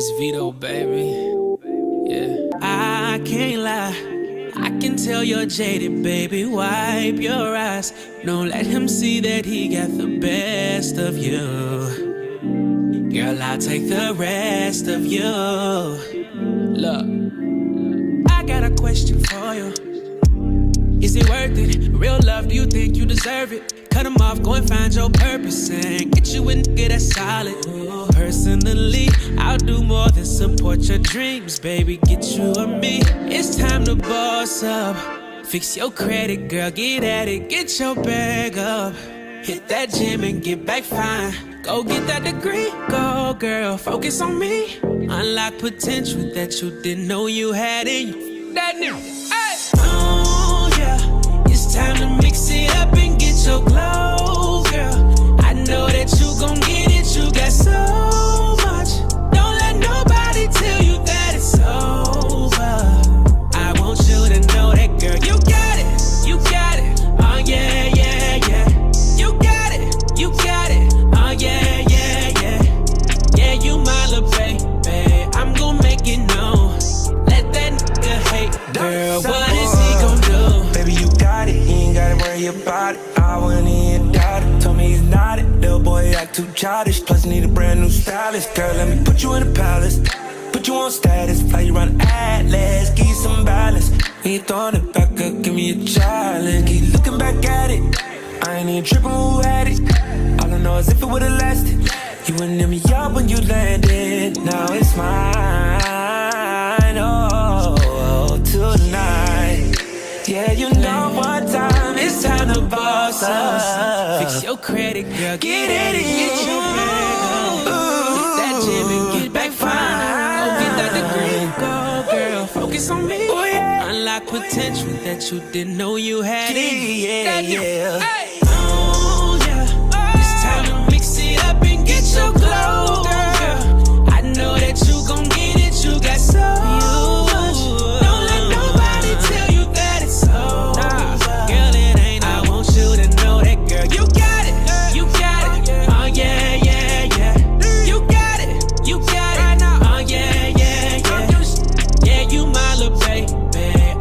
It's Vito, baby. Yeah. I can't lie, I can tell you're jaded, baby. Wipe your eyes. Don't let him see that he got the best of you. Girl, I'll take the rest of you. Look, I got a question for you. Is it worth it? Real love, do you think you deserve it? Cut him off, go and find your purpose and get you a nigga that's solid. Personally, I'll do more than support your dreams, baby. Get you a me. It's time to boss up. Fix your credit, girl, get at it. Get your bag up. Hit that gym and get back fine. Go get that degree, go girl, focus on me. Unlock potential that you didn't know you had in you. That nigga, hey. Oh yeah, it's time to mix it up and get your glow, girl. I know that you gon' get it, you got so much. Don't let nobody tell you that it's over. I want you to know that, girl, you got it, you got it. Oh yeah, yeah, yeah. You got it, you got it. Oh yeah, yeah, yeah. Yeah, you my little baby. I'm gon' make it known. Let that nigga hate. Girl, what is he gon' do? Baby, you got it, you ain't gotta worry about it. I went in, doubt it, told me he's not it. Little boy act too childish, plus need a brand new stylist. Girl, let me put you in a palace, put you on status, fly you around Atlas, give you some balance. When you throwing it back up, give me a challenge. Keep looking back at it, I ain't even tripping who had it. All I know is if it would've lasted, you wouldn't hit me up when you landed. Now it's mine, oh, tonight. Yeah, you know what time, it's time to boss up. Fix your credit, girl, get at it, get your bag up. Hit that gym and get back fine. Go get that degree, go girl, focus on me. Oh, yeah. Unlock potential that you didn't know you had in you. Yeah, yeah. Hey. Oh yeah, it's time to mix it up and get your glow, girl. I know that you gon' get it, you got so much. Don't let nobody tell you that it's over. Girl, it ain't. I want you to know that, girl. You got it, you got it. Oh yeah, yeah, yeah. You got it, you got it. Oh yeah, yeah, yeah. Yeah, you my little baby.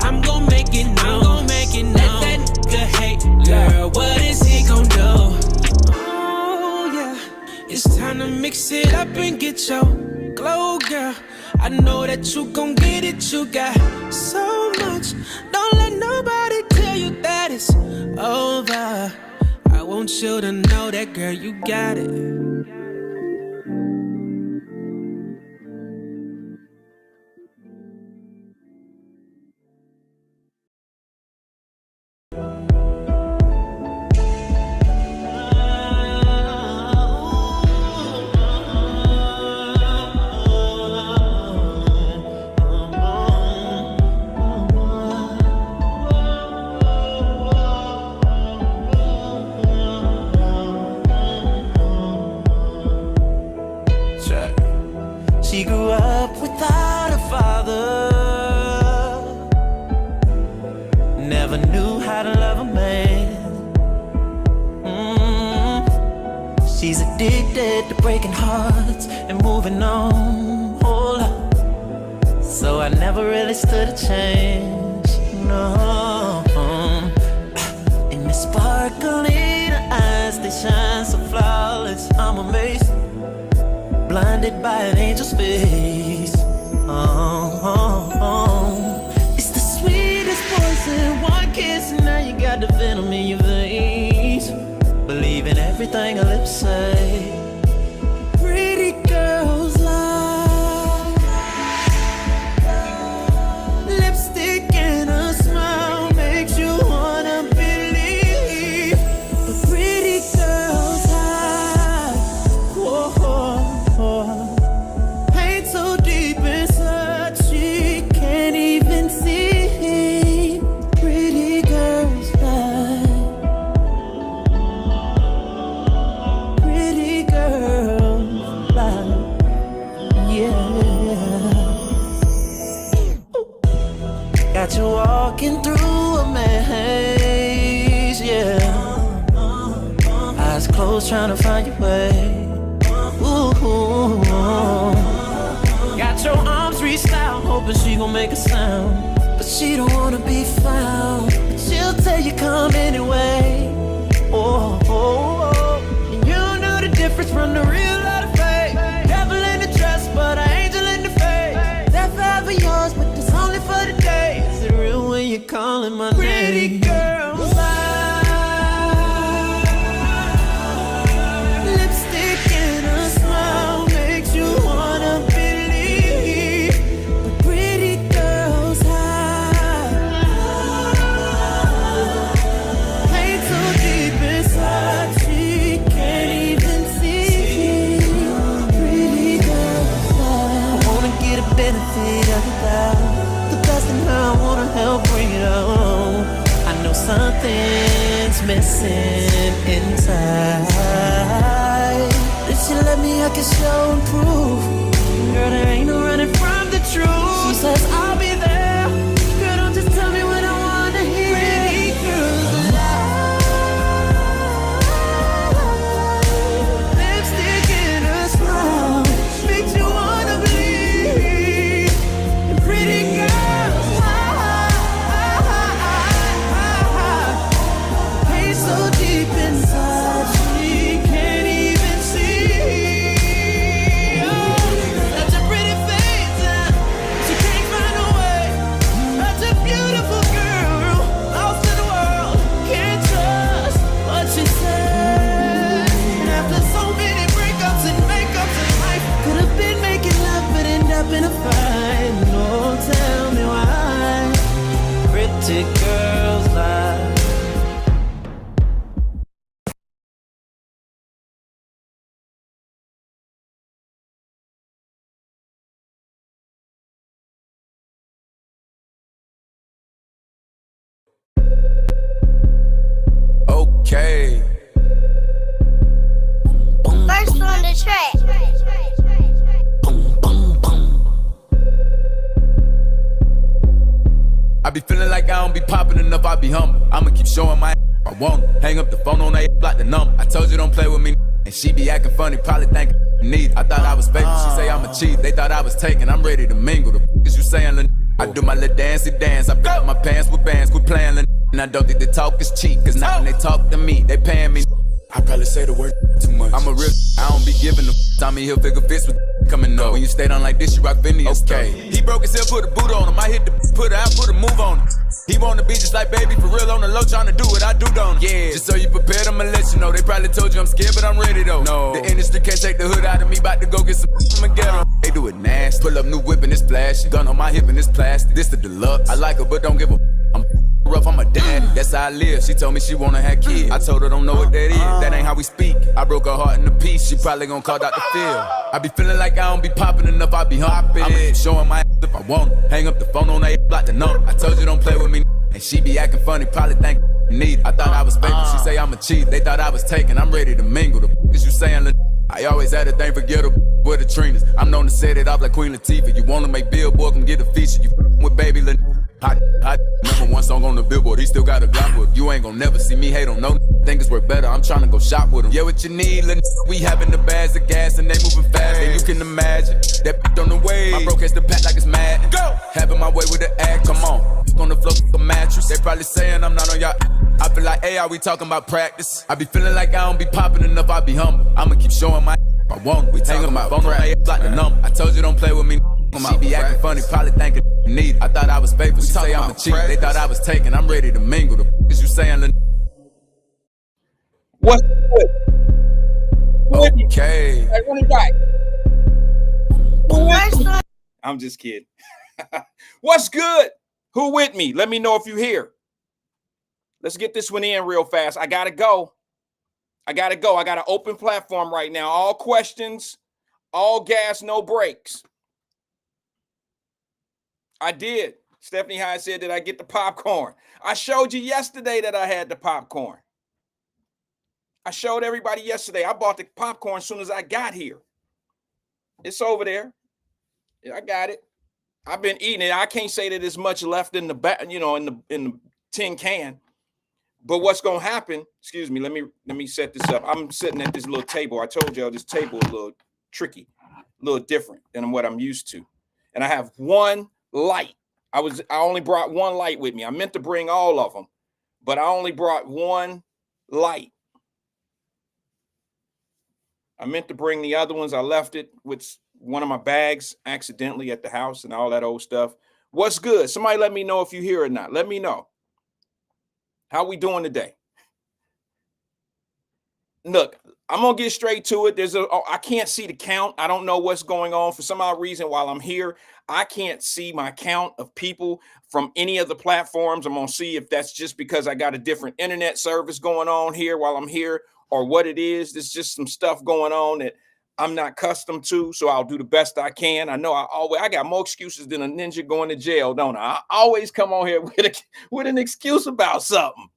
I'm gon' make it known. Let that nigga hate. Girl, what is he gon' do? Oh yeah, it's time to mix it up and get your glow, girl. I know that you gon' get it, you got so much. Don't let nobody tell you that it's over. I want you to know that, girl, you got it. She grew up without a father, never knew how to love a man. She's addicted to breaking hearts and moving on. Hold up. So I never really stood a chance, no. In the sparkling eyes, they shine so flawless. I'm amazed, blinded by an angel's face. It's the sweetest voice in one kiss, and now you got the venom in your veins. Believe in everything her lips say. Pretty girls lie. Lipstick and a smile makes you wanna believe. But pretty girls hide. Whoa. Pain so deep inside she can't even see. Pretty girls lie. Pretty girls lie. Yeah. Got you walking through a maze, yeah. Eyes closed trying to find your way. Ooh. make a sound, but she don't wanna be found. But she'll tell you come anyway. Oh, oh, oh. And you know the difference from the real out of fake. Devil in the dress, but an angel in the face. That forever yours, but it's only for the day. Is it real when you're calling my name? Pretty girls lie. Lipstick in a smile makes you wanna believe. But pretty girls hide. Pain so deep inside she can't even see. Pretty girls hide. I wanna get a benefit of the doubt. The best in her, I wanna help bring it on. I know something's missing inside. If she let me, I can show and prove. Girl, there ain't no running from the truth. She says I'll be there. Girl, don't just tell me what I wanna hear. Pretty girls lie. Lipstick in a smile makes you wanna believe. And pretty girls lie. Pain so deep inside she can't even see. Such a pretty face, she can't find a way. Such a beautiful girl, lost in the world, can't trust what she said. And after so many breakups and makeups in life, could have been making love but end up in a fight. No, tell me why pretty girls lie. Okay. First on the track. I be feeling like I don't be popping enough, I be humble. I'ma keep showing my I want it. Hang up the phone on that block the number. I told you don't play with me, and she be acting funny, probably thinking need. I thought I was fake, she say I'm a cheat. They thought I was taken, I'm ready to mingle. The is you saying, Lil'? I do my little dancey dance. I fill up my pants with bands, quit playing, Lil'. And I don't think the talk is cheap, cause now when they talk to me, they paying me. I probably say the word too much. I'm a real, I don't be giving them. Tommy Hilfiger fits with coming up. When you stay down like this, you rock Phineas. Okay. He broke his hip, put a boot on him. I hit the put her out, put a move on him. He wanna be just like baby, for real on the low, trying to do what I do, don't he? Yeah. Just so you prepared, I'ma let you know. They probably told you I'm scared, but I'm ready though. No. The industry can't take the hood out of me, about to go get some I'ma get 'em. They do it nasty. Pull up new whip and it's flashy. Gun on my hip and it's plastic. This the deluxe. I like her, but don't give a I'm rough, I'm a daddy. That's how I live. She told me she wanna have kids. I told her don't know what that is. That ain't how we speak. I broke her heart in a piece. She probably gon' call Dr. Phil. I be feeling like I don't be popping enough. I be humping. I'ma keep showing my if I want it. Hang up the phone on that block the number. I told you don't play with me. And she be acting funny, probably think need. I thought I was fake, she say I'm a cheat. They thought I was taken, I'm ready to mingle. The is you saying, Lil'? I always had a thing for ghetto with the Trinas. I'm known to set it off like Queen Latifah. You wanna make Billboard, come get a feature. You with baby Lil'. Hot, number one song on the Billboard. He still got a Glock with him. You ain't gon' never see me hate on no. Think it's worth better. I'm tryna go shop with him. Yeah, what you need, Lil'? We having the bags of gas and they moving fast. And you can imagine that on the way. My bro catch the pack like it's mad. Go, having my way with the act. Come on, on the floor a mattress. They probably saying I'm not on y'all. I feel like, hey, are we talking about practice? I be feeling like I don't be popping enough. I be humble. I'ma keep showing my. I want. We talking about phone on like the number. I told you don't play with me. She be acting funny, probably thinking need. I thought I was faithful. She say I'm a cheat. They thought I was taken. I'm ready to mingle. The is you saying, Lil'? What's good? Okay. Hey, run it back. First on I'm just kidding. What's good? Who with me? Let me know if you're here. Let's get this one in real fast. I gotta go. I got an open platform right now. All questions, all gas, no breaks. I did. Stephanie High said that I get the popcorn. I showed you yesterday that I had the popcorn. I showed everybody yesterday. I bought the popcorn as soon as I got here. It's over there. Yeah, I got it. I've been eating it. I can't say that there's much left in the back, in the tin can. But what's gonna happen? Excuse me. Let me set this up. I'm sitting at this little table. I told y'all this table is a little tricky, a little different than what I'm used to. And I have one light I only brought one light with me. I meant to bring all of them, but I only brought one light. I meant to bring the other ones. I left it with one of my bags accidentally at the house and all that old stuff. What's good? Somebody let me know if you're here or not. Let me know. How we doing today? Look, I'm gonna get straight to it. I can't see the count. I don't know what's going on. For some odd reason, while I'm here, I can't see my count of people from any of the platforms. I'm gonna see if that's just because I got a different internet service going on here while I'm here, or what it is. There's just some stuff going on that I'm not accustomed to, so I'll do the best I can. I know I got more excuses than a ninja going to jail, don't I? I always come on here with an excuse about something.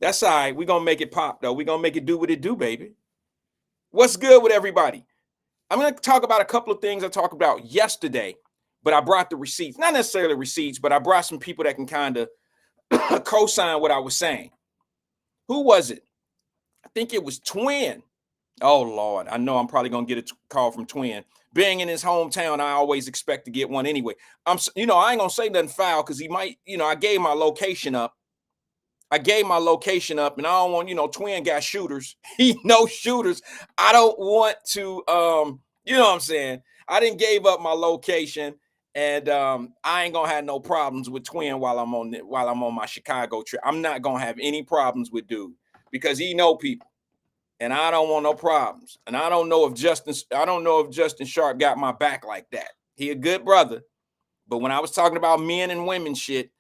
That's all right. We're going to make it pop, though. We're going to make it do what it do, baby. What's good with everybody? I'm going to talk about a couple of things I talked about yesterday, but I brought the receipts. Not necessarily receipts, but I brought some people that can kind of co-sign what I was saying. Who was it? I think it was Twin. Oh, Lord. I know I'm probably going to get a call from Twin. Being in his hometown, I always expect to get one anyway. I ain't going to say nothing foul because he might, I gave my location up. And I don't want, Twin got shooters. He knows shooters. I don't want to, you know what I'm saying? I didn't gave up my location, and I ain't gonna have no problems with Twin while I'm on my Chicago trip. I'm not gonna have any problems with dude because he know people, and I don't want no problems. And I don't know if Justin Sharp got my back like that. He a good brother, but when I was talking about men and women shit,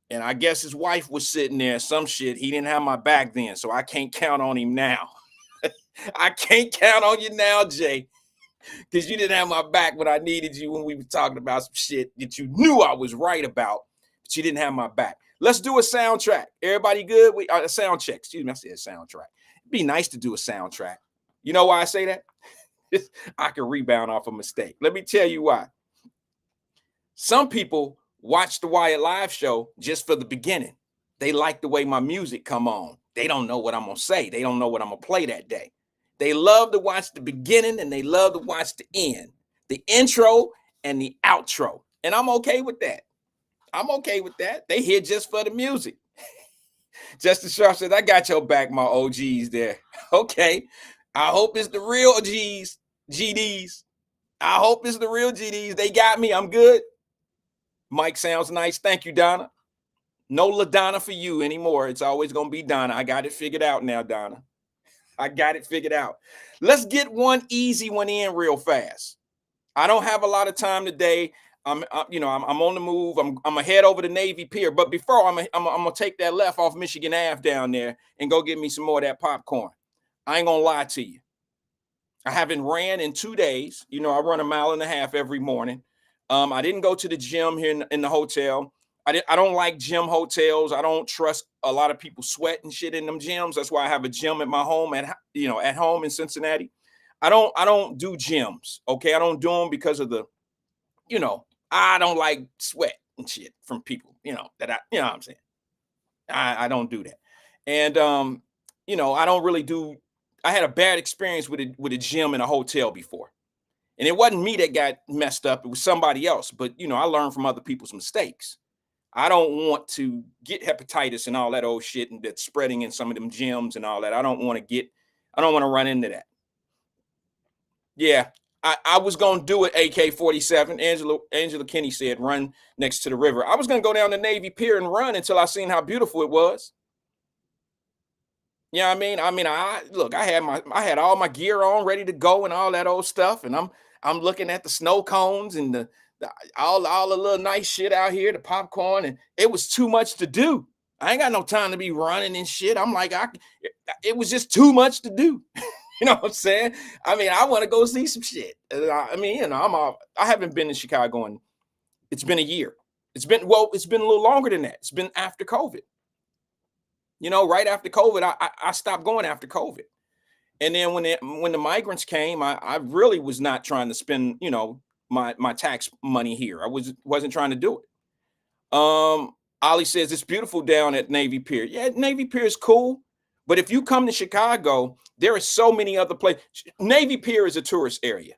and I guess his wife was sitting there, some shit. He didn't have my back then, so I can't count on him now. I can't count on you now, Jay, because you didn't have my back when I needed you when we were talking about some shit that you knew I was right about, but you didn't have my back. Let's do a soundtrack. Everybody good? A sound check. Excuse me, I said soundtrack. It'd be nice to do a soundtrack. You know why I say that? I can rebound off a mistake. Let me tell you why. Some people watch the Wyatt live show just for the beginning. They like the way my music come on. They don't know what I'm going to say. They don't know what I'm going to play that day. They love to watch the beginning and they love to watch the end, the intro and the outro. And I'm okay with that. They here just for the music. Justin Sharp said, I got your back, my OGs there. Okay. I hope it's the real GDs. I hope it's the real GDs. They got me. I'm good. Mike sounds nice. Thank you, Donna. No LaDonna for you anymore. It's always going to be Donna. I got it figured out now, Donna. I got it figured out. Let's get one easy one in real fast. I don't have a lot of time today. I'm on the move. I'm going to head over to Navy Pier. But before, I'm going to take that left off Michigan Ave down there and go get me some more of that popcorn. I ain't going to lie to you. I haven't ran in 2 days. I run 1.5 miles every morning. I didn't go to the gym here in the hotel. I don't like gym hotels. I don't trust a lot of people sweating shit in them gyms. That's why I have a gym at my home at home in Cincinnati. I don't do gyms. Okay. I don't do them because of I don't like sweat and shit from people, what I'm saying. I don't do that. And, I don't really do, I had a bad experience with a gym in a hotel before. And it wasn't me that got messed up. It was somebody else. But, I learned from other people's mistakes. I don't want to get hepatitis and all that old shit and that's spreading in some of them gyms and all that. I don't want to run into that. Yeah, I was going to do it, AK-47. Angela Kinney said, run next to the river. I was going to go down to Navy Pier and run until I seen how beautiful it was. Yeah, I had all my gear on, ready to go and all that old stuff. And I'm looking at the snow cones and all the little nice shit out here, the popcorn, and it was too much to do. I ain't got no time to be running and shit. I'm like, it was just too much to do. You know what I'm saying? I want to go see some shit. I haven't been in Chicago and it's been a year. It's been a little longer than that. It's been after COVID. Right after COVID, I stopped going after COVID. And then when the migrants came, I really was not trying to spend, my tax money here. I wasn't trying to do it. Ollie says it's beautiful down at Navy Pier. Yeah, Navy Pier is cool. But if you come to Chicago, there are so many other places. Navy Pier is a tourist area.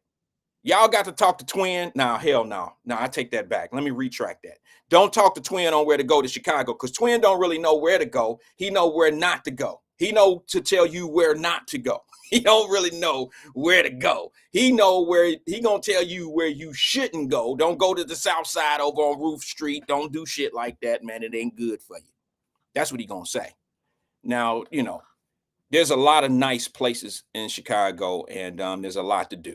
Y'all got to talk to Twin. Nah, hell no. No, I take that back. Let me retract that. Don't talk to Twin on where to go to Chicago, because Twin don't really know where to go. He know where not to go. He know to tell you where not to go. He don't really know where to go. He know where he gonna tell you where you shouldn't go. Don't go to the south side over on Roof Street. Don't do shit like that, man. It ain't good for you. That's what he gonna say. Now, there's a lot of nice places in Chicago, and there's a lot to do.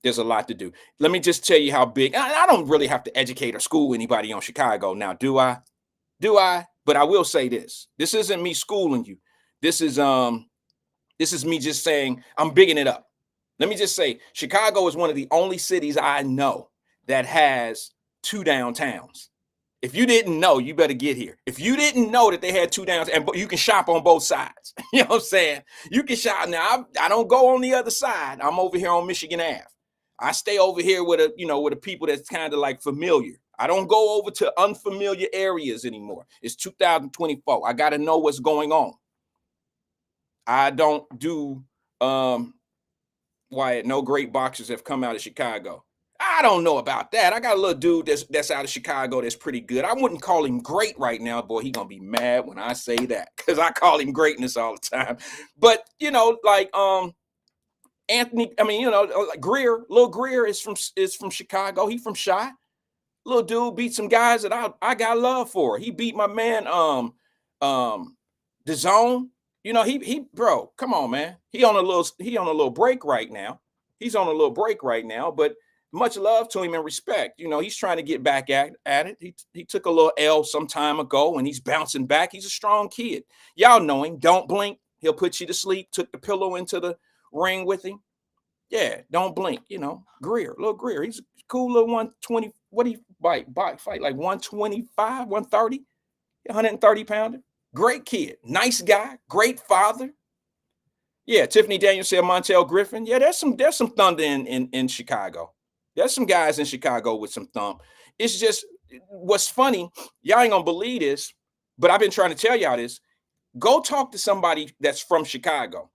There's a lot to do. Let me just tell you how big. I don't really have to educate or school anybody on Chicago now, do I? Do I? But I will say this. This isn't me schooling you. This is me just saying I'm bigging it up. Let me just say Chicago is one of the only cities I know that has two downtowns. If you didn't know, you better get here. If you didn't know that they had two downs, and you can shop on both sides. You know what I'm saying? You can shop. Now, I don't go on the other side. I'm over here on Michigan Ave. I stay over here with the people that's kind of like familiar. I don't go over to unfamiliar areas anymore. It's 2024. I got to know what's going on. I don't do Wyatt, no great boxers have come out of Chicago. I don't know about that. I got a little dude that's out of Chicago that's pretty good. I wouldn't call him great right now. Boy, he gonna be mad when I say that, because I call him greatness all the time. But like Anthony, like Greer, Lil Greer is from Chicago. He from Chi. Little dude beat some guys that I got love for. He beat my man the Zone. He bro, come on, man. He on a little break right now. He's on a little break right now, but much love to him and respect. He's trying to get back at it. He took a little L some time ago and he's bouncing back. He's a strong kid. Y'all know him. Don't blink. He'll put you to sleep. Took the pillow into the ring with him. Yeah, don't blink. Greer, little Greer. He's a cool little 120. What do you fight like 125, 130, 130 pounder? Great kid, nice guy, great father. Yeah, Tiffany Daniels said Montel Griffin. Yeah, there's some thunder in Chicago. There's some guys in Chicago with some thump. It's just what's funny, y'all ain't gonna believe this, but I've been trying to tell y'all this. Go talk to somebody that's from Chicago.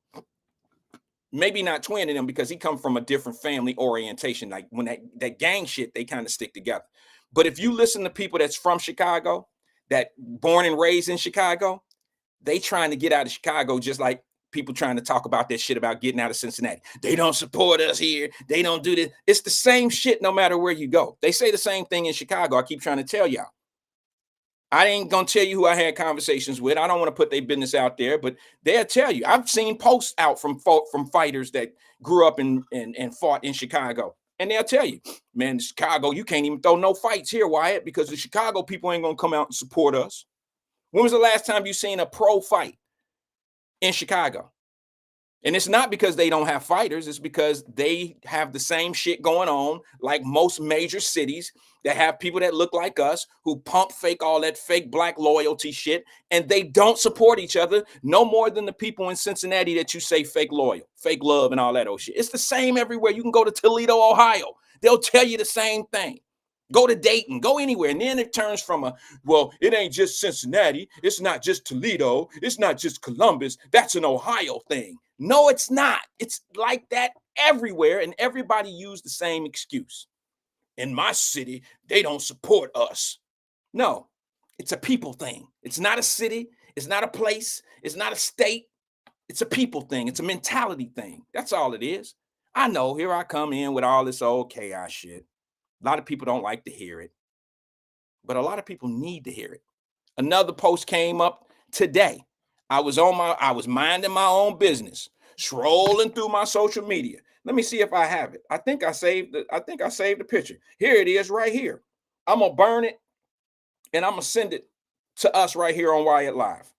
Maybe not Twin in them, because he come from a different family orientation. Like when that gang shit, they kind of stick together. But if you listen to people that's from Chicago, that born and raised in Chicago, they trying to get out of Chicago just like people trying to talk about that shit about getting out of Cincinnati. They don't support us here. They don't do this. It's the same shit no matter where you go. They say the same thing in Chicago. I keep trying to tell y'all. I ain't gonna tell you who I had conversations with. I don't want to put their business out there, but they'll tell you. I've seen posts out from fighters that grew up and fought in Chicago, and they'll tell you, man, Chicago, you can't even throw no fights here, Wyatt, because the Chicago people ain't gonna come out and support us. When was the last time you seen a pro fight in Chicago? And it's not because they don't have fighters. It's because they have the same shit going on like most major cities that have people that look like us who pump fake, all that fake black loyalty shit. And they don't support each other no more than the people in Cincinnati that you say fake loyal, fake love and all that old shit. It's the same everywhere. You can go to Toledo, Ohio. They'll tell you the same thing. Go to Dayton, go anywhere. And then it turns from well, it ain't just Cincinnati. It's not just Toledo. It's not just Columbus. That's an Ohio thing. No, it's not. It's like that everywhere. And everybody used the same excuse. In my city, they don't support us. No, it's a people thing. It's not a city. It's not a place. It's not a state. It's a people thing. It's a mentality thing. That's all it is. I know, here I come in with all this old chaos shit. A lot of people don't like to hear it, but a lot of people need to hear it. Another post came up today. I was minding my own business, scrolling through my social media. Let me see if I have it. I think I saved the picture. Here it is right here. I'm going to burn it and I'm going to send it to us right here on Wyatt Live.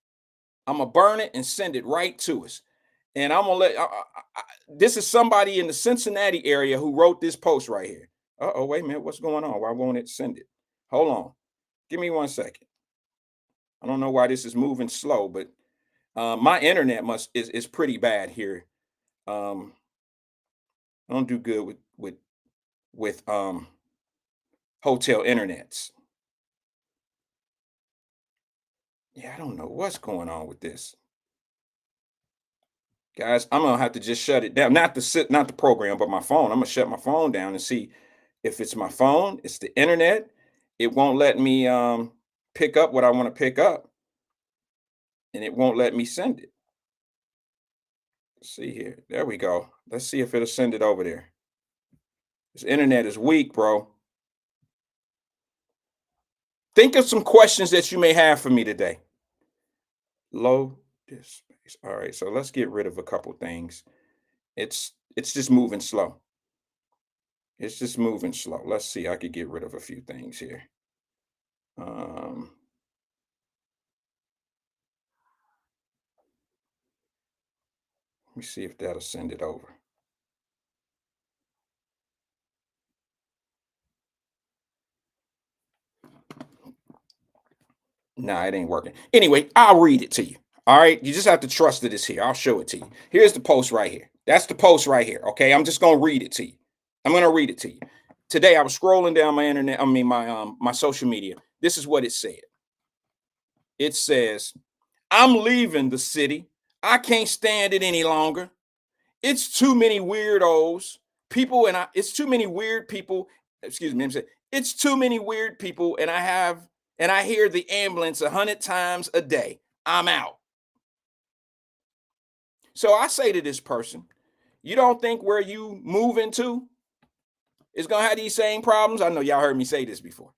I'm going to burn it and send it right to us. And I'm going to this is somebody in the Cincinnati area who wrote this post right here. Uh-oh, wait a minute. What's going on? Why won't it send it? Hold on. Give me 1 second. I don't know why this is moving slow, but my internet is pretty bad here. I don't do good with hotel internets. Yeah, I don't know what's going on with this. Guys, I'm gonna have to just shut it down. Not the program, but my phone. I'm gonna shut my phone down and see if it's my phone, it's the internet. It won't let me pick up what I want to pick up, and it won't let me send it. Let's see here. There we go. Let's see if it'll send it over there. This internet is weak, bro. Think of some questions that you may have for me today. Low disk space. All right, so let's get rid of a couple things. It's just moving slow. It's just moving slow. Let's see. I could get rid of a few things here. Um, let me see if that'll send it over. Nah, it ain't working. Anyway, I'll read it to you. All right. You just have to trust that it's here. I'll show it to you. Here's the post right here. That's the post right here. Okay. I'm just gonna read it to you. I'm gonna read it to you. Today I was scrolling down my internet, my social media. This is what it said. It says, I'm leaving the city. I can't stand it any longer. It's too many weirdos. It's too many weird people. Excuse me. It's too many weird people, and I hear the ambulance 100 times a day. I'm out. So I say to this person, you don't think where you move into is gonna have these same problems? I know y'all heard me say this before.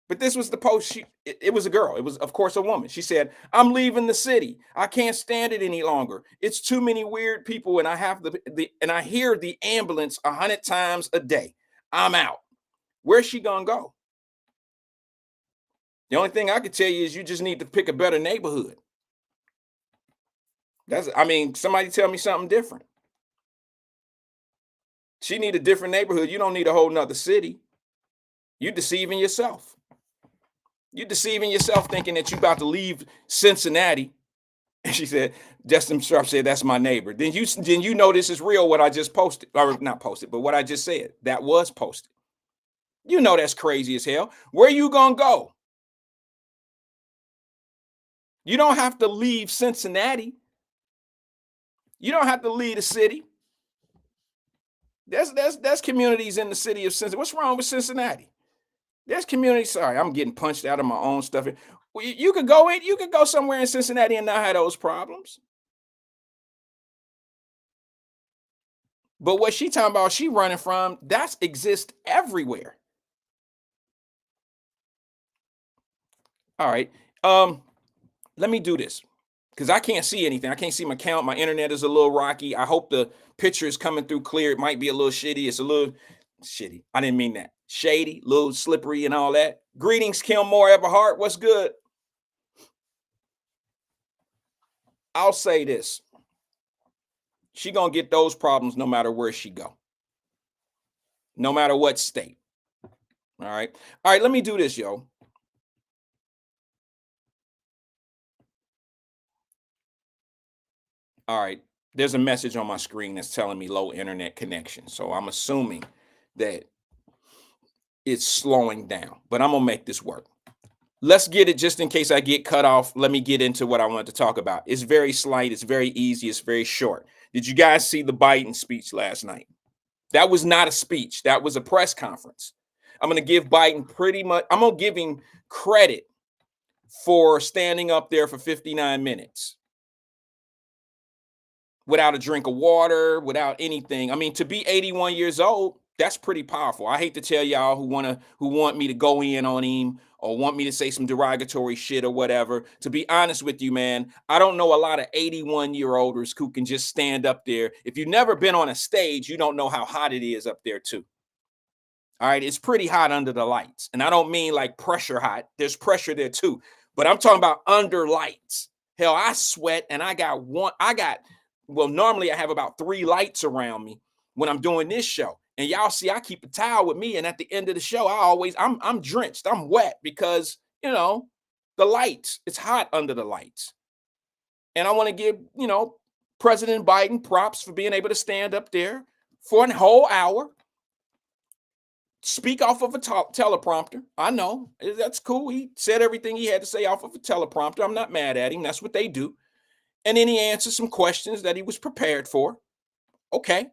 But this was the post. It was a girl. It was, of course, a woman. She said, I'm leaving the city. I can't stand it any longer. It's too many weird people, and I have and I hear the ambulance 100 times a day. I'm out. Where's she gonna go? The only thing I could tell you is you just need to pick a better neighborhood. Somebody tell me something different. She need a different neighborhood. You don't need a whole nother city. You're deceiving yourself. You're deceiving yourself thinking that you're about to leave Cincinnati. And she said, Justin Sharp said, that's my neighbor. Then you know this is real, what I just posted. Or not posted, but what I just said. That was posted. You know that's crazy as hell. Where you gonna go? You don't have to leave Cincinnati. You don't have to leave the city. There's communities in the city of Cincinnati. What's wrong with Cincinnati? There's communities. Sorry, I'm getting punched out of my own stuff. You could go somewhere in Cincinnati and not have those problems. But what she talking about, she running from, that exists everywhere. All right. Let me do this because I can't see anything. I can't see my count. My internet is a little rocky. I hope the picture is coming through clear. It might be a little shitty. It's a little shitty. I didn't mean that. Shady, a little slippery and all that. Greetings, Kilmore Everhart. What's good? I'll say this. She gonna get those problems no matter where she go. No matter what state. All right. All right, let me do this, yo. All right. There's a message on my screen that's telling me low internet connection. So I'm assuming that it's slowing down, but I'm gonna make this work. Let's get it just in case I get cut off. Let me get into what I wanted to talk about. It's very slight, it's very easy, it's very short. Did you guys see the Biden speech last night? That was not a speech, that was a press conference. I'm gonna give Biden I'm gonna give him credit for standing up there for 59 minutes without a drink of water, without anything. I mean, to be 81 years old, that's pretty powerful. I hate to tell y'all who want me to go in on him or want me to say some derogatory shit or whatever. To be honest with you, man, I don't know a lot of 81-year-olders who can just stand up there. If you've never been on a stage, you don't know how hot it is up there too. All right, it's pretty hot under the lights. And I don't mean like pressure hot. There's pressure there too. But I'm talking about under lights. Hell, I sweat and normally I have about 3 lights around me when I'm doing this show. And y'all see, I keep a towel with me. And at the end of the show, I'm drenched. I'm wet because, the lights, it's hot under the lights. And I want to give, President Biden props for being able to stand up there for a whole hour, speak off of a teleprompter. I know that's cool. He said everything he had to say off of a teleprompter. I'm not mad at him. That's what they do. And then he answered some questions that he was prepared for. Okay.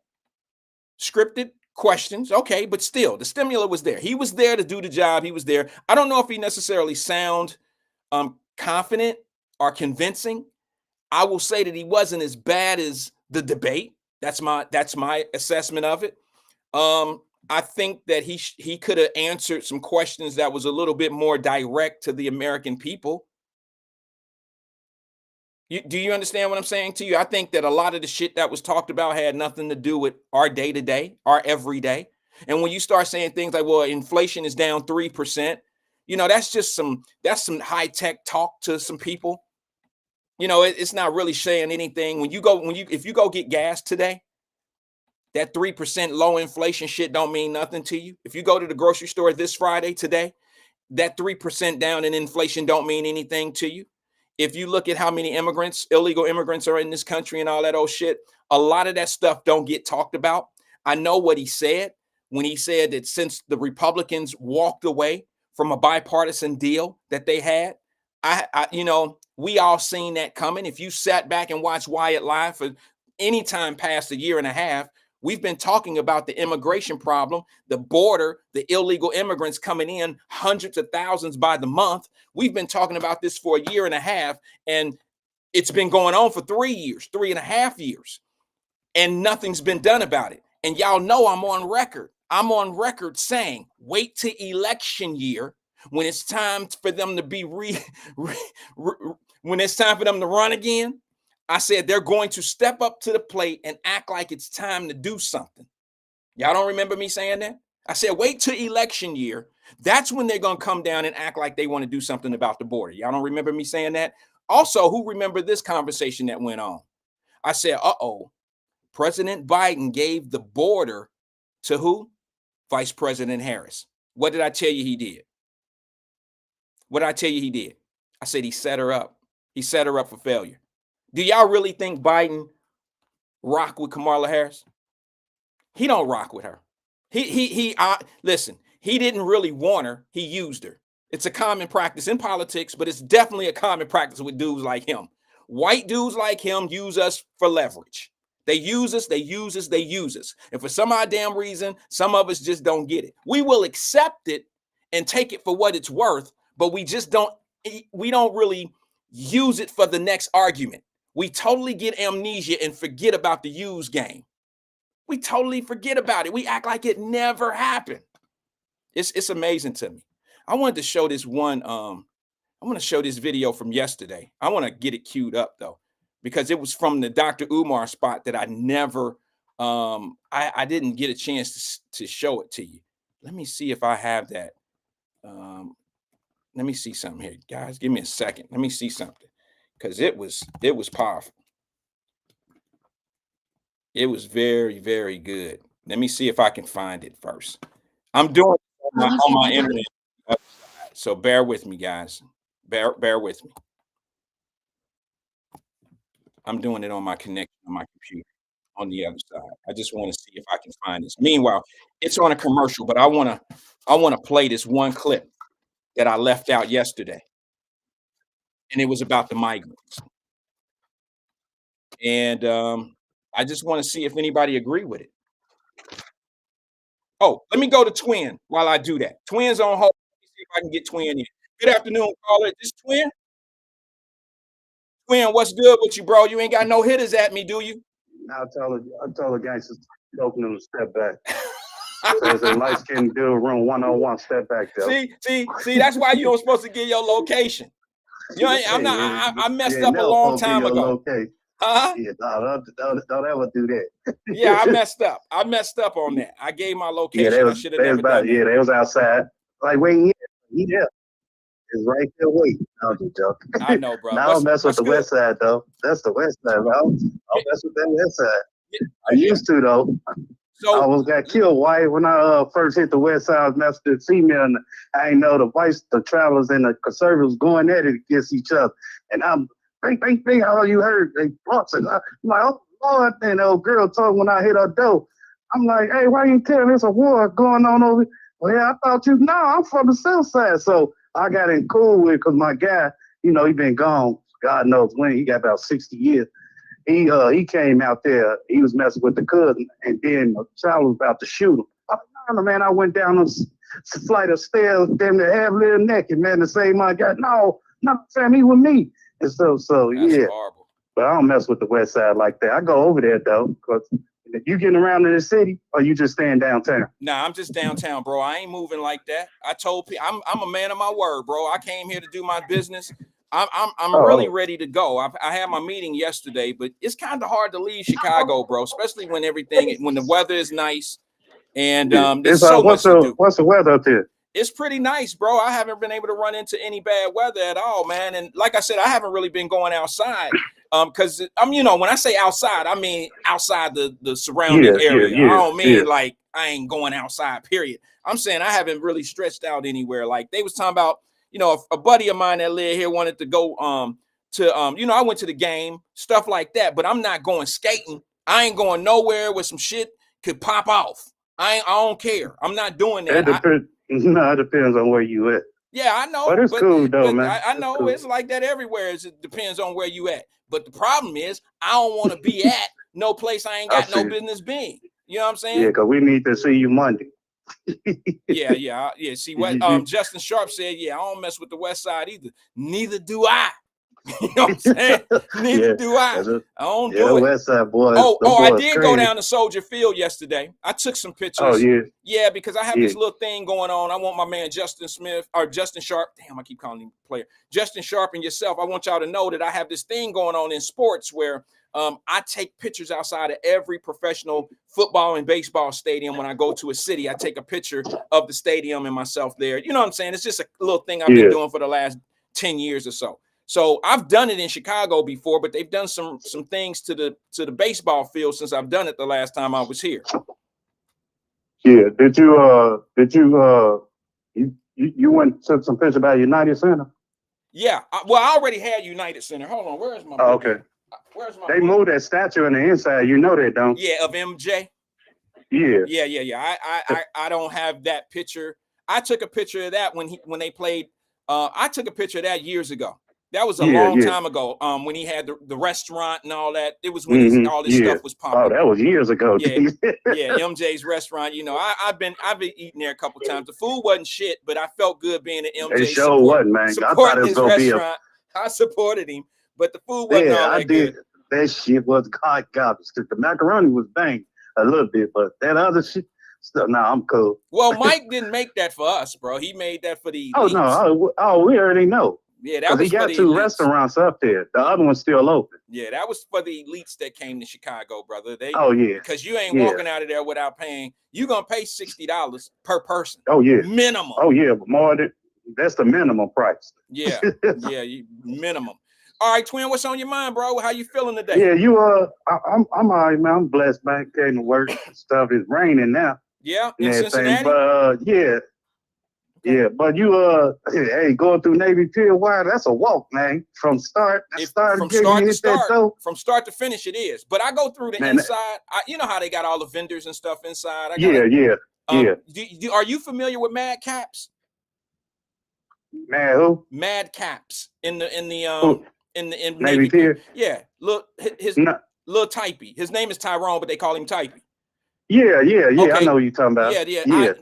Scripted questions. Okay. But still, the stimuli was there. He was there to do the job. He was there. I don't know if he necessarily sound confident or convincing. I will say that he wasn't as bad as the debate. That's my assessment of it. I think that he could have answered some questions that was a little bit more direct to the American people. Do you understand what I'm saying to you? I think that a lot of the shit that was talked about had nothing to do with our day to day, our everyday. And when you start saying things like, well, inflation is down 3%, that's some high tech talk to some people. It's not really saying anything. If you go get gas today, that 3% low inflation shit don't mean nothing to you. If you go to the grocery store this Friday today, that 3% down in inflation don't mean anything to you. If you look at how many illegal immigrants are in this country and all that old shit, a lot of that stuff don't get talked about. I know what he said when he said that since the Republicans walked away from a bipartisan deal that they had, we all seen that coming. If you sat back and watched Wyatt live for any time past a year and a half, we've been talking about the immigration problem, the border, the illegal immigrants coming in, hundreds of thousands by the month. We've been talking about this for a year and a half, and it's been going on for 3 years, 3.5 years, and nothing's been done about it. And y'all know I'm on record. I'm on record saying, wait till election year when it's time for them to be when it's time for them to run again. I said they're going to step up to the plate and act like it's time to do something. Y'all don't remember me saying that? I said, wait till election year. That's when they're going to come down and act like they want to do something about the border. Y'all don't remember me saying that? Also, who remember this conversation that went on? I said, President Biden gave the border to who? Vice President Harris. What did I tell you he did? What did I tell you he did? I said he set her up. He set her up for failure. Do y'all really think Biden rock with Kamala Harris? He don't rock with her. Listen, he didn't really want her. He used her. It's a common practice in politics, but it's definitely a common practice with dudes like him. White dudes like him use us for leverage. They use us, they use us, they use us. And for some odd damn reason, some of us just don't get it. We will accept it and take it for what it's worth, but we don't really use it for the next argument. We totally get amnesia and forget about the use game. We totally forget about it. We act like it never happened. It's amazing to me. I wanted to show this one. I want to show this video from yesterday. I want to get it queued up though, because it was from the Dr. Umar spot that I never, I didn't get a chance to show it to you. Let me see if I have that. Let me see something here, guys. Give me a second. Let me see something. Because it was powerful. It was very, very good. Let me see if I can find it first. I'm doing it on my internet, so bear with me, guys. Bear with me. I'm doing it on my connection on my computer on the other side. I just want to see if I can find this. Meanwhile, it's on a commercial, but I want to play this one clip that I left out yesterday. And it was about the migrants. And I just want to see if anybody agree with it. Oh, let me go to Twin while I do that. Twin's on hold. Let me see if I can get Twin in. Good afternoon, caller. This Twin? Twin, what's good with you, bro? You ain't got no hitters at me, do you? I tell the gangsters helping them to step back. So it's a light-skinned dude, room 101, step back there. See, that's why you don't supposed to get your location. I messed up a long time ago. Huh? Yeah, don't ever do that. Yeah, I messed up. I messed up on that. I gave my location. Yeah, I should have never done that. Yeah, they was outside. Like, waiting here. It's right there waiting. No, you joking. I know, bro. Now I don't mess with the west side, though. That's the west side, bro. I'll mess with that west side. Yeah. I used to, though. So I almost got killed, Wyatt, when I first hit the west side. I was messing with the female, and I ain't know the travelers and the conservatives going at it against each other. And I'm, bang, how you heard? They boxing. I'm like, oh, Lord. And the old girl told me when I hit her door, I'm like, hey, why you telling there's a war going on over here? Well, yeah, I thought I'm from the south side. So I got in cool with it because my guy, he been gone God knows when. He got about 60 years. He came out there. He was messing with the cousin, and then the child was about to shoot him. Man, I went down a flight of stairs, damn near half little naked, man. The same I got, no, fam, he with me. And so That's yeah. horrible. But I don't mess with the West Side like that. I go over there though, because you getting around in the city, or you just staying downtown? Nah, I'm just downtown, bro. I ain't moving like that. I told people I'm a man of my word, bro. I came here to do my business. I'm really ready to go. I had my meeting yesterday, but it's kind of hard to leave Chicago, bro, especially when the weather is nice and there's so much to do. What's the weather up there? It's pretty nice, bro. I haven't been able to run into any bad weather at all, man. And like I said, I haven't really been going outside. Because when I say outside, I mean outside the surrounding area. I don't mean like I ain't going outside, period. I'm saying I haven't really stretched out anywhere. Like they was talking about, a buddy of mine that lived here wanted to go I went to the game, stuff like that, but I'm not going skating. I ain't going nowhere where some shit could pop off. I don't care. I'm not doing that. It depends on where you at. Yeah, I know. But it's cool though, man. I know it's like that everywhere. It depends on where you at. But the problem is, I don't want to be at no place I ain't got no business being. You know what I'm saying? Yeah, because we need to see you Monday. Yeah. See what Justin Sharp said. Yeah, I don't mess with the West Side either. Neither do I. You know what I'm saying? Neither do I. I don't do it. West Side boys. I did go down to Soldier Field yesterday. I took some pictures. Oh yeah. Yeah, because I have this little thing going on. I want my man Justin Sharp. Damn, I keep calling him player. Justin Sharp and yourself. I want y'all to know that I have this thing going on in sports where I take pictures outside of every professional football and baseball stadium. When I go to a city, I take a picture of the stadium and myself there. You know what I'm saying? It's just a little thing I've been doing for the last 10 years or so. So I've done it in Chicago before, but they've done some things to the baseball field since I've done it the last time I was here. Yeah. Did you went and took some pictures about United Center? Yeah. I already had United Center. Hold on. Where's my book? Okay. Where's my They book? moved that statue on the inside. You know that, don't you? Yeah, of MJ. Yeah. I don't have that picture. I took a picture of that when they played. I took a picture of that years ago. That was a long time ago. When he had the restaurant and all that. It was when all this stuff was popping. Oh, that was years ago. Yeah, MJ's restaurant. I've been eating there a couple times. The food wasn't shit, but I felt good being at MJ. It sure wasn't, man. I thought it was gonna be I supported him, but the food wasn't all that good. That shit was garbage. The macaroni was bang a little bit, but that other shit. So I'm cool. Well, Mike didn't make that for us, bro. He made that for the elites. We already know. Yeah, that was he got 2 elites. Restaurants up there. The other one's still open. Yeah, that was for the elites that came to Chicago, brother. Because you ain't walking out of there without paying. You're gonna pay $60 per person. Oh yeah, minimum. Oh yeah, but more than that's the minimum price. Yeah, minimum. All right, twin, what's on your mind, bro? How you feeling today? Yeah, I'm all right, man. I'm blessed, man. Getting to work and stuff. It's raining now. Yeah, in Cincinnati. But but you going through Navy Pier, Wyatt, that's a walk, man. From start to finish, it is. But I go through the inside. You know how they got all the vendors and stuff inside. Are you familiar with Mad Caps? Man, who? Mad Caps in Navy Pier. Yeah, look, little Typey. His name is Tyrone, but they call him Typey. Yeah. Okay. I know what you're talking about. Yeah.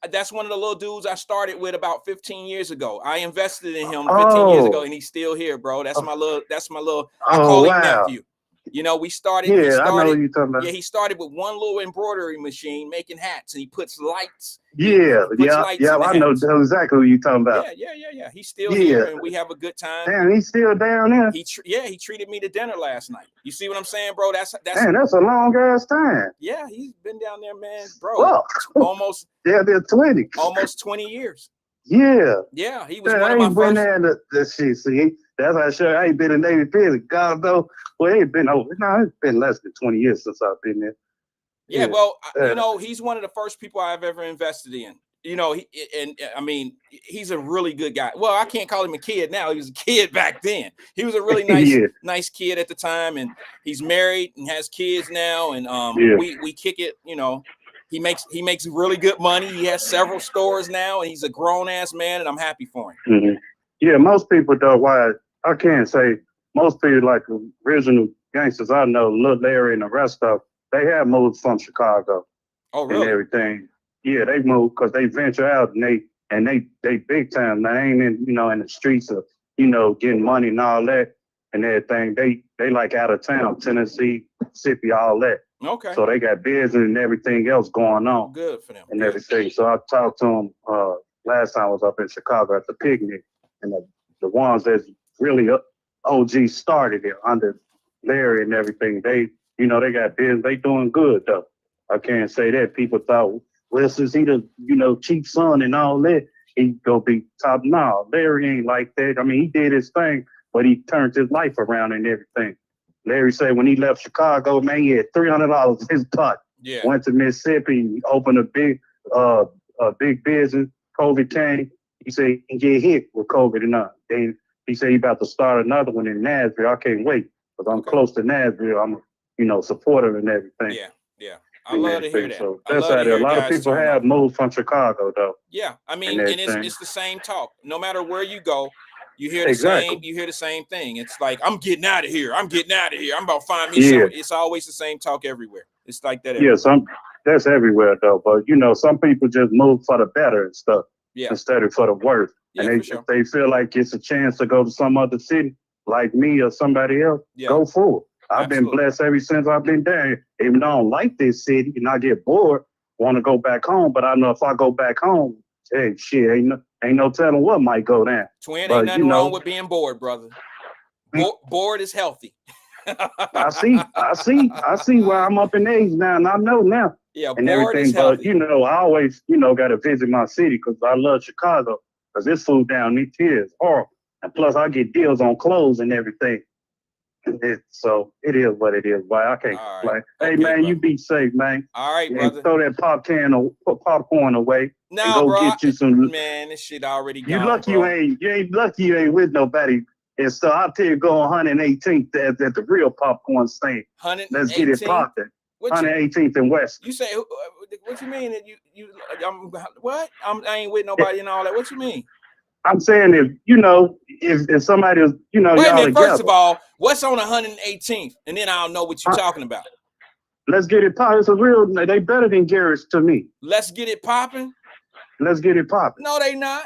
That's one of the little dudes I started with about 15 years ago. I invested in him 15 years ago, and he's still here, bro. That's my little. I call him nephew. We started. I know what you're talking about. Yeah, he started with one little embroidery machine making hats, and he puts lights. I know exactly what you're talking about. Yeah. He's still here, and we have a good time. Damn, he's still down there. He treated me to dinner last night. You see what I'm saying, bro? That's a long ass time. Yeah, he's been down there, man, bro. Well, almost. They're 20. Almost 20 years. Yeah. Yeah, he was one of my first. See, that's how sure I ain't been in Navy Pier. God though, well, it's been less than 20 years since I've been there. Yeah, well, he's one of the first people I've ever invested in. He's a really good guy. Well, I can't call him a kid now. He was a kid back then. He was a really nice kid at the time, and he's married and has kids now. And we kick it. He makes really good money. He has several stores now, and he's a grown ass man, and I'm happy for him. Mm-hmm. Yeah, most people though, why I can't say most people, like original gangsters I know, Lil Larry and the rest of, they have moved from Chicago. Oh, really? And everything. Yeah, they moved because they venture out and they big time. They ain't in in the streets of getting money and all that and everything. They like out of town, Tennessee, Mississippi, all that. Okay. So they got business and everything else going on. Good for them. And everything. So I talked to them last time I was up in Chicago at the picnic, and the ones that really OG started it under Larry and everything. They got business. They doing good though. I can't say that. People thought, well, since he the chief son and all that, he gonna be top. No, Larry ain't like that. I mean, he did his thing, but he turned his life around and everything. Larry said when he left Chicago, man, he had $300 in his pocket. Yeah. Went to Mississippi, opened a big business. COVID came. He said he can get hit with COVID and not. Then he said he about to start another one in Nashville. I can't wait because I'm close to Nashville. I'm supportive and everything. Yeah, yeah. I love to hear that. So that's how a lot of people have moved from Chicago though. Yeah, I mean, and it's the same talk. No matter where you go, you hear the same. You hear the same thing. It's like, I'm getting out of here. I'm getting out of here. I'm about to find me some. It's always the same talk everywhere. It's like that. Everywhere. Yeah, that's everywhere though. But some people just move for the better and stuff instead of for the worse. Yeah, and they feel like it's a chance to go to some other city, like me or somebody else. Go for it. I've been blessed ever since I've been there. Even though I don't like this city and I get bored, want to go back home. But I know if I go back home, hey, shit, ain't no telling what might go down. Twin, ain't nothing wrong with being bored, brother. Bored is healthy. I see where I'm up in age now, and I know now. Yeah, and everything. But I always, got to visit my city because I love Chicago. Because this food down here is horrible, and plus I get deals on clothes and everything. So it is what it is. Why I can't complain. Hey man, you be safe, man. All right, brother. Throw that popcorn away. No, bro. Get you some. Man, this shit already gone. You lucky bro. you ain't lucky you ain't with nobody. And so I'll tell you, go on 118th at the real popcorn stand. 118th? Let's get it popping. 118th and West. You say what you mean? What? I ain't with nobody and all that. What you mean? I'm saying if somebody is Wait a minute. together. First of all, what's on 118th? And then I'll know what you're talking about. Let's get it popping. It's a real. They better than Garrett's to me. Let's get it popping. Let's get it popping. No, they not.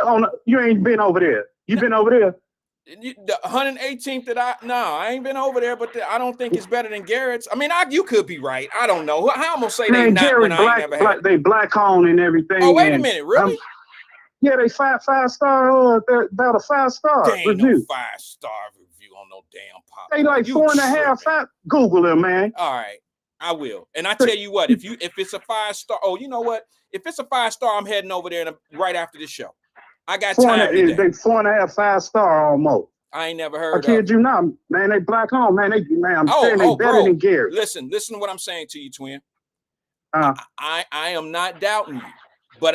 Oh, no, you ain't been over there. You been over there? The 118th I ain't been over there, but I don't think it's better than Garrett's. I mean, you could be right. I don't know. How I'm gonna say they not Garrett when I ain't never had. They black owned and everything. Oh, wait a minute, really? Yeah, they five star. About a 5-star review. No 5-star review on no damn pop. They like 4.5. 5. Google them, man. All right, I will. And I tell you what, if it's a 5-star, oh, you know what? If it's a 5-star, I'm heading over there right after this show. I got time today. They 4.5, 5-star almost. I ain't never heard. I kid you not, man. They black on, man. I'm saying they better than Gary. Listen to what I'm saying to you, twin. I am not doubting you, but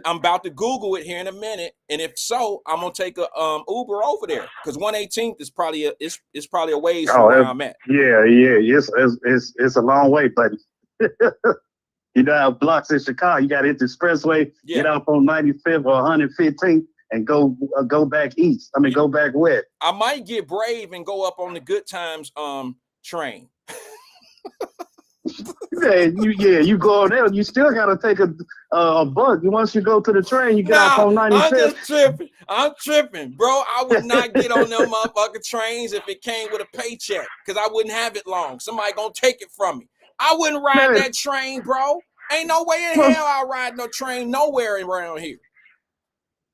I'm about to Google it here in a minute, and if so, I'm gonna take a Uber over there because 118th is probably a ways from where I'm at. Yeah, it's a long way, buddy. You know how blocks in Chicago, you got to hit the expressway, get off on 95th or 115th, and go back east. I mean, go back west. I might get brave and go up on the Good Times train. You go on there. You still got to take a bus. Once you go to the train, you get off on 95th. I'm tripping, bro. I would not get on them motherfucking trains if it came with a paycheck because I wouldn't have it long. Somebody gonna take it from me. I wouldn't ride that train, bro. Ain't no way in hell I'll ride no train nowhere around here.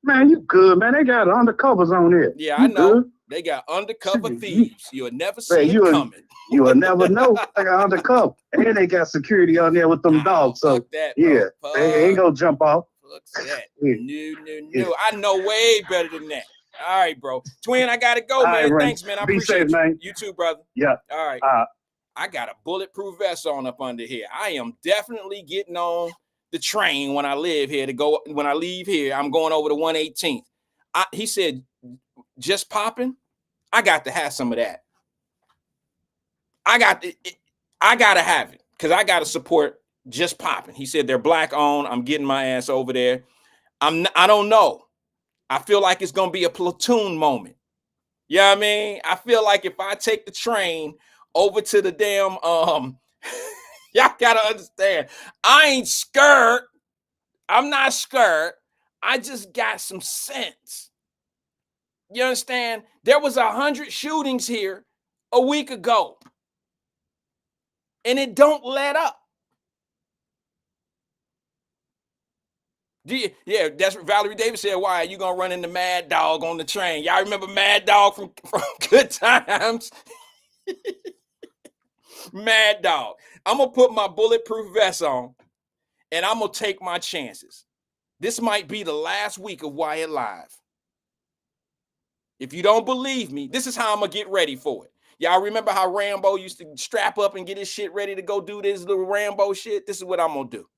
Man, you good, man. They got undercovers on there. Yeah, I know. Good. They got undercover thieves. You'll never see it coming. You will never know. They got undercover. And they got security on there with them dogs. So, that, they ain't going to jump off. Fuck that. No. I know way better than that. All right, bro. Twin, I got to go, man. Right, thanks, man. I appreciate safe, man. You too, brother. Yeah. All right. I got a bulletproof vest on up under here. I am definitely getting on the train when I leave here. I'm going over to 118th. He said, just popping. I got to have some of that. I got to have it because I got to support just popping. He said they're black owned. I'm getting my ass over there. I don't know. I feel like it's gonna be a platoon moment. You know what I mean? I feel like if I take the train over to the damn y'all gotta understand, I ain't scared. I'm not scared. I just got some sense. You understand? There was 100 shootings here a week ago, and it don't let up. Yeah, that's what Valerie Davis said. Why you gonna run into Mad Dog on the train? Y'all remember Mad Dog from Good Times? Mad Dog. I'm gonna put my bulletproof vest on, and I'm gonna take my chances. This might be the last week of Wyatt Live. If you don't believe me, this is how I'm gonna get ready for it. Y'all remember how Rambo used to strap up and get his shit ready to go do this little Rambo shit? This is what I'm gonna do.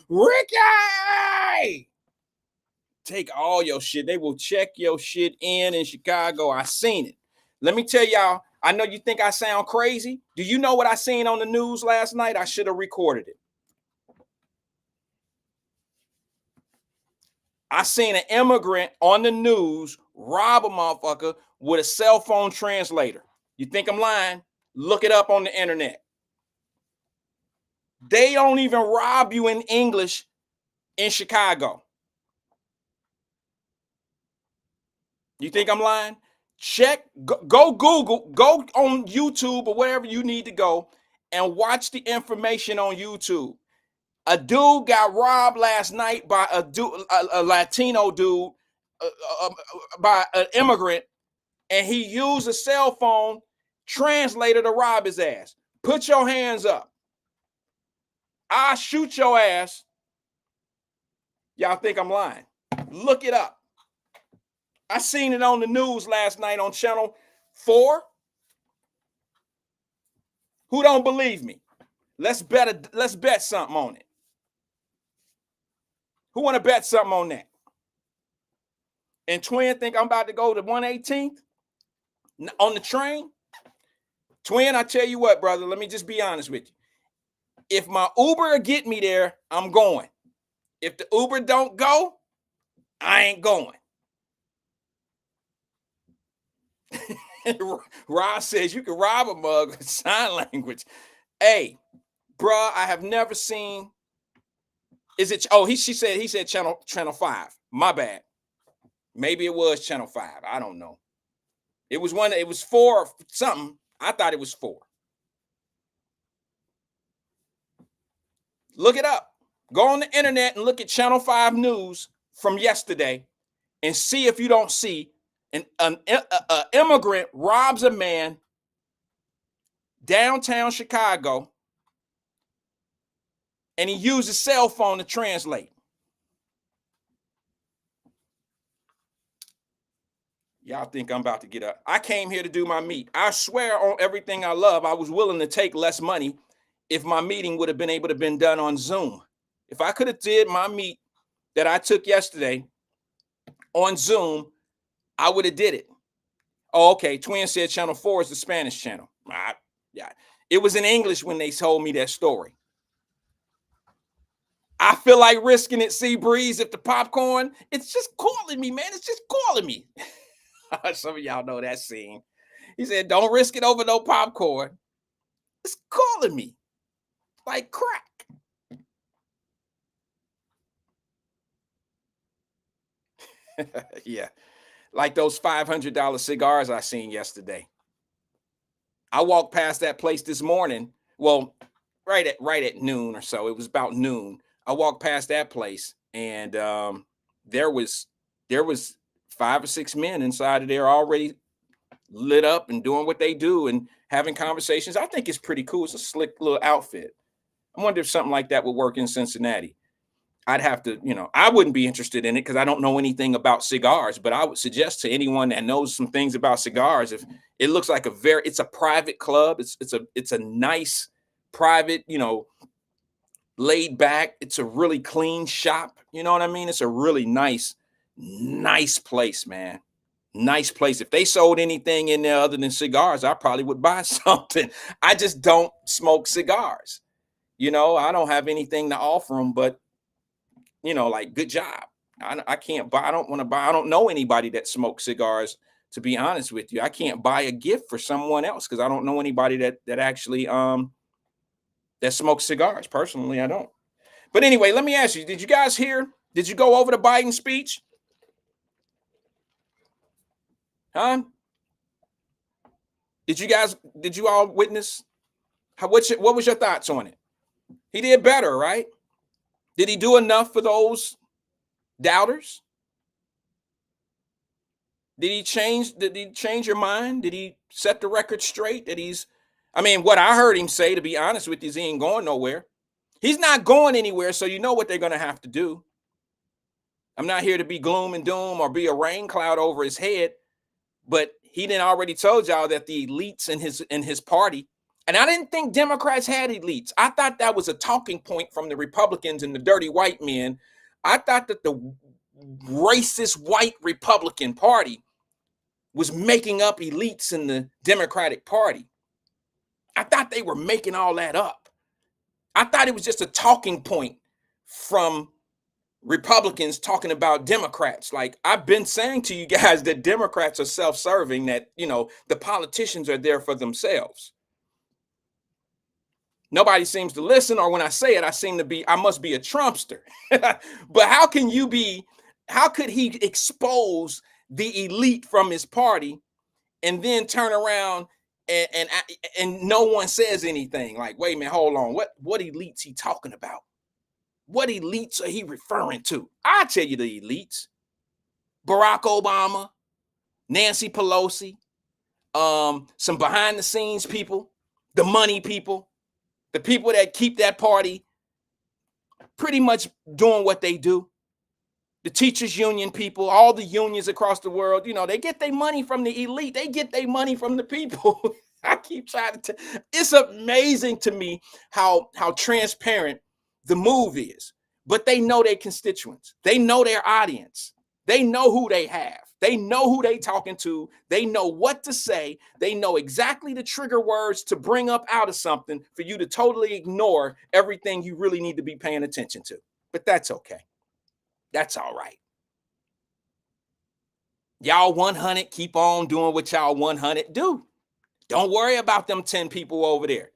Ricky! Take all your shit. They will check your shit in Chicago. I seen it. Let me tell y'all, I know you think I sound crazy. Do you know what I seen on the news last night? I should have recorded it. I seen an immigrant on the news rob a motherfucker with a cell phone translator. You think I'm lying? Look it up on the internet. They don't even rob you in English in Chicago. You think I'm lying? Check, go Google, go on YouTube or wherever you need to go and watch the information on YouTube. A dude got robbed last night by a Latino dude, by an immigrant, and he used a cell phone translator to rob his ass. Put your hands up. I'll shoot your ass. Y'all think I'm lying? Look it up. I seen it on the news last night on Channel 4. Who don't believe me? Let's bet something on it. Who want to bet something on that? And Twin think I'm about to go to 118th on the train? Twin, I tell you what, brother, let me just be honest with you. If my Uber get me there, I'm going. If the Uber don't go, I ain't going. Rob says you can rob a mug with sign language. Hey, bruh, I have never seen. Is it? Oh, he said channel 5. My bad. Maybe it was channel 5. I don't know. It was 4 or something. I thought it was 4. Look it up. Go on the internet and look at channel 5 news from yesterday and see if you don't see an immigrant robs a man downtown Chicago and he used his cell phone to translate. Y'all think I'm about to get up. I came here to do my meet. I swear on everything I love, I was willing to take less money if my meeting would have been able to been done on Zoom. If I could have did my meet that I took yesterday on Zoom, I would have did it. Oh, okay. Twin said channel 4 is the Spanish channel. Yeah. It was in English when they told me that story. I feel like risking it, Sea Breeze, if the popcorn, it's just calling me, man. It's just calling me. Some of y'all know that scene. He said, don't risk it over no popcorn. It's calling me like crack. Yeah. Like those $500 cigars I seen yesterday. I walked past that place this morning. Well, right at noon or so. It was about noon. I walked past that place and there was 5 or 6 men inside of there already lit up and doing what they do and having conversations. I think it's pretty cool. It's a slick little outfit. I wonder if something like that would work in Cincinnati. I'd have to, I wouldn't be interested in it because I don't know anything about cigars, but I would suggest to anyone that knows some things about cigars, if it looks like it's a private club. It's a nice private, laid back. It's a really clean shop. You know what I mean? It's a really nice place, man. Nice place. If they sold anything in there other than cigars, I probably would buy something. I just don't smoke cigars. I don't have anything to offer them, but like, good job. I can't buy. I don't want to buy. I don't know anybody that smokes cigars, to be honest with you. I can't buy a gift for someone else because I don't know anybody that actually that smokes cigars. Personally, I don't. But anyway, let me ask you, did you guys hear? Did you go over the Biden speech? Huh? Did you all witness? What was your thoughts on it? He did better, right? Did he do enough for those doubters? Did he change your mind? Did he set the record straight that what I heard him say, to be honest with you, is he ain't going nowhere. He's not going anywhere, so you know what they're going to have to do. I'm not here to be gloom and doom or be a rain cloud over his head, but he done already told y'all that the elites in his party, and I didn't think Democrats had elites. I thought that was a talking point from the Republicans and the dirty white men. I thought that the racist white Republican Party was making up elites in the Democratic Party. I thought they were making all that up. I thought it was just a talking point from Republicans talking about Democrats. Like, I've been saying to you guys that Democrats are self-serving, that, the politicians are there for themselves. Nobody seems to listen, or when I say it, I must be a Trumpster. But how could he expose the elite from his party and then turn around and no one says anything? Like, wait a minute, hold on. What elites he talking about? What elites are he referring to? I tell you the elites. Barack Obama, Nancy Pelosi, some behind the scenes people, the money people, the people that keep that party pretty much doing what they do. The teachers union people, all the unions across the world, they get their money from the elite. They get their money from the people. I keep trying to it's amazing to me how transparent the move is. But they know their constituents. They know their audience. They know who they have. They know who they talking to. They know what to say. They know exactly the trigger words to bring up out of something for you to totally ignore everything you really need to be paying attention to. But that's okay. That's all right. Y'all 100, keep on doing what y'all 100 do. Don't worry about them 10 people over there.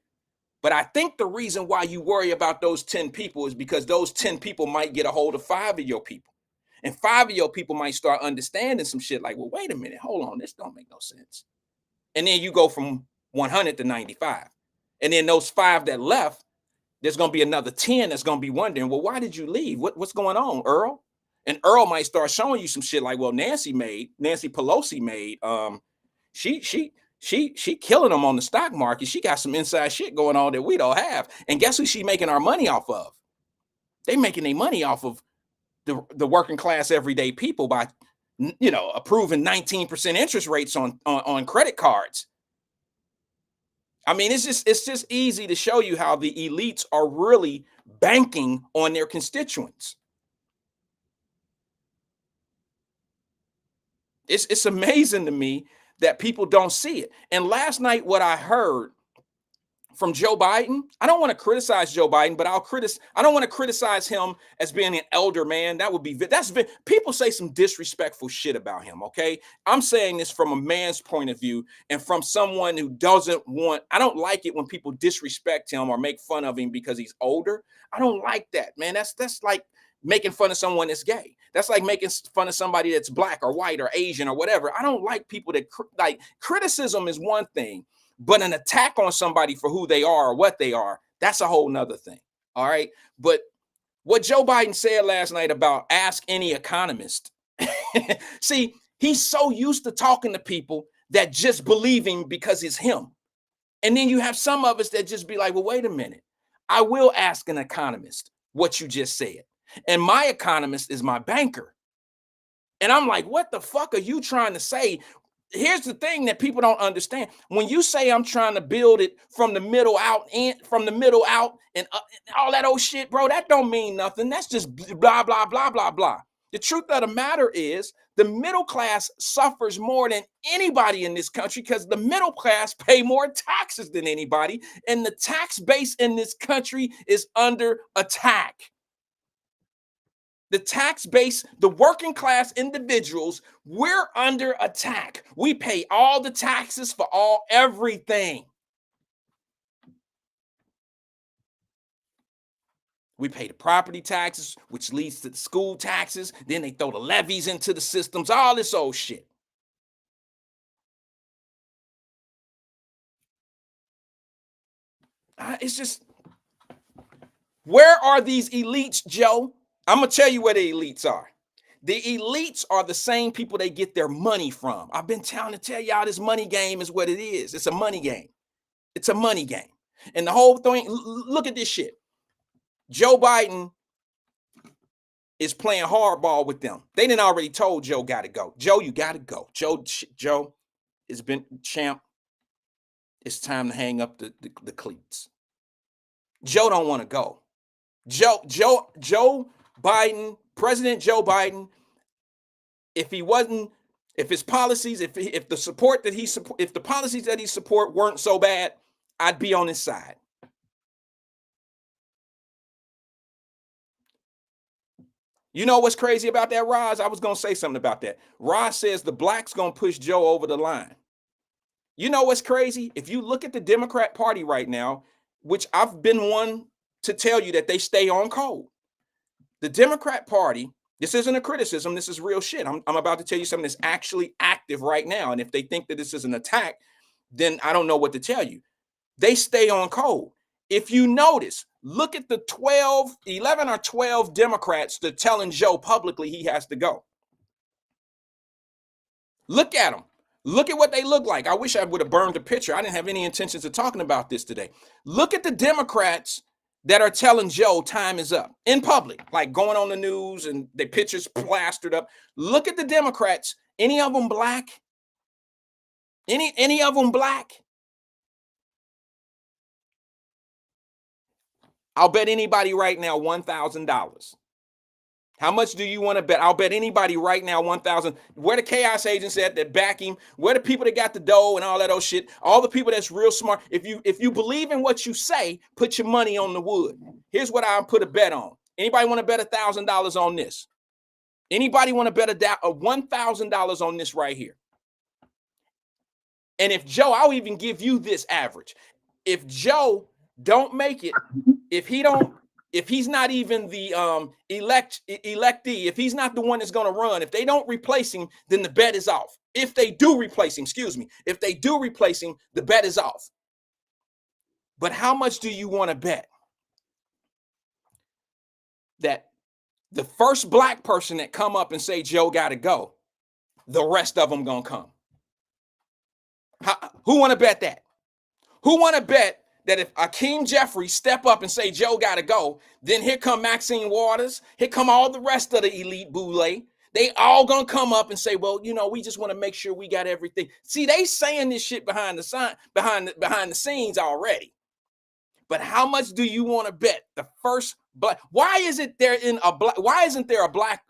But I think the reason why you worry about those 10 people is because those 10 people might get a hold of 5 of your people. And 5 of your people might start understanding some shit like, well, wait a minute, hold on, this don't make no sense. And then you go from 100 to 95. And then those 5 that left, there's going to be another 10 that's going to be wondering, well, why did you leave? What's going on, Earl? And Earl might start showing you some shit like, well, Nancy Pelosi made, she killing them on the stock market. She got some inside shit going on that we don't have. And guess who she making our money off of? They making their money off of the working class everyday people by, approving 19% interest rates on credit cards. I mean, it's just easy to show you how the elites are really banking on their constituents. It's amazing to me that people don't see it. And last night, what I heard from Joe Biden, I don't want to criticize Joe Biden, but I don't want to criticize him as being an elder man. People say some disrespectful shit about him. Okay. I'm saying this from a man's point of view and from someone who I don't like it when people disrespect him or make fun of him because he's older. I don't like that, man. That's like making fun of someone that's gay. That's like making fun of somebody that's black or white or Asian or whatever. I don't like people that like criticism is one thing, but an attack on somebody for who they are or what they are, that's a whole nother thing. All right. But what Joe Biden said last night about ask any economist. See, he's so used to talking to people that just believe him because it's him. And then you have some of us that just be like, well, wait a minute. I will ask an economist what you just said. And my economist is my banker. And I'm like, what the fuck are you trying to say? Here's the thing that people don't understand. When you say I'm trying to build it from the middle out and all that old shit, bro, that don't mean nothing. That's just blah, blah, blah, blah, blah. The truth of the matter is the middle class suffers more than anybody in this country because the middle class pay more taxes than anybody. And the tax base in this country is under attack. The tax base, the working class individuals, we're under attack. We pay all the taxes for everything. We pay the property taxes, which leads to the school taxes. Then they throw the levies into the systems, all this old shit. It's just, where are these elites, Joe? I'm going to tell you where the elites are. The elites are the same people they get their money from. I've been trying to tell y'all this money game is what it is. It's a money game. It's a money game. And the whole thing, look at this shit. Joe Biden is playing hardball with them. They done already told Joe got to go. Joe, you got to go. Joe has been champ. It's time to hang up the cleats. Joe don't want to go. Joe Biden, President Joe Biden, if his policies, if the policies that he support weren't so bad, I'd be on his side. You know what's crazy about that, Roz? I was going to say something about that. Roz says the blacks going to push Joe over the line. You know what's crazy? If you look at the Democrat Party right now, which I've been one to tell you that they stay on code. The Democrat Party, this isn't a criticism, this is real shit. I'm about to tell you something that's actually active right now. And if they think that this is an attack, then I don't know what to tell you. They stay on code. If you notice, look at the 11 or 12 Democrats that are telling Joe publicly he has to go. Look at them. Look at what they look like. I wish I would have burned the picture. I didn't have any intentions of talking about this today. Look at the Democrats that are telling Joe time is up in public, like going on the news and their pictures plastered up. Look at the Democrats. Any of them black? Any of them black? I'll bet anybody right now $1,000 How much do you want to bet? I'll bet anybody right now 1,000. Where the chaos agents at that back him? Where the people that got the dough and all that old shit? All the people that's real smart. If you believe in what you say, put your money on the wood. Here's what I'll put a bet on. Anybody want to bet $1,000 on this? Anybody want to bet $1,000 on this right here? And if Joe, I'll even give you this average. If Joe don't make it, if he's not even the electee, if he's not the one that's going to run, if they don't replace him, then the bet is off. If they do replace him, if they do replace him, the bet is off. But how much do you want to bet that the first black person that come up and say Joe got to go, the rest of them going to come? Who want to bet that? Who want to bet that if Akeem Jeffries step up and say Joe got to go, then here come Maxine Waters, here come all the rest of the elite boule. They all gonna come up and say, well, you know, we just want to make sure we got everything. See, they saying this shit behind the scenes already. But how much do you want to bet the first black? Why isn't there a black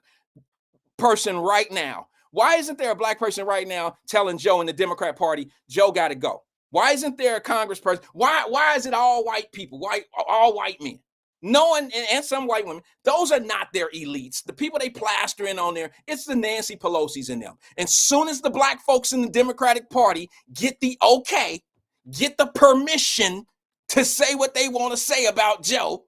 person right now? Why isn't there a black person right now telling Joe in the Democrat Party, Joe got to go? Why isn't there a congressperson? Why is it all white people, all white men? No one, and some white women, those are not their elites. The people they plastering on there, it's the Nancy Pelosi's in them. And soon as the black folks in the Democratic Party get the okay, get the permission to say what they want to say about Joe,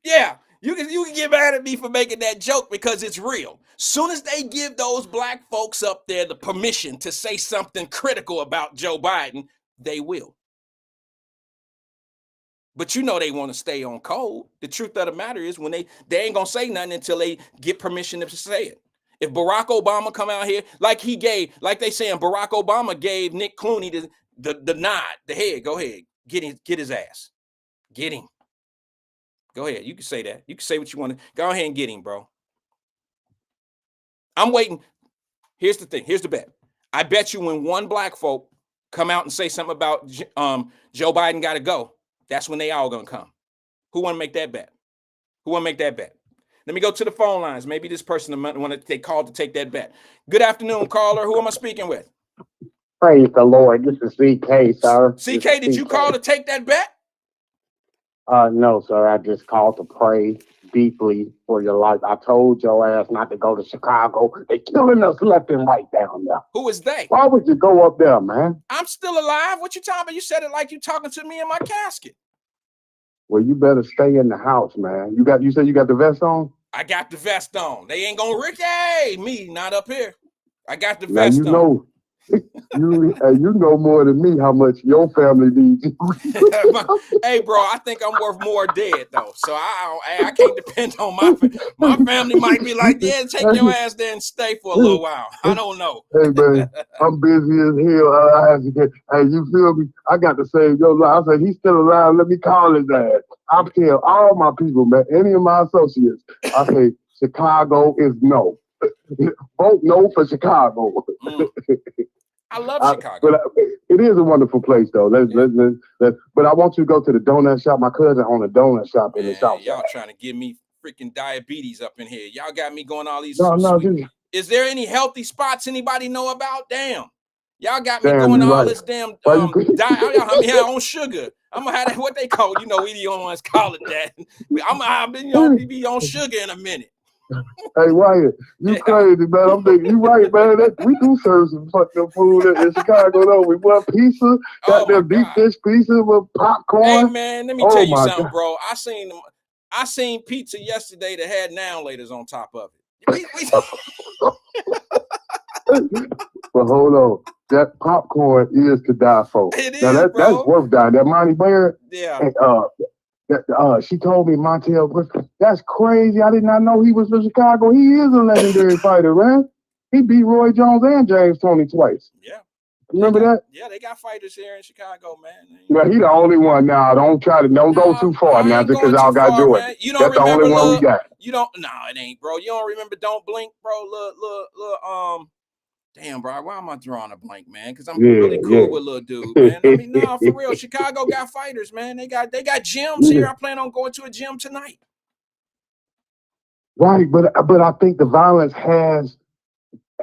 yeah, you can get mad at me for making that joke because it's real. Soon as they give those black folks up there the permission to say something critical about Joe Biden, they will. But you know they want to stay on code. The truth of the matter is when they ain't gonna say nothing until they get permission to say it. If Barack Obama come out here like they saying Barack Obama gave Nick Clooney the nod, the head, go ahead, get his ass, get him. Go ahead, you can say that. You can say what you want to. Go ahead and get him, bro. I'm waiting. Here's the thing. Here's the bet. I bet you when one black folk come out and say something about Joe Biden got to go, that's when they all gonna come. Who want to make that bet? Who want to make that bet? Let me go to the phone lines. Maybe this person they called to take that bet. Good afternoon, caller. Who am I speaking with? Praise the Lord. This is CK, sir. CK, did you call to take that bet? No, sir. I just called to pray deeply for your life. I told your ass not to go to Chicago. They're killing us left and right down there. Who is they? Why would you go up there, man? I'm still alive. What you talking about? You said it like you talking to me in my casket. Well, you better stay in the house, man. You said you got the vest on? I got the vest on. They ain't gonna Ricky me, not up here. I got the vest on. Know. You know more than me how much your family needs you. Hey, bro, I think I'm worth more dead though, so I can't depend on my family. Might be like, yeah, take your ass there and stay for a little while. I don't know. Hey man, I'm busy as hell. I have to get. Hey, you feel me? I got to save your life. I said he's still alive. Let me call his ass. I'll tell all my people, man, any of my associates. I say Chicago is no. Vote no for Chicago. I love Chicago. But it is a wonderful place, though. But I want you to go to the donut shop. My cousin owned a donut shop in the South. Y'all trying to give me freaking diabetes up in here. Y'all got me going all these. Is there any healthy spots anybody know about? Damn. Y'all got me doing all this damn on sugar. I'm gonna have that what they call, we the only ones call it that. I'm gonna be on sugar in a minute. Hey Wyatt, you crazy, man. I'm thinking you right, man. We do serve some fucking food in Chicago, though. We want pizza, got them deep dish pizza with popcorn. Hey man, let me tell you something, bro. I seen pizza yesterday that had now laters on top of it. But hold on. That popcorn is to die for. It is, now bro. That's worth dying. That Monty Bear. Yeah. She told me Montel, that's crazy. I did not know he was from Chicago. He is a legendary fighter, man. He beat Roy Jones and James Toney twice. Yeah. Remember that? Yeah, they got fighters here in Chicago, man. Well, he the only one now. Don't go too far now because y'all got Jordan. That's the only one we got. It ain't, bro. You don't remember Don't Blink, bro? Damn, bro, why am I drawing a blank, man? Because I'm really cool with little dude, man. I mean, no, for real. Chicago got fighters, man. They got gyms here. I plan on going to a gym tonight. Right, but I think the violence has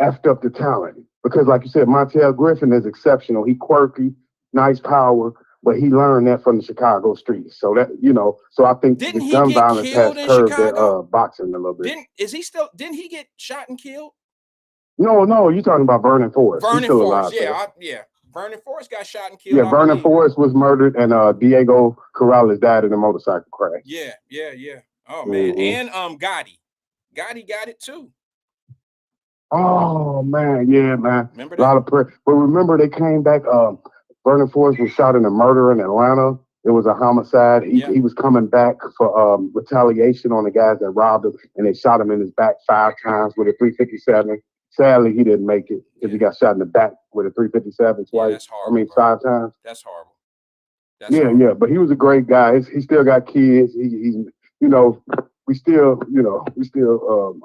effed up the talent because, like you said, Montel Griffin is exceptional. He quirky, nice power, but he learned that from the Chicago streets. So that so I think Didn't the he gun get violence killed has in curved Chicago? the boxing a little bit. Didn't he get shot and killed? No, you're talking about Vernon Forrest. He's still alive. Yeah. Vernon Forrest got shot and killed. Yeah, Vernon Forrest was murdered, and Diego Corrales died in a motorcycle crash. Yeah. Oh man, and Gotti got it too. Oh man, yeah, man. Remember that? A lot of prayer. But remember, they came back. Vernon Forrest was shot in a murder in Atlanta. It was a homicide. He was coming back for retaliation on the guys that robbed him, and they shot him in his back 5 times with a 357. Sadly, he didn't make it because he got shot in the back with a 357 twice. That's horrible, 5 times. That's horrible. Yeah. But he was a great guy. He still got kids. He's we still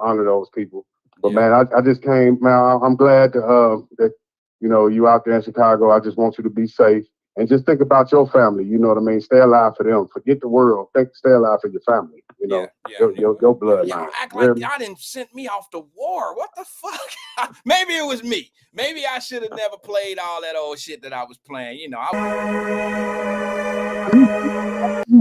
honor those people. But man, I just came. Man, I'm glad that you out there in Chicago. I just want you to be safe and just think about your family. You know what I mean? Stay alive for them. Forget the world. Stay alive for your family. Your bloodline. Y'all act like y'all didn't send me off to war. What the fuck? Maybe it was me. Maybe I should have never played all that old shit that I was playing. You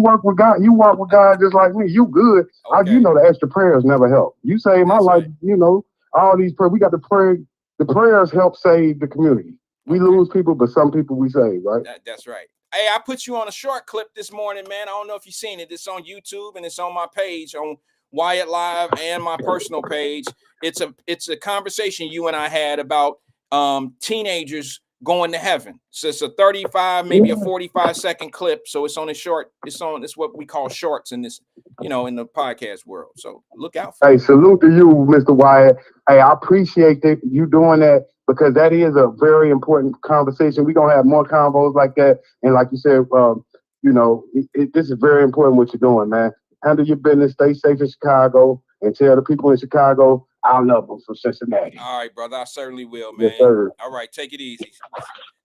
work with God. You work with God just like me. You good. Okay. The extra prayers never help. You saved my life. Right. All these prayers. We got the prayer. The prayers help save the community. We lose people, but some people we save, right? That's right. Hey, I put you on a short clip this morning, man. I don't know if you've seen it. It's on YouTube and it's on my page on Wyatt Live and my personal page. It's a conversation you and I had about teenagers going to heaven. So it's a 35, maybe a 45-second clip. So it's on a short. It's what we call shorts in this, in the podcast world. So look out for it. Hey, salute to you, Mr. Wyatt. Hey, I appreciate you doing that because that is a very important conversation. We're gonna have more convos like that. And like you said, this is very important what you're doing, man. Handle your business, stay safe in Chicago, and tell the people in Chicago I love them from Cincinnati. All right, brother. I certainly will, man. Yes, sir. All right, take it easy.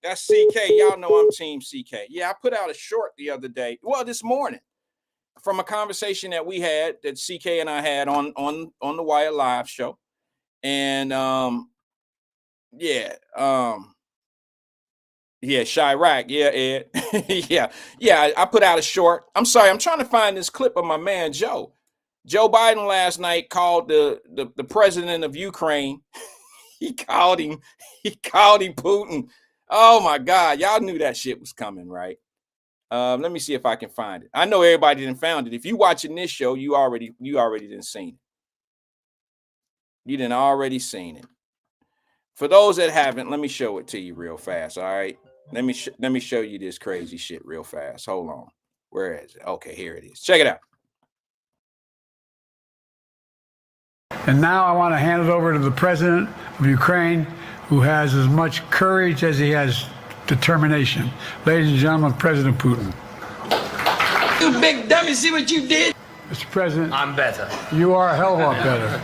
That's CK. Y'all know I'm Team CK. Yeah, I put out a short the other day. Well, this morning, from a conversation that we had, that CK and I had on the Wyatt Live show. And Chirac. Yeah, Ed. yeah, I put out a short. I'm sorry, I'm trying to find this clip of my man Joe. Joe Biden last night called the president of Ukraine. He called him Putin. Oh my God, y'all knew that shit was coming, right? Let me see if I can find it. I know everybody didn't found it. If you watching this show, you already didn't seen it. You didn't already seen it. For those that haven't, let me show it to you real fast. All right, let me show you this crazy shit real fast. Hold on, where is it? Okay, here it is. Check it out. And now I want to hand it over to the president of Ukraine, who has as much courage as he has determination. Ladies and gentlemen, President Putin. You big dummy, see what you did? Mr. President. I'm better. You are a hell of a lot better.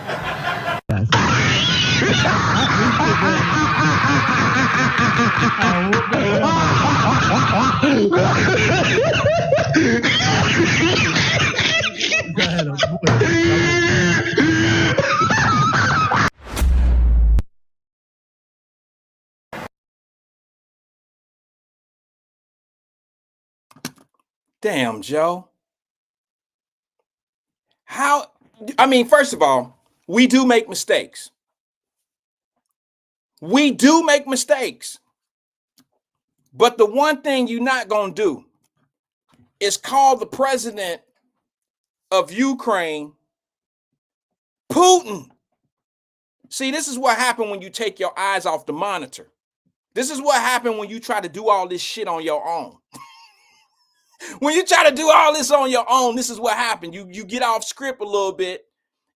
Damn, Joe. First of all, we do make mistakes. We do make mistakes. But the one thing you're not going to do is call the president of Ukraine Putin. See, this is what happened when you take your eyes off the monitor. This is what happened when you try to do all this shit on your own. When you try to do all this on your own, this is what happened. You get off script a little bit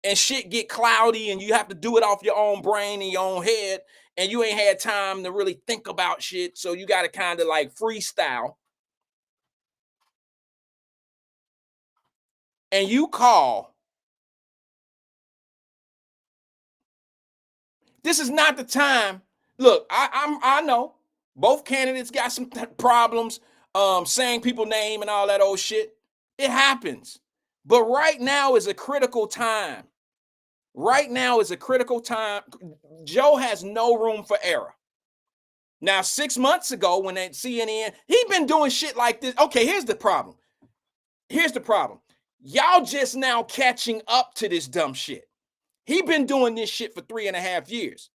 and shit get cloudy and you have to do it off your own brain and your own head and you ain't had time to really think about shit. So you got to kind of like freestyle. And you call. This is not the time. Look, I know both candidates got some problems, saying people's name and all that old shit. It happens. But right now is a critical time. Right now is a critical time. Joe has no room for error. Now, 6 months ago, when at CNN, he been doing shit like this. Okay, here's the problem. Here's the problem. Y'all just now catching up to this dumb shit. He been doing this shit for 3.5 years.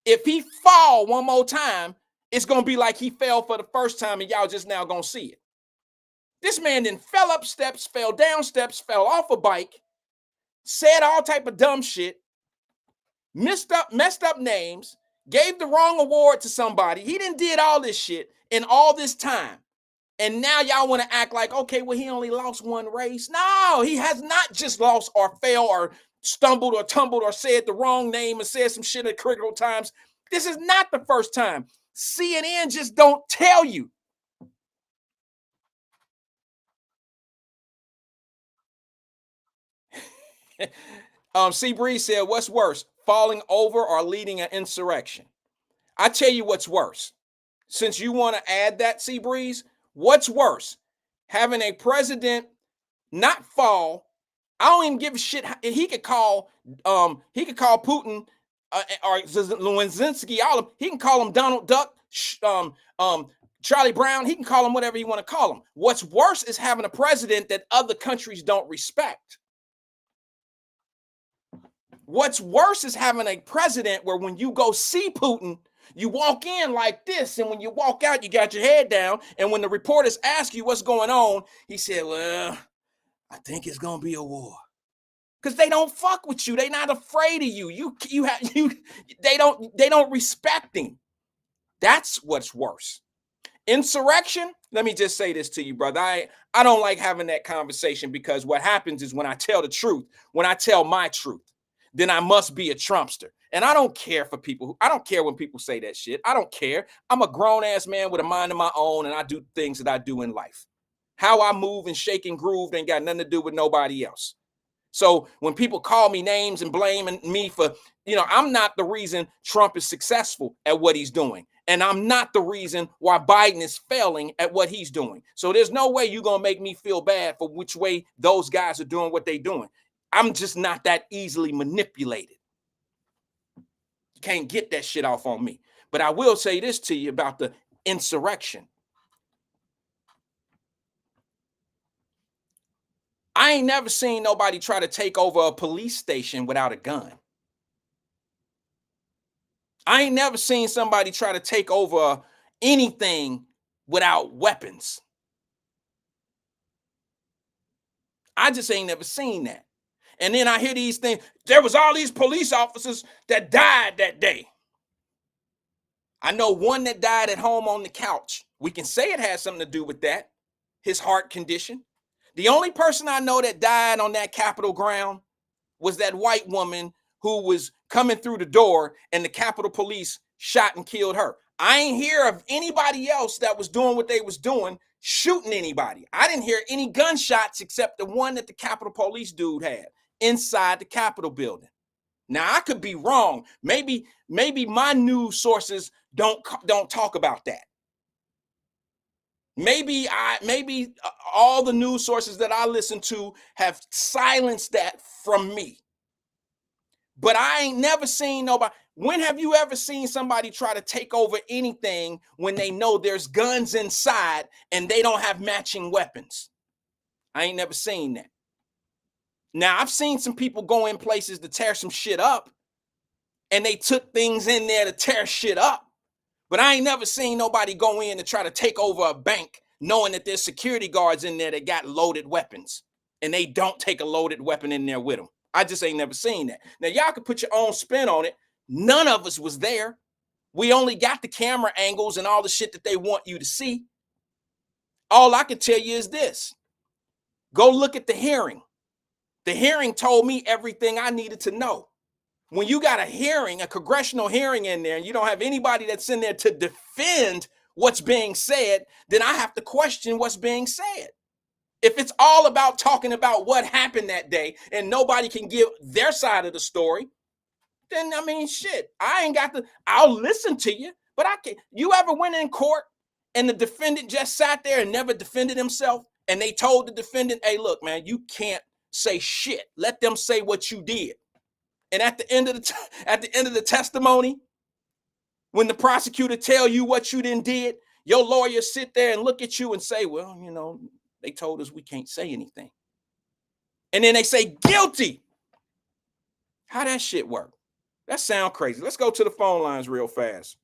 If he fall one more time, it's going to be like he fell for the first time and y'all just now going to see it. This man then fell up steps, fell down steps, fell off a bike, said all type of dumb shit, messed up names, gave the wrong award to somebody. He done did all this shit in all this time. And now y'all want to act like, okay, well, he only lost one race. No, he has not just lost or failed or stumbled or tumbled or said the wrong name and said some shit at critical times. This is not the first time. CNN just don't tell you. C. Breeze said, what's worse, falling over or leading an insurrection? I tell you what's worse. Since you want to add that, C. Breeze, what's worse, having a president not fall? I don't even give a shit. He could call Putin or Zelensky. He can call him Donald Duck, Charlie Brown. He can call him whatever you want to call him. What's worse is having a president that other countries don't respect. What's worse is having a president where when you go see Putin, you walk in like this, and when you walk out, you got your head down. And when the reporters ask you what's going on, he said, well, I think it's going to be a war. Because they don't fuck with you. They're not afraid of you. They don't respect him. That's what's worse. Insurrection, let me just say this to you, brother. I don't like having that conversation, because what happens is when I tell the truth, when I tell my truth, then I must be a Trumpster. And I don't care for people. I don't care when people say that shit. I don't care. I'm a grown-ass man with a mind of my own, and I do things that I do in life. How I move and shake and groove ain't got nothing to do with nobody else. So when people call me names and blaming me for, I'm not the reason Trump is successful at what he's doing. And I'm not the reason why Biden is failing at what he's doing. So there's no way you're going to make me feel bad for which way those guys are doing what they're doing. I'm just not that easily manipulated. You can't get that shit off on me. But I will say this to you about the insurrection. I ain't never seen nobody try to take over a police station without a gun. I ain't never seen somebody try to take over anything without weapons. I just ain't never seen that. And then I hear these things. There was all these police officers that died that day. I know one that died at home on the couch. We can say it has something to do with that, his heart condition. The only person I know that died on that Capitol ground was that white woman who was coming through the door, and the Capitol Police shot and killed her. I ain't hear of anybody else that was doing what they was doing, shooting anybody. I didn't hear any gunshots except the one that the Capitol Police dude had inside the Capitol building. Now, I could be wrong. Maybe my news sources don't talk about that. Maybe all the news sources that I listen to have silenced that from me. But I ain't never seen nobody. When have you ever seen somebody try to take over anything when they know there's guns inside and they don't have matching weapons? I ain't never seen that. Now, I've seen some people go in places to tear some shit up, and they took things in there to tear shit up. But I ain't never seen nobody go in to try to take over a bank knowing that there's security guards in there that got loaded weapons, and they don't take a loaded weapon in there with them. I just ain't never seen that. Now, y'all can put your own spin on it. None of us was there. We only got the camera angles and all the shit that they want you to see. All I can tell you is this. Go look at the hearing. The hearing told me everything I needed to know. When you got a hearing, a congressional hearing in there, and you don't have anybody that's in there to defend what's being said, then I have to question what's being said. If it's all about talking about what happened that day and nobody can give their side of the story, then I mean, shit, I ain't got to, I'll listen to you, but I can't. You ever went in court and the defendant just sat there and never defended himself? And they told the defendant, hey, look, man, you can't say shit. Let them say what you did. And at the end of the testimony, when the prosecutor tell you what you did, your lawyer sit there and look at you and say, well, you know, they told us we can't say anything. And then they say guilty. How that shit work? That sound crazy. Let's go to the phone lines real fast.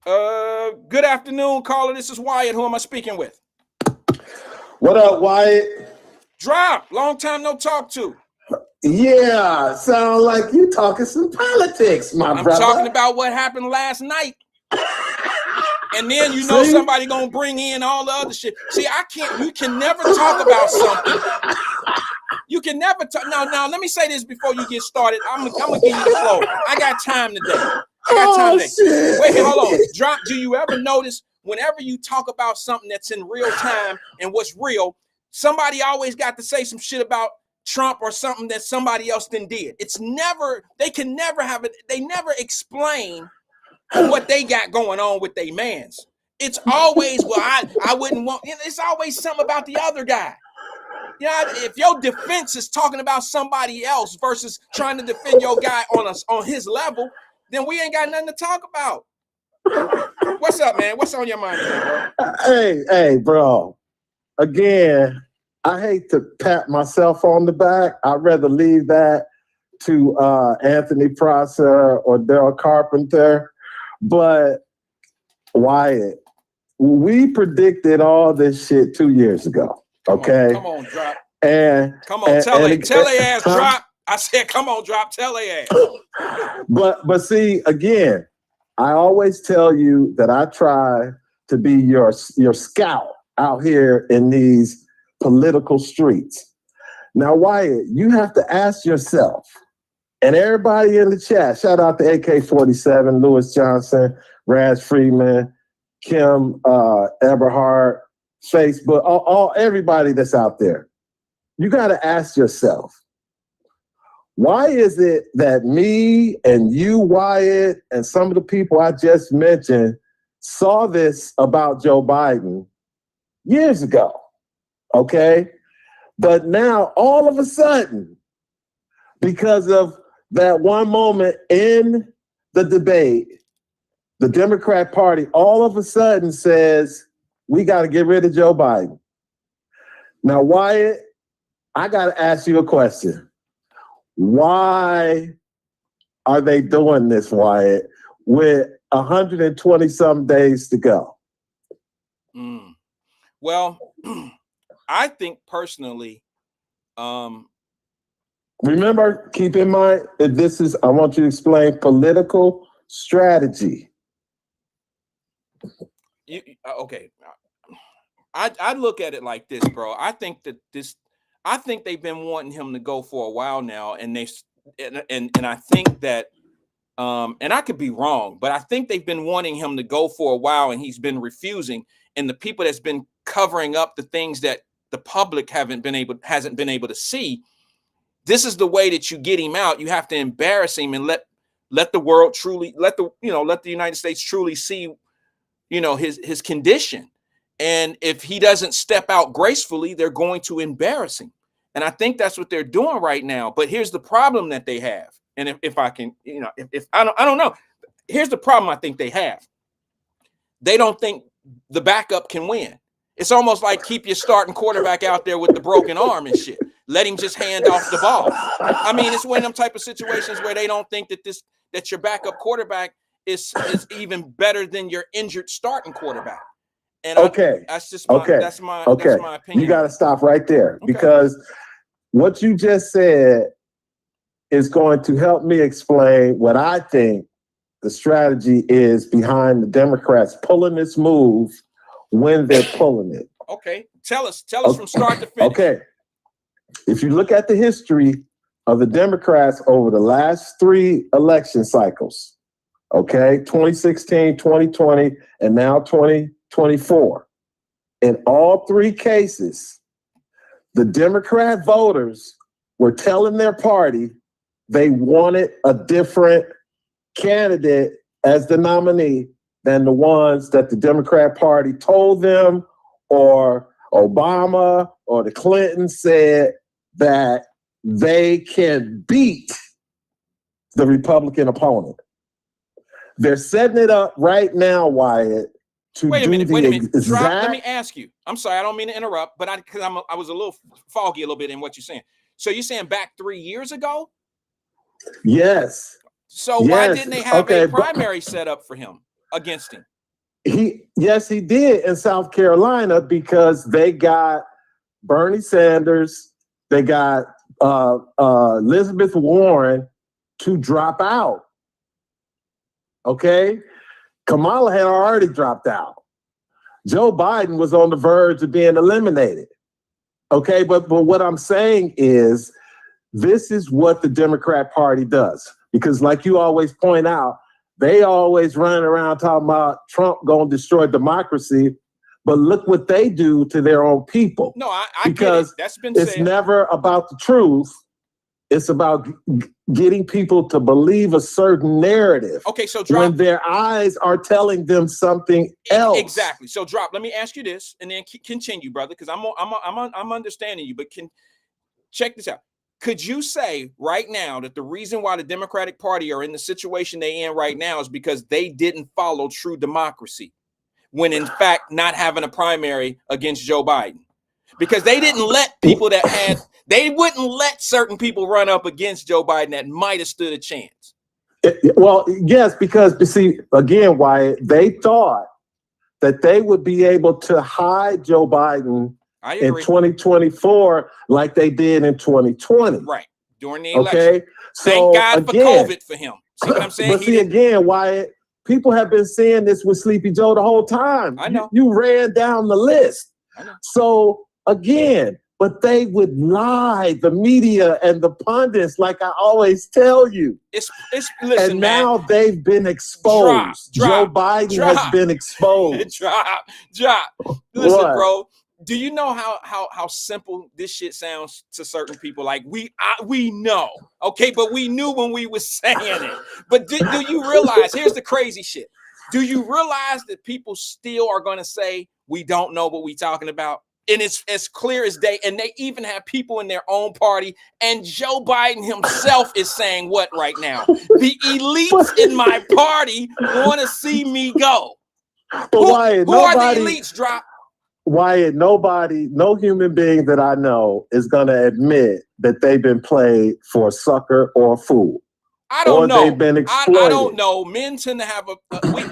Good afternoon, caller. This is Wyatt. Who am I speaking with? What up, Wyatt? Drop. Long time no talk to. Yeah, sound like you talking some politics, my brother. I'm talking about what happened last night. And then you know somebody gonna bring in all the other shit. See, you can never talk about something. You can never talk. Now, let me say this before you get started. I'm gonna give you the flow. I got time today. Shit. Wait, hold on. Drop. Do you ever notice whenever you talk about something that's in real time and what's real, somebody always got to say some shit about Trump or something that somebody else then did. It's never, they can never have it. They never explain what they got going on with their mans. It's always, well, I wouldn't want, it's always something about the other guy. You know, if your defense is talking about somebody else versus trying to defend your guy on his level, then we ain't got nothing to talk about. What's up, man? What's on your mind today, bro? Hey, bro. Again, I hate to pat myself on the back. I'd rather leave that to Anthony Prosser or Daryl Carpenter. But Wyatt, we predicted all this shit 2 years ago. Okay. Come on, Drop. And come on, tell their ass, Drop. I said, come on, Drop, tell their ass. But see, again, I always tell you that I try to be your scout out here in these political streets. Now, Wyatt, you have to ask yourself, and everybody in the chat, shout out to AK-47, Lewis Johnson, Raz Freeman, Kim Eberhardt, Facebook, everybody that's out there. You got to ask yourself, why is it that me and you, Wyatt, and some of the people I just mentioned saw this about Joe Biden years ago, okay? But now, all of a sudden, because of that one moment in the debate, the Democrat Party all of a sudden says, we got to get rid of Joe Biden. Now, Wyatt, I got to ask you a question. Why are they doing this, Wyatt, with 120 some days to go? Well, I think personally, remember, keep in mind that this is, I want you to explain political strategy. Okay. I look at it like this, bro. I think they've been wanting him to go for a while now, and I think that, and I could be wrong, but I think they've been wanting him to go for a while, and he's been refusing. And the people that's been covering up the things that the public hasn't been able to see, this is the way that you get him out. You have to embarrass him and let the world truly, let the United States truly see, his condition. And if he doesn't step out gracefully, they're going to embarrass him. And I think that's what they're doing right now. But here's the problem that they have. And if I can, if I don't know, here's the problem I think they have. They don't think the backup can win. It's almost like keep your starting quarterback out there with the broken arm and shit. Let him just hand off the ball. I mean, it's one of them type of situations where they don't think that your backup quarterback is even better than your injured starting quarterback. And that's my opinion. You got to stop right there, because what you just said is going to help me explain what I think the strategy is behind the Democrats pulling this move when they're pulling it. Okay, tell us from start to finish. Okay, if you look at the history of the Democrats over the last 3 election cycles, okay, 2016, 2020, and now 2024. In all 3 cases, the Democrat voters were telling their party they wanted a different candidate as the nominee than the ones that the Democrat Party told them, or Obama or the Clintons said that they can beat the Republican opponent. They're setting it up right now, Wyatt, to wait a do minute. the Drop, let me ask you. I'm sorry, I don't mean to interrupt, but I was a little foggy a little bit in what you're saying. So you're saying back 3 years ago? Yes. So why didn't they have a primary set up for him against him? Yes, he did in South Carolina, because they got Bernie Sanders, they got Elizabeth Warren to drop out. Okay? Kamala had already dropped out. Joe Biden was on the verge of being eliminated. Okay, but what I'm saying is, this is what the Democrat Party does. Because like you always point out, they always running around talking about Trump going to destroy democracy, but look what they do to their own people. No, I because get it. That's been it's said. never about the truth. It's about getting people to believe a certain narrative. Okay, so when their eyes are telling them something else. Exactly. So let me ask you this, and then continue, brother, because I'm understanding you. But check this out. Could you say right now that the reason why the Democratic Party are in the situation they in right now is because they didn't follow true democracy, when in fact not having a primary against Joe Biden? Because they didn't let people they wouldn't let certain people run up against Joe Biden that might have stood a chance. Well, yes, because you see, again, Wyatt, they thought that they would be able to hide Joe Biden in 2024 like they did in 2020. Right. During the election. Okay. So thank God again, for COVID for him. See what I'm saying? But again, Wyatt, people have been saying this with Sleepy Joe the whole time. I know. You ran down the list. I know. So again, but they would lie, the media and the pundits, like I always tell you. Listen, and now man, they've been exposed. Joe Biden has been exposed. Drop. Listen, bro. Do you know how simple this shit sounds to certain people? Like we know, okay, but we knew when we was saying it. But do you realize? Here's the crazy shit. Do you realize that people still are going to say we don't know what we talking about? And it's as clear as day. And they even have people in their own party. And Joe Biden himself is saying what right now? The elites in my party want to see me go. But who Wyatt, are the elites? Drop. Wyatt, no human being that I know is going to admit that they've been played for a sucker or a fool. I don't know. They've been exploited. I don't know. Men tend to have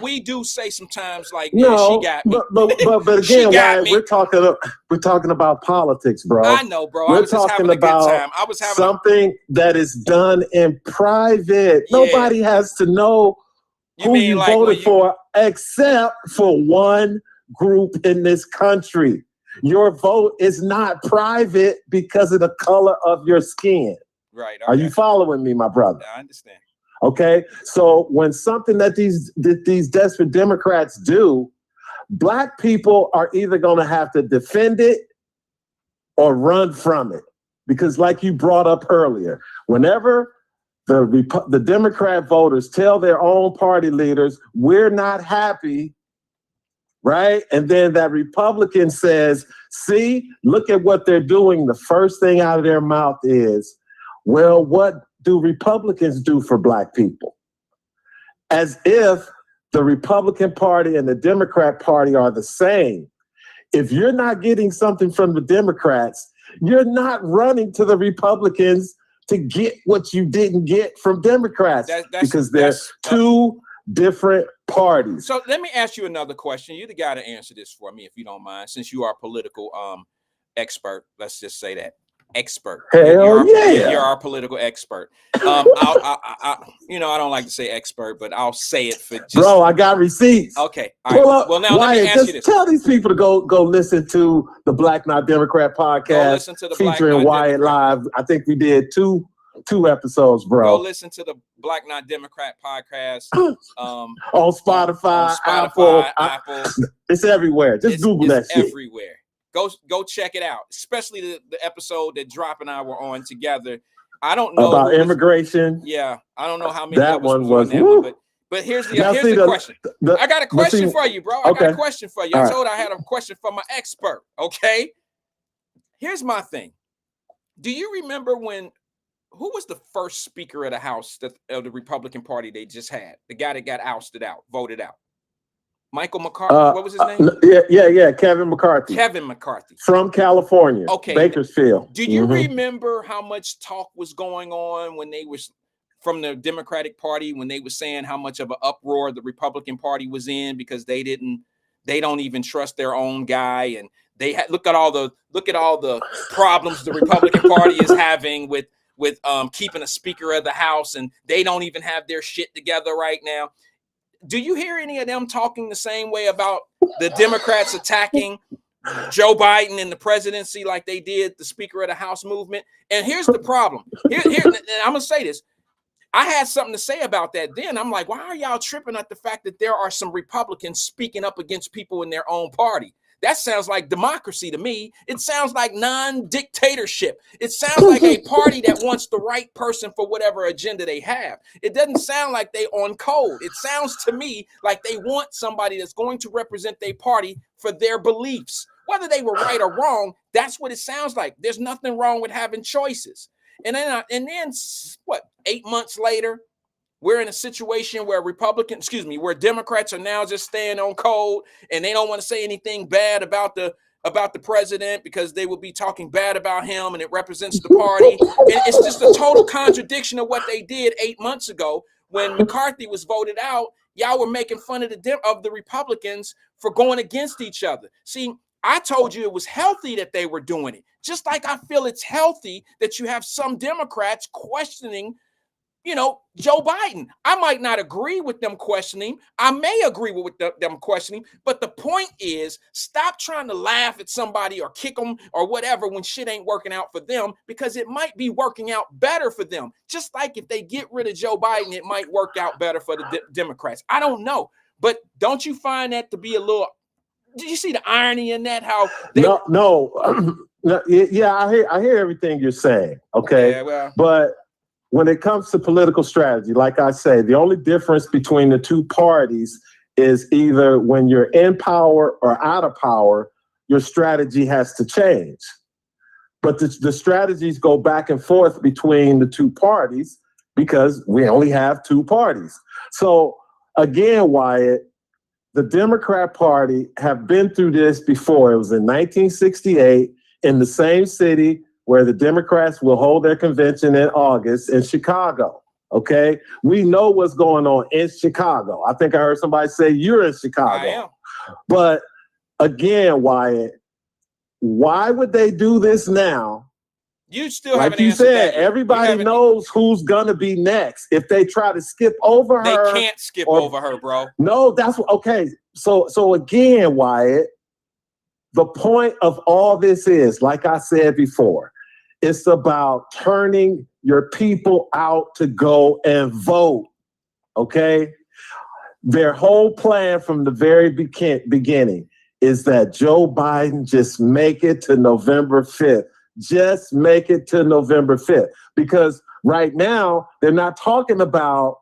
we do say sometimes like, yeah, no, she got me. But again, Wyatt, we're talking about politics, bro. I know, bro. We're I was just having a good time. I was having something that is done in private. Yeah. Nobody has to know who you voted for, except for one group in this country. Your vote is not private because of the color of your skin. Right. Are you following me, my brother? I understand. Okay. So when something that these desperate Democrats do, Black people are either going to have to defend it or run from it. Because like you brought up earlier, whenever the Democrat voters tell their own party leaders, we're not happy, right? And then that Republican says, see, look at what they're doing. The first thing out of their mouth is, well, what do Republicans do for Black people? As if the Republican Party and the Democrat Party are the same. If you're not getting something from the Democrats, you're not running to the Republicans to get what you didn't get from Democrats, because there's two different parties. So let me ask you another question. You're the guy to answer this for me, if you don't mind, since you are a political expert. Let's just say that. Expert. You're our political expert. I don't like to say expert, but I'll say it for just. Bro, I got receipts. Okay. All right. Well, now let me ask you this. Tell these people to go listen to the Black Not Democrat podcast featuring Wyatt live. I think we did two episodes, bro. Go listen to the Black Not Democrat podcast. On Spotify, Apple. It's everywhere. Just Google that shit. Everywhere. Go check it out, especially the episode that Drop and I were on together. I don't know about immigration. Yeah, I don't know how many that of us one was was. on that one, but here's the question. I got a question for you, bro. I got a question for you. I told I had a question for my expert. Okay, here's my thing. Do you remember who was the first Speaker of the House of the Republican Party they just had? The guy that got voted out. Michael McCarthy. What was his name? Yeah. Kevin McCarthy. Kevin McCarthy. From California. Okay. Bakersfield. Do you remember how much talk was going on when they was from the Democratic Party, when they were saying how much of an uproar the Republican Party was in because they don't even trust their own guy, and they had look at all the problems the Republican Party is having with keeping a Speaker of the House, and they don't even have their shit together right now. Do you hear any of them talking the same way about the Democrats attacking Joe Biden and the presidency like they did the Speaker of the House movement? And here's the problem. Here, I'm gonna say this. I had something to say about that then. I'm like, why are y'all tripping at the fact that there are some Republicans speaking up against people in their own party? That sounds like democracy to me. It sounds like non-dictatorship. It sounds like a party that wants the right person for whatever agenda they have. It doesn't sound like they on code. It sounds to me like they want somebody that's going to represent their party for their beliefs. Whether they were right or wrong, that's what it sounds like. There's nothing wrong with having choices. And then what, 8 months later, we're in a situation where where Democrats are now just staying on code, and they don't want to say anything bad about the president because they will be talking bad about him, and it represents the party. And it's just a total contradiction of what they did 8 months ago when McCarthy was voted out. Y'all were making fun of the Republicans for going against each other. See, I told you it was healthy that they were doing it. Just like I feel it's healthy that you have some Democrats questioning, Joe Biden. I might not agree with them questioning. I may agree with them questioning, but the point is, stop trying to laugh at somebody or kick them or whatever when shit ain't working out for them, because it might be working out better for them. Just like if they get rid of Joe Biden, it might work out better for the Democrats. I don't know, but don't you find that to be a little? Did you see the irony in that? How yeah, I hear everything you're saying. Okay, yeah, well, but when it comes to political strategy, like I say, the only difference between the two parties is either when you're in power or out of power, your strategy has to change. But the strategies go back and forth between the two parties because we only have two parties. So again, Wyatt, the Democrat Party have been through this before. It was in 1968 in the same city where the Democrats will hold their convention in August in Chicago. Okay, we know what's going on in Chicago. I think I heard somebody say you're in Chicago. I am. But again, Wyatt, why would they do this now? You still like haven't you answered said, that yet. everybody knows who's gonna be next. If they try to skip over her, they can't skip over her, bro. No, that's okay. So again, Wyatt, the point of all this is, like I said before, it's about turning your people out to go and vote. Okay, their whole plan from the very beginning is that Joe Biden just make it to November 5th. Just make it to November 5th. Because right now, they're not talking about,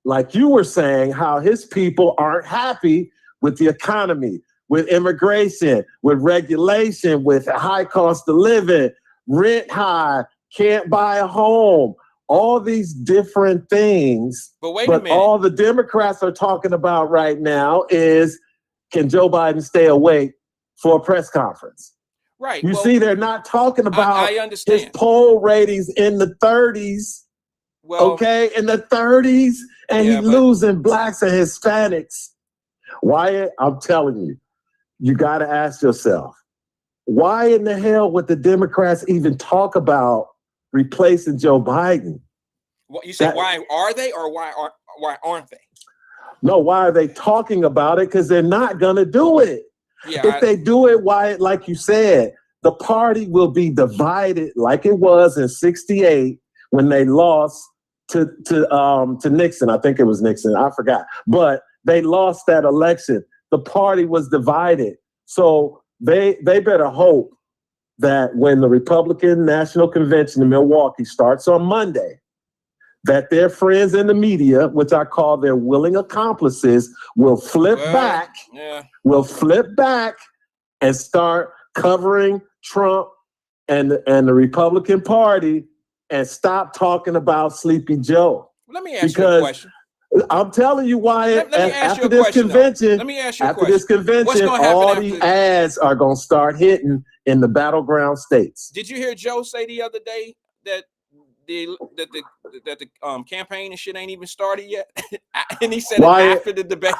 like you were saying, how his people aren't happy with the economy, with immigration, with regulation, with a high cost of living, rent high, can't buy a home, all these different things. But wait a minute. All the Democrats are talking about right now is, can Joe Biden stay awake for a press conference? Right. You see, they're not talking about I understand. his poll ratings in the 30s. Well, okay, in the 30s, and he's losing blacks and Hispanics. Wyatt, I'm telling you, you got to ask yourself, why in the hell would the Democrats even talk about replacing Joe Biden? What you say? Why are they, or why aren't they? No, why are they talking about it? Because they're not going to do it. Yeah, if they do it, Wyatt, like you said, the party will be divided like it was in '68 when they lost to Nixon. I think it was Nixon. I forgot. But they lost that election. The party was divided. So they better hope that when the Republican National Convention in Milwaukee starts on Monday, that their friends in the media, which I call their willing accomplices, will flip back and start covering Trump and the Republican Party and stop talking about Sleepy Joe. Let me ask you a question. I'm telling you, Wyatt, after this convention, all the ads are going to start hitting in the battleground states. Did you hear Joe say the other day that the campaign and shit ain't even started yet? And he said it after the debate.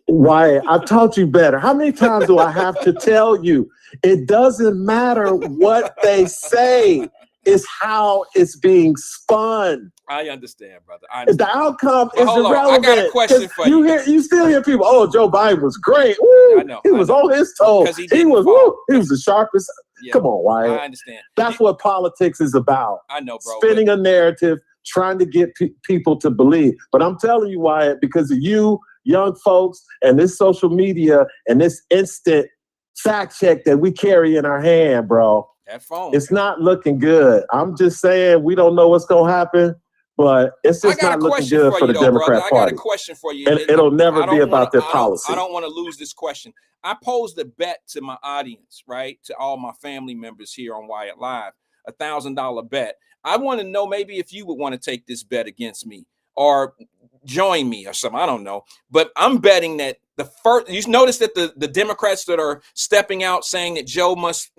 Wyatt, I've taught you better. How many times do I have to tell you? It doesn't matter what they say. It's how it's being spun. I understand, brother. The outcome is irrelevant. I got a question for you. You still hear people, oh, Joe Biden was great. Woo, I know. He was on his toes. He was the sharpest. Yeah, come on, Wyatt. I understand. That's what politics is about. I know, bro. Spinning a narrative, trying to get people to believe. But I'm telling you, Wyatt, because of you, young folks, and this social media and this instant fact check that we carry in our hand, bro. That phone. It's not looking good. I'm just saying we don't know what's going to happen, but it's just not looking good for the Democrat Party. I got a question for you. And it'll never be about their policy. I don't want to lose this question. I posed a bet to my audience, right? To all my family members here on Wyatt Live, $1,000 bet. I want to know maybe if you would want to take this bet against me or join me or something. I don't know. But I'm betting that you notice that the Democrats that are stepping out saying that Joe must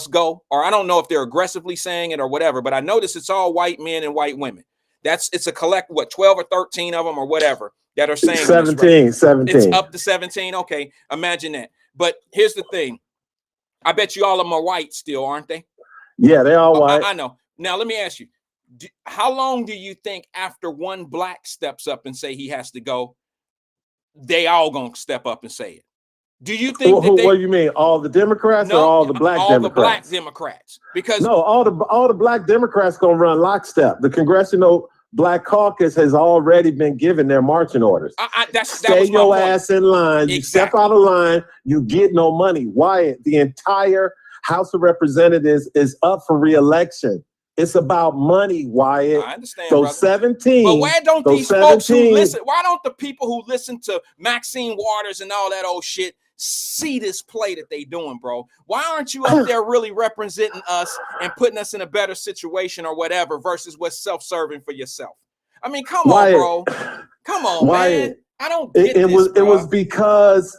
go, or I don't know if they're aggressively saying it or whatever, but I notice it's all white men and white women. It's a 12 or 13 of them or whatever that are saying 17. It's up to 17. Okay, imagine that. But here's the thing. I bet you all of them are white still, aren't they? Yeah, they're all white. I know. Now, let me ask you, how long do you think after one black steps up and say he has to go, they all gonna step up and say it? Do you think what do you mean? All the Democrats or all the black Democrats? All the black Democrats. Because all the black Democrats gonna run lockstep. The Congressional Black Caucus has already been given their marching orders. Stay your ass in line. Exactly. You step out of line, you get no money. Wyatt, the entire House of Representatives is up for re-election. It's about money, Wyatt. I understand, those brother. 17. But why don't these folks who listen? Why don't the people who listen to Maxine Waters and all that old shit see this play that they doing, bro? Why aren't you up there really representing us and putting us in a better situation or whatever versus what's self-serving for yourself? I mean, come on, bro. Come on, man. I don't get this, bro. It was because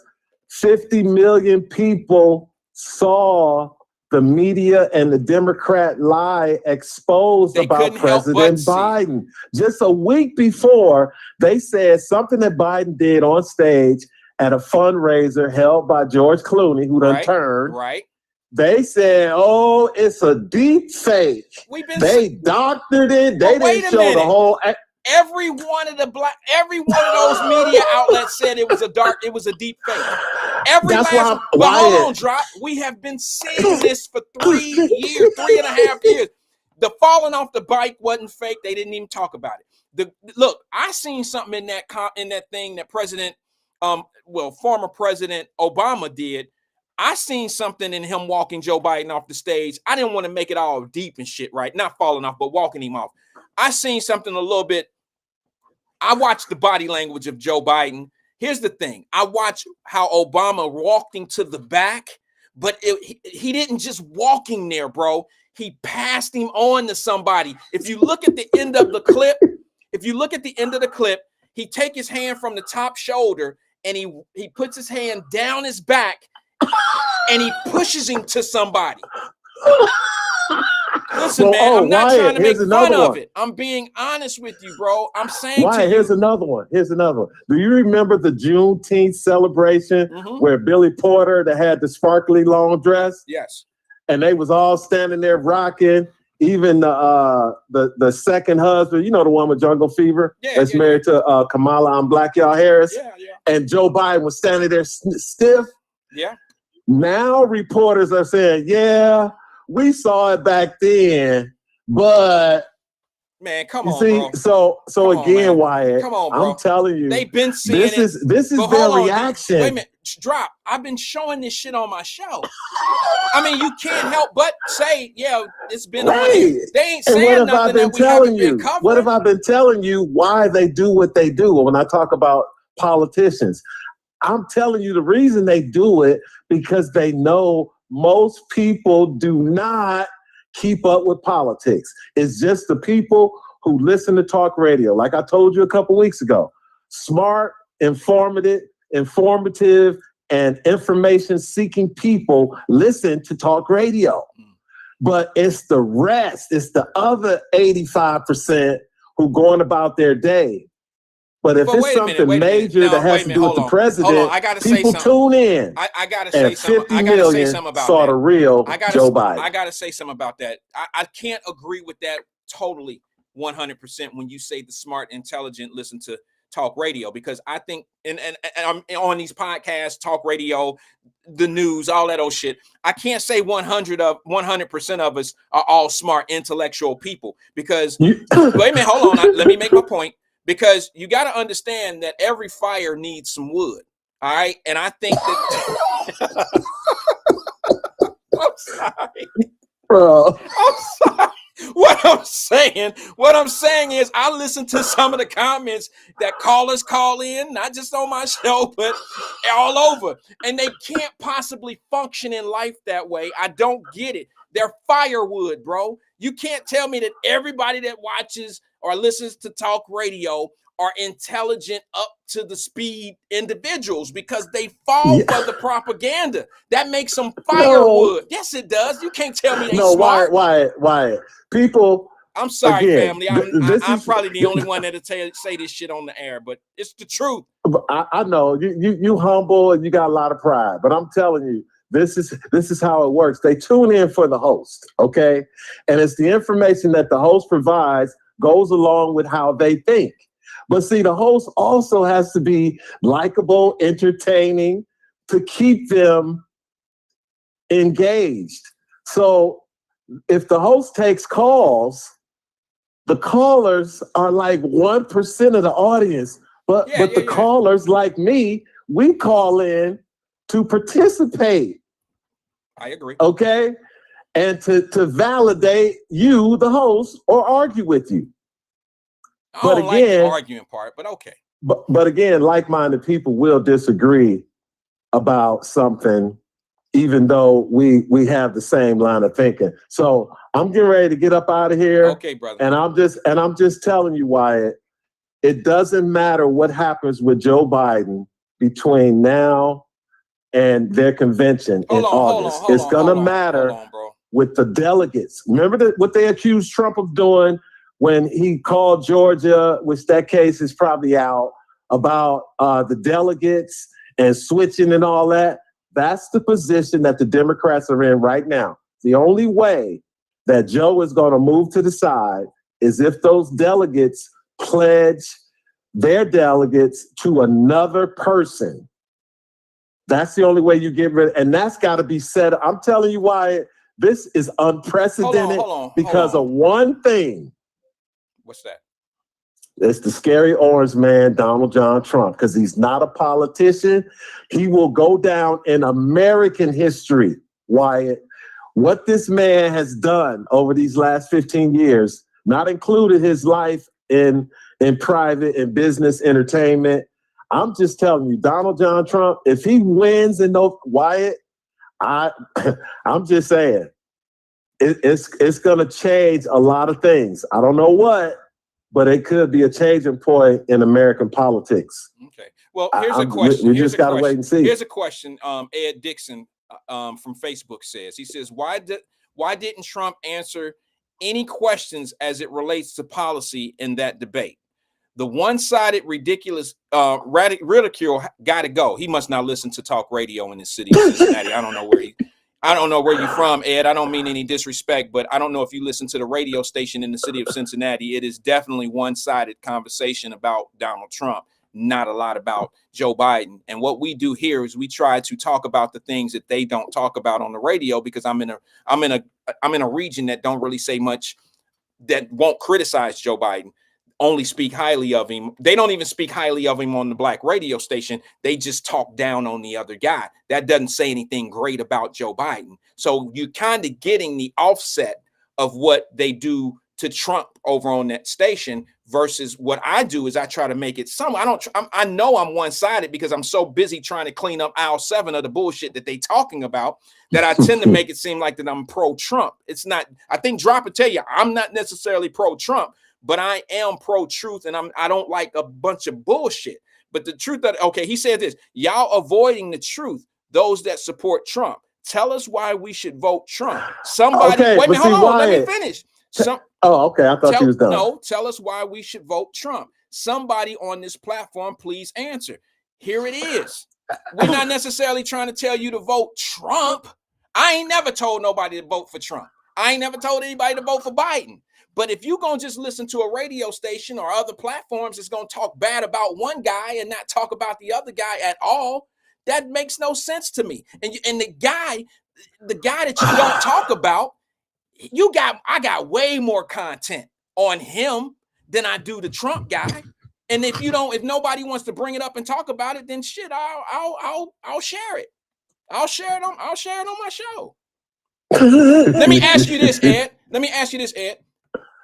50 million people saw the media and the Democrat lie exposed about President Biden. Just a week before, they said something that Biden did on stage at a fundraiser held by George Clooney, who done turned. Right. They said, oh, it's a deep fake. They doctored it. They didn't show the whole... Every one of those media outlets said it was a deep fake. Hold on, Drop. We have been saying this for 3 3.5 years. The falling off the bike wasn't fake. They didn't even talk about it. Look, I seen something in that thing that former President Obama did. I seen something in him walking Joe Biden off the stage. I didn't want to make it all deep and shit, right? Not falling off, but walking him off. I seen something a little bit. I watched the body language of Joe Biden. Here's the thing. I watched how Obama walked him to the back, but he didn't just walk him there, bro. He passed him on to somebody. If you look at the end of the clip, he take his hand from the top shoulder and he puts his hand down his back and he pushes him to somebody. Listen, man, I'm not trying to make fun of it. I'm being honest with you, bro. I'm saying to you. Here's another one. Do you remember the Juneteenth celebration where Billy Porter that had the sparkly long dress? Yes. And they was all standing there rocking. Even the second husband, the one with Jungle Fever, that's married to Kamala on Black Y'all Harris. Yeah. And Joe Biden was standing there stiff. Yeah. Now reporters are saying, yeah, we saw it back then, but Man, come You on, see, bro. so again, Wyatt, come on, bro. I'm telling you, they've been seeing this is their reaction. Wait a minute, drop. I've been showing this shit on my show. I mean, you can't help but say, yeah, it's been on here. They ain't saying nothing that we haven't been covering. What have I been telling you why they do what they do when I talk about politicians? I'm telling you the reason they do it because they know most people do not keep up with politics. It's just the people who listen to talk radio. Like I told you a couple weeks ago, smart, informative, and information-seeking people listen to talk radio. But it's the rest, it's the other 85% who going about their day. But if it's something major that has to do with the president, people tune in. I gotta say something. 50 million saw the real Joe Biden. I gotta say something about that. I can't agree with that totally 100% when you say the smart, intelligent listen to talk radio, because I think and I'm on these podcasts, talk radio, the news, all that old shit. I can't say 100% of us are all smart, intellectual people, because wait a minute, hold on. Let me make my point. Because you got to understand that every fire needs some wood. All right. And I think that I'm sorry. Bro. I'm sorry. What I'm saying is I listen to some of the comments that callers call in, not just on my show, but all over. And they can't possibly function in life that way. I don't get it. They're firewood, bro. You can't tell me that everybody that watches or listens to talk radio are intelligent, up to the speed individuals, because they fall for the propaganda. That makes them firewood. Yes, it does. You can't tell me they smart. Why? People. I'm sorry, again, family. I'm probably the only one that'll say this shit on the air, but it's the truth. I know you humble and you got a lot of pride, but I'm telling you, this is how it works. They tune in for the host, okay? And it's the information that the host provides goes along with how they think. But see, the host also has to be likable, entertaining, to keep them engaged. So if the host takes calls, the callers are like 1% of the audience. But the callers like me, we call in to participate. I agree. Okay? And to validate you, the host, or argue with you. I don't like the arguing part, but okay. But again, like-minded people will disagree about something, even though we have the same line of thinking. So I'm getting ready to get up out of here. Okay, brother. And I'm just telling you, Wyatt, it doesn't matter what happens with Joe Biden between now and their convention in August. It's gonna matter with the delegates. Remember what they accused Trump of doing when he called Georgia, which that case is probably out, about the delegates and switching and all that. That's the position that the Democrats are in right now. The only way that Joe is going to move to the side is if those delegates pledge their delegates to another person. That's the only way you get rid of, and that's got to be said. I'm telling you why this is unprecedented because of one thing. What's that? It's the scary orange man, Donald John Trump, because he's not a politician. He will go down in American history, Wyatt. What this man has done over these last 15 years, not included his life in private and business entertainment. I'm just telling you, Donald John Trump, if he wins in those, Wyatt, I'm just saying, it's going to change a lot of things. I don't know what, but it could be a changing point in American politics. Okay. Well, here's a question. We just got to wait and see. Here's a question. Ed Dixon from Facebook says, he says, why didn't Trump answer any questions as it relates to policy in that debate? The one-sided, ridiculous ridicule got to go. He must not listen to talk radio in the city of Cincinnati. I don't know where you're from, Ed. I don't mean any disrespect, but I don't know if you listen to the radio station in the city of Cincinnati. It is definitely one-sided conversation about Donald Trump, not a lot about Joe Biden. And what we do here is we try to talk about the things that they don't talk about on the radio, because I'm in a region that don't really say much that won't criticize Joe Biden only speak highly of him. They don't even speak highly of him on the black radio station. They just talk down on the other guy. That doesn't say anything great about Joe Biden. So you're kind of getting the offset of what they do to Trump over on that station versus what I do is I try to make it some. I know I'm one-sided because I'm so busy trying to clean up aisle 7 of the bullshit that they talking about that I tend to make it seem like that I'm pro-Trump. It's not. I think Drop will tell you I'm not necessarily pro-Trump, but I am pro-truth, and I don't like a bunch of bullshit. But the truth that, okay, he said this, y'all avoiding the truth, those that support Trump. Tell us why we should vote Trump. Somebody, okay, wait a minute, hold on, let me finish. Okay, I thought you was done. No, tell us why we should vote Trump. Somebody on this platform, please answer. Here it is. We're not necessarily trying to tell you to vote Trump. I ain't never told nobody to vote for Trump. I ain't never told anybody to vote for Biden. But if you're going to just listen to a radio station or other platforms that's going to talk bad about one guy and not talk about the other guy at all, that makes no sense to me. And the guy that you don't talk about, I got way more content on him than I do the Trump guy. And if nobody wants to bring it up and talk about it, then shit, I'll share it. I'll share it on my show. Let me ask you this, Ed.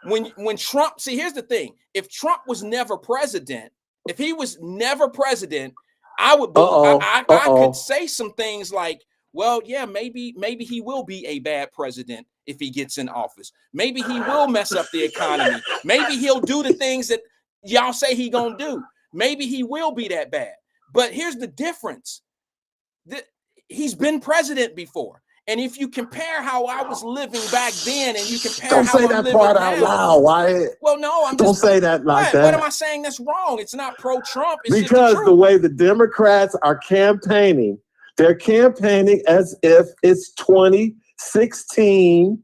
When Trump, see, here's the thing. If Trump was never president, I would I could say some things like, well, yeah, maybe he will be a bad president if he gets in office. Maybe he will mess up the economy. Maybe he'll do the things that y'all say he gonna do. Maybe he will be that bad. But here's the difference. He's been president before. And if you compare how I was living back then and you compare don't how say I'm that living part now, out loud, Wyatt. Well, no, don't say that like that. What am I saying that's wrong? It's not pro-Trump. It's because just the way the Democrats are campaigning, they're campaigning as if it's 2016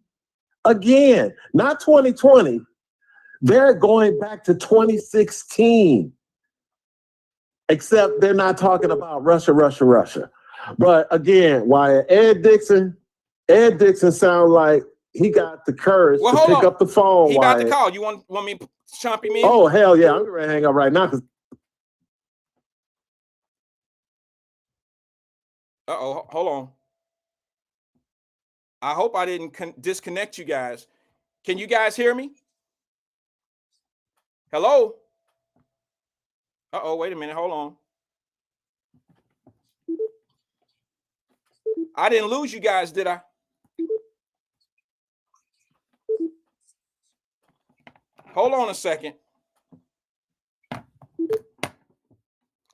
again, not 2020. They're going back to 2016. Except they're not talking about Russia. But again, Wyatt, Ed Dixon sounds like he got the courage to pick up the phone. He Wyatt. got the call. You want me to chomp him in? Oh, hell yeah. I'm ready to hang up right now. Uh-oh, hold on. I hope I didn't disconnect you guys. Can you guys hear me? Hello? Uh-oh, wait a minute. Hold on. I didn't lose you guys, did I? Hold on a second.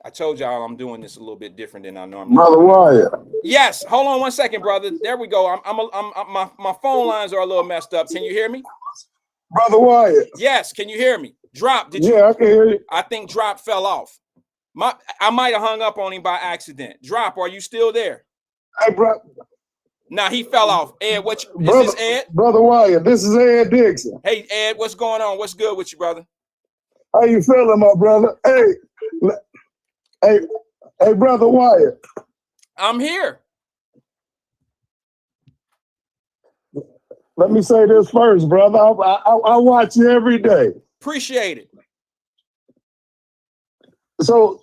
I told y'all I'm doing this a little bit different than I normally do. Brother Wyatt. Yes, hold on one second, brother. There we go. My phone lines are a little messed up. Can you hear me? Brother Wyatt. Yes, can you hear me? Drop, did you? Yeah, I can hear you. I think Drop fell off. I might have hung up on him by accident. Drop, are you still there? Hey, bro. Nah, he fell off. Ed, is this Ed? Brother Wyatt, this is Ed Dixon. Hey, Ed, what's going on? What's good with you, brother? How you feeling, my brother? Hey, Brother Wyatt. I'm here. Let me say this first, brother. I watch you every day. Appreciate it. So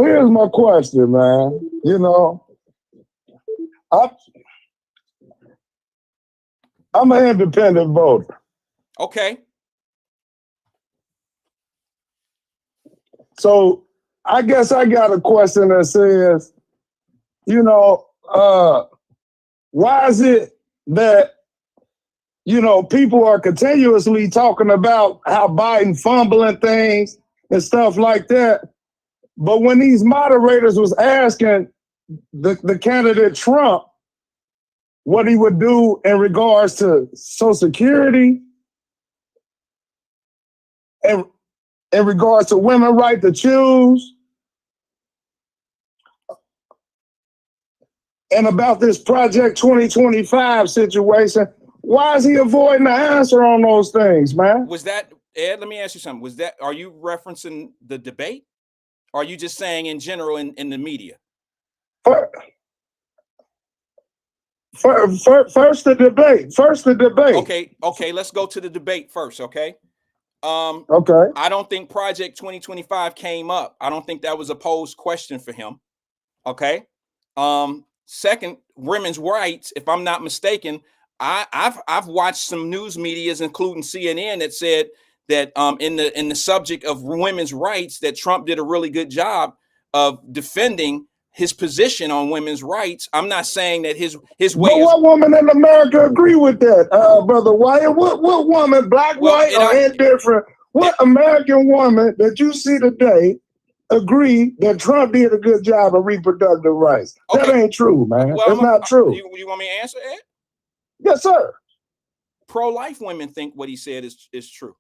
here's my question, man. You know, I'm an independent voter. Okay. So I guess I got a question that says, you know, why is it that, you know, people are continuously talking about how Biden fumbling things and stuff like that, but when these moderators was asking the candidate Trump what he would do in regards to Social Security and in regards to women's right to choose and about this Project 2025 situation, why is he avoiding the answer on those things, man? Was that, Ed, let me ask you something. Are you referencing the debate? Or are you just saying in general in the media? First the debate. First the debate. Okay. Let's go to the debate first. Okay. Okay. I don't think Project 2025 came up. I don't think that was a posed question for him. Okay. Second, women's rights. If I'm not mistaken, I've watched some news medias, including CNN, that said that in the subject of women's rights, that Trump did a really good job of defending his position on women's rights. I'm not saying that his way. But what woman in America agree with that, Brother Wyatt? What woman, black, white, or indifferent? What American woman that you see today agree that Trump did a good job of reproductive rights? Okay. That ain't true, man. Well, that's not true. You want me to answer it? Yes, sir. Pro-life women think what he said is true.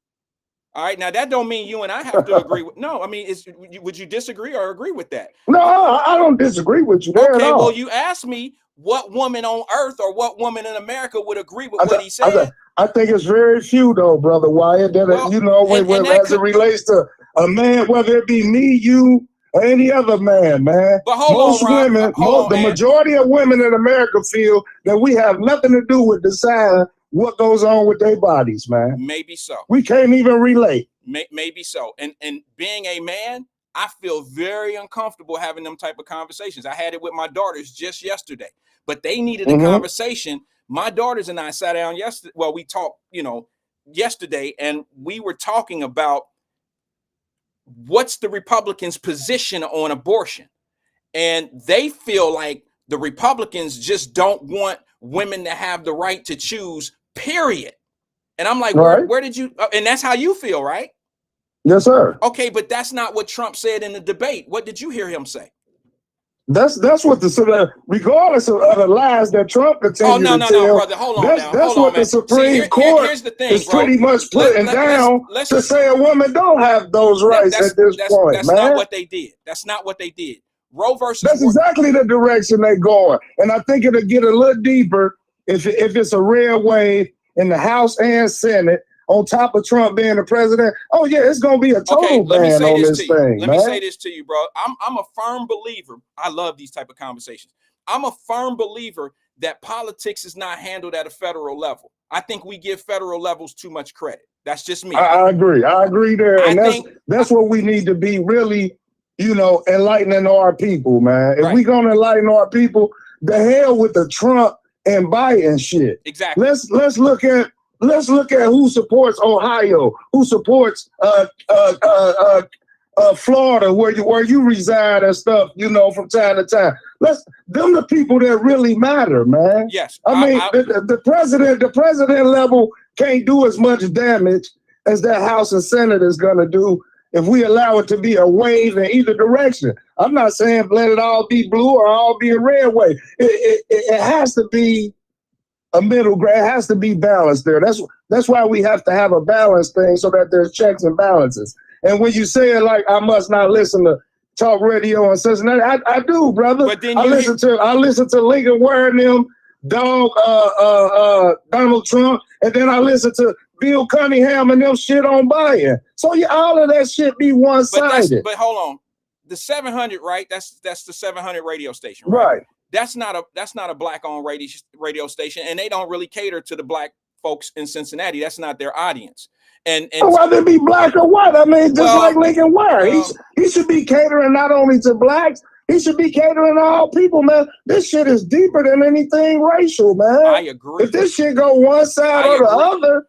All right, now that don't mean you and I have to agree with. No, I mean, would you disagree or agree with that? No, I don't disagree with you there at all. Well, you asked me what woman on earth or what woman in America would agree with what he said. I think it's very few, though, Brother Wyatt. That as it relates to a man, whether it be me, you, or any other man, man. But hold on, Rob. The majority of women in America feel that we have nothing to do with deciding what goes on with their bodies, man. Maybe so. We can't even relate. Maybe so. And being a man, I feel very uncomfortable having them type of conversations. I had it with my daughters just yesterday, but they needed a conversation. My daughters and I sat down yesterday. Well, we talked, yesterday, and we were talking about what's the Republicans' position on abortion. And they feel like the Republicans just don't want women to have the right to choose, period. And I'm like, where did you, and that's how you feel, right? Yes, sir. Okay, but that's not what Trump said in the debate. What did you hear him say? That's what regardless of the lies that Trump continues to tell. No, brother, hold on. That's what the Supreme Court is pretty much putting down to say a woman don't have those rights at this point, That's not what they did. That's not what they did. Roe versus. That's exactly the direction they're going, and I think it'll get a little deeper if it's a red wave in the House and Senate. On top of Trump being the president, oh yeah, it's gonna be a total ban on this thing. Let me say this to you, bro. I'm a firm believer. I love these type of conversations. I'm a firm believer that politics is not handled at a federal level. I think we give federal levels too much credit. That's just me. I agree. I agree there, and that's what we need to be really, enlightening our people, man. If we gonna enlighten our people, the hell with the Trump and Biden shit. Exactly. Let's look at who supports Ohio, who supports Florida, where you reside and stuff, from time to time. Them the people that really matter, man. Yes. I mean, the president level can't do as much damage as that House and Senate is gonna do if we allow it to be a wave in either direction. I'm not saying let it all be blue or all be a red wave. It has to be a middle ground. It has to be balanced there. That's why we have to have a balanced thing so that there's checks and balances. And when you say it like I must not listen to talk radio and Cincinnati, I do, brother. But then I listen to Lincoln Ware and them, Donald Trump, and then I listen to Bill Cunningham and them shit on Biden. So all of that shit be one-sided. But hold on, the 700, right? That's the 700 radio station, right? That's not a black-owned radio station, and they don't really cater to the black folks in Cincinnati. That's not their audience. And whether it be black or white, I mean, like Lincoln Ware, he should be catering not only to blacks, he should be catering to all people, man. This shit is deeper than anything racial, man. I agree. If this shit go one side or the other,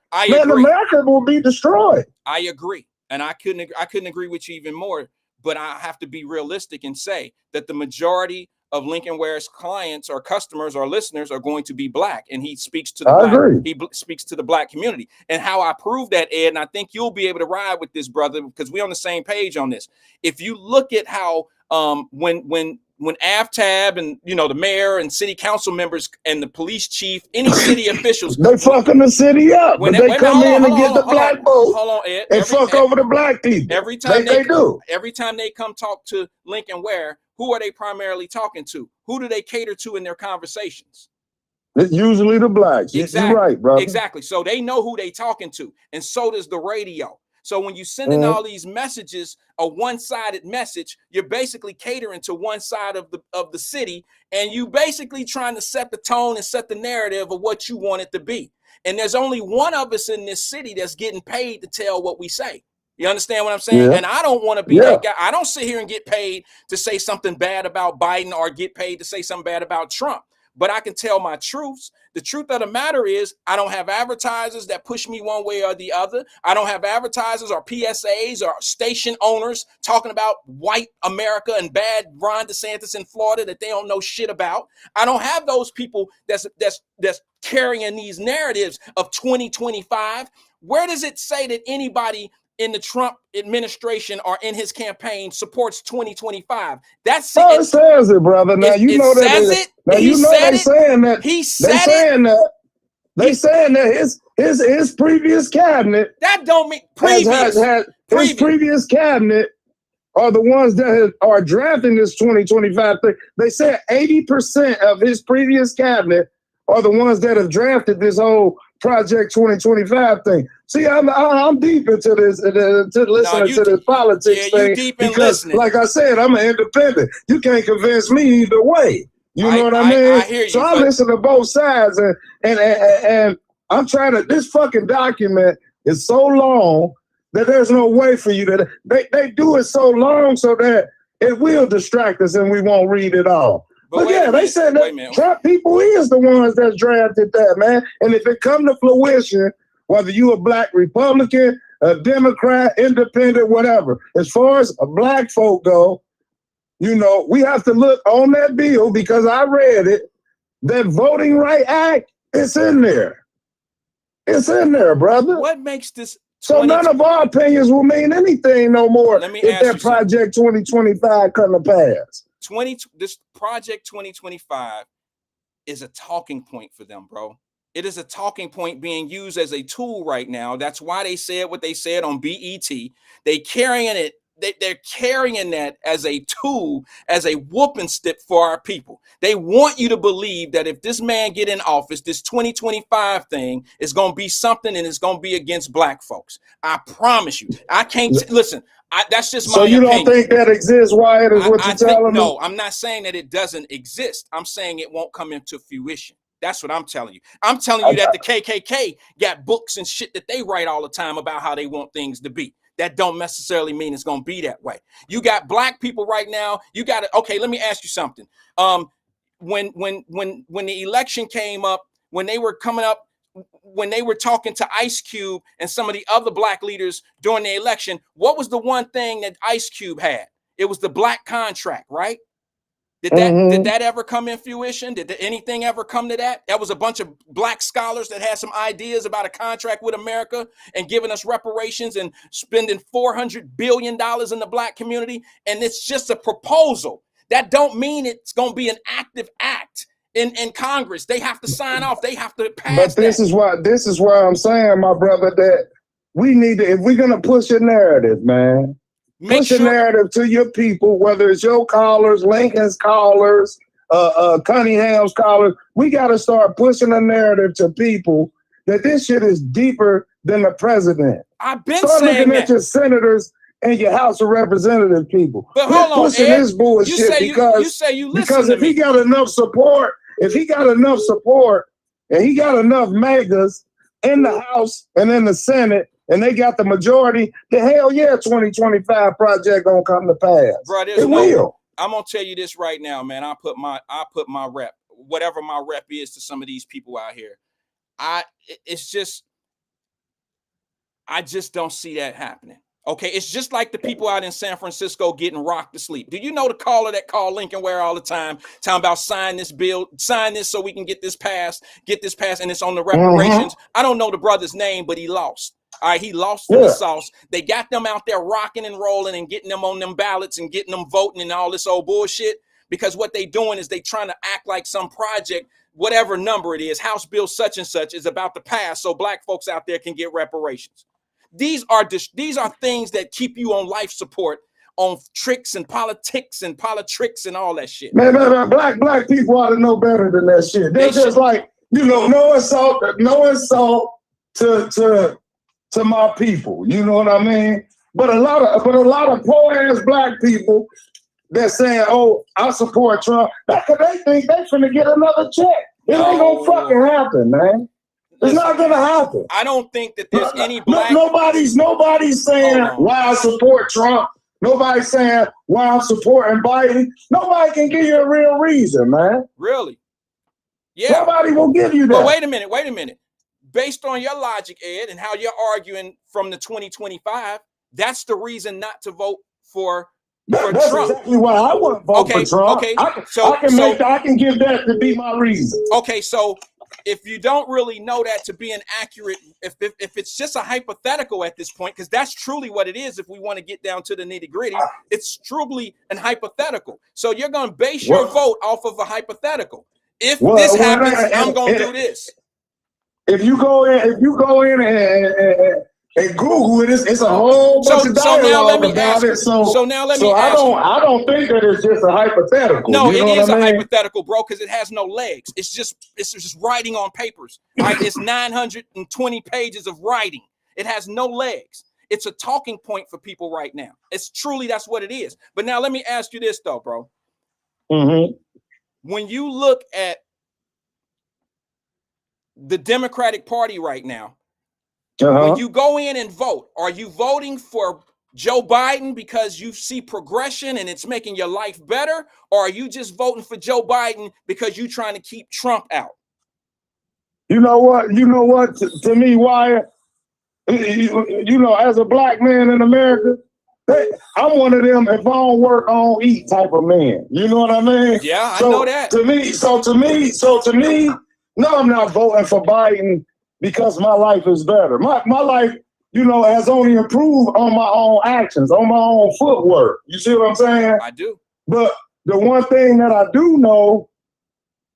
America will be destroyed. I agree, and I couldn't agree with you even more. But I have to be realistic and say that the majority of Lincoln Ware's clients or customers or listeners are going to be black, and he speaks to the speaks to the black community. And how I prove that, Ed, and I think you'll be able to ride with this, brother, because we're on the same page on this. If you look at how when AFTAB and the mayor and city council members and the police chief, any city officials, they fucking the city up. When they come in and get the black vote, hold on, Ed, and fuck over the black people. Every time every time they come talk to Lincoln Ware, who are they primarily talking to? Who do they cater to in their conversations? It's usually the blacks. Exactly. You're right, brother. Exactly. So they know who they talking to, and so does the radio. So when you send in all these messages, a one-sided message, you're basically catering to one side of the city, and you basically trying to set the tone and set the narrative of what you want it to be. And there's only one of us in this city that's getting paid to tell what we say. You understand what I'm saying? Yeah. And I don't want to be that guy. I don't sit here and get paid to say something bad about Biden or get paid to say something bad about Trump. But I can tell my truths. The truth of the matter is I don't have advertisers that push me one way or the other. I don't have advertisers or PSAs or station owners talking about white America and bad Ron DeSantis in Florida that they don't know shit about. I don't have those people that's carrying these narratives of 2025. Where does it say that anybody in the Trump administration or in his campaign supports 2025? That's it. It says it, brother. Now you know that. Now you know they saying that. He said they saying that. They saying that his previous cabinet. That don't mean previous. His previous cabinet are the ones that are drafting this 2025 thing. They said 80% of his previous cabinet are the ones that have drafted this whole Project 2025 thing. See, I'm deep into this, listening to this politics thing. Deep in because, listening. like I said, I'm an independent. You can't convince me either way. You know what I mean? I hear you. So I listen to both sides, and I'm trying to. This fucking document is so long that there's no way for you to. They do it so long so that it will distract us and we won't read it all. But yeah, they said that Trump people is the ones that's drafted that, man. And if it come to fruition, whether you a black Republican, a Democrat, independent, whatever, as far as a black folk go, you know, we have to look on that bill because I read it. That Voting Right Act, it's in there. It's in there, brother. What makes this? So none of our opinions will mean anything no more if that Project 2025 come to pass. This Project 2025 is a talking point for them, bro. It is a talking point being used as a tool right now. That's why they said what they said on BET. They carrying it. They're carrying that as a tool, as a whooping stick for our people. They want you to believe that if this man get in office, this 2025 thing is going to be something and it's going to be against black folks. I promise you. I can't listen. That's just my opinion. So you don't think that exists, Wyatt, is what you're telling me? No, I'm not saying that it doesn't exist. I'm saying it won't come into fruition. That's what I'm telling you. I'm telling you that the KKK got books and shit that they write all the time about how they want things to be. That don't necessarily mean it's going to be that way. You got black people right now. You got to, okay, let me ask you something. When the election came up, when they were coming up, when they were talking to Ice Cube and some of the other black leaders during the election, what was the one thing that Ice Cube had? It was the black contract, right? Did that ever come in fruition? Did anything ever come to that? That was a bunch of black scholars that had some ideas about a contract with America and giving us reparations and spending $400 billion in the black community. And it's just a proposal. That don't mean it's going to be an active act in Congress. They have to sign off. They have to pass. But this is why I'm saying, my brother, that we need to, if we're going to push a narrative, man, push a narrative to your people, whether it's your callers, Lincoln's callers, Cunningham's callers. We got to start pushing a narrative to people that this shit is deeper than the president. I've been start saying looking at your senators and your House of Representative people. But hold on, pushing Ed, this bullshit because if he got enough support, and he got enough MAGAs in the House and in the Senate, and they got the majority, the hell yeah, 2025 project gonna come to pass. Bro, it will. I'm gonna tell you this right now, man. I put my rep, whatever my rep is to some of these people out here. I just don't see that happening. Okay, it's just like the people out in San Francisco getting rocked to sleep. Do you know the caller that called Lincoln Ware all the time, talking about sign this bill, sign this so we can get this passed, and it's on the reparations? I don't know the brother's name, but he lost. All right, he lost in the sauce. They got them out there rocking and rolling and getting them on them ballots and getting them voting and all this old bullshit, because what they doing is they trying to act like some project, whatever number it is, House Bill such and such, is about to pass so black folks out there can get reparations. These are things that keep you on life support, on tricks and politics and politricks and all that shit. Man, black people ought to know better than that shit. They're just like, no insult to to my people. You know what I mean? But a lot of poor ass black people that saying, "Oh, I support Trump," that's because they think they finna get another check. It ain't gonna fucking happen, man. It's not gonna happen. I don't think that there's any black. Nobody's saying why I support Trump. Nobody's saying why I'm supporting Biden. Nobody can give you a real reason, man. Really? Yeah. Nobody will give you that. But wait a minute. Based on your logic, Ed, and how you're arguing from the 2025, that's the reason not to vote for that's Trump. Exactly why I wouldn't vote for Trump. Okay. I can give that to be my reason. Okay, so if you don't really know that to be an accurate, if it's just a hypothetical at this point, because that's truly what it is. If we want to get down to the nitty gritty, it's truly an hypothetical. So you're going to base your vote off of a hypothetical. If this happens, I'm going to do this. If you go in and Google it, it's a whole bunch of dialogue about it. So now let me ask you. I don't think that it's just a hypothetical. No, it is a hypothetical, bro, because it has no legs. It's just writing on papers. Right? It's 920 pages of writing. It has no legs. It's a talking point for people right now. That's what it is. But now let me ask you this though, bro. Mm-hmm. When you look at the Democratic Party right now, when you go in and vote, are you voting for Joe Biden because you see progression and it's making your life better? Or are you just voting for Joe Biden because you're trying to keep Trump out? You know what? To me, Wyatt, as a black man in America, I'm one of them, if I don't work, I don't eat type of man. You know what I mean? Yeah, I know that. To me, no, I'm not voting for Biden because my life is better. My life, has only improved on my own actions, on my own footwork. You see what I'm saying? I do. But the one thing that I do know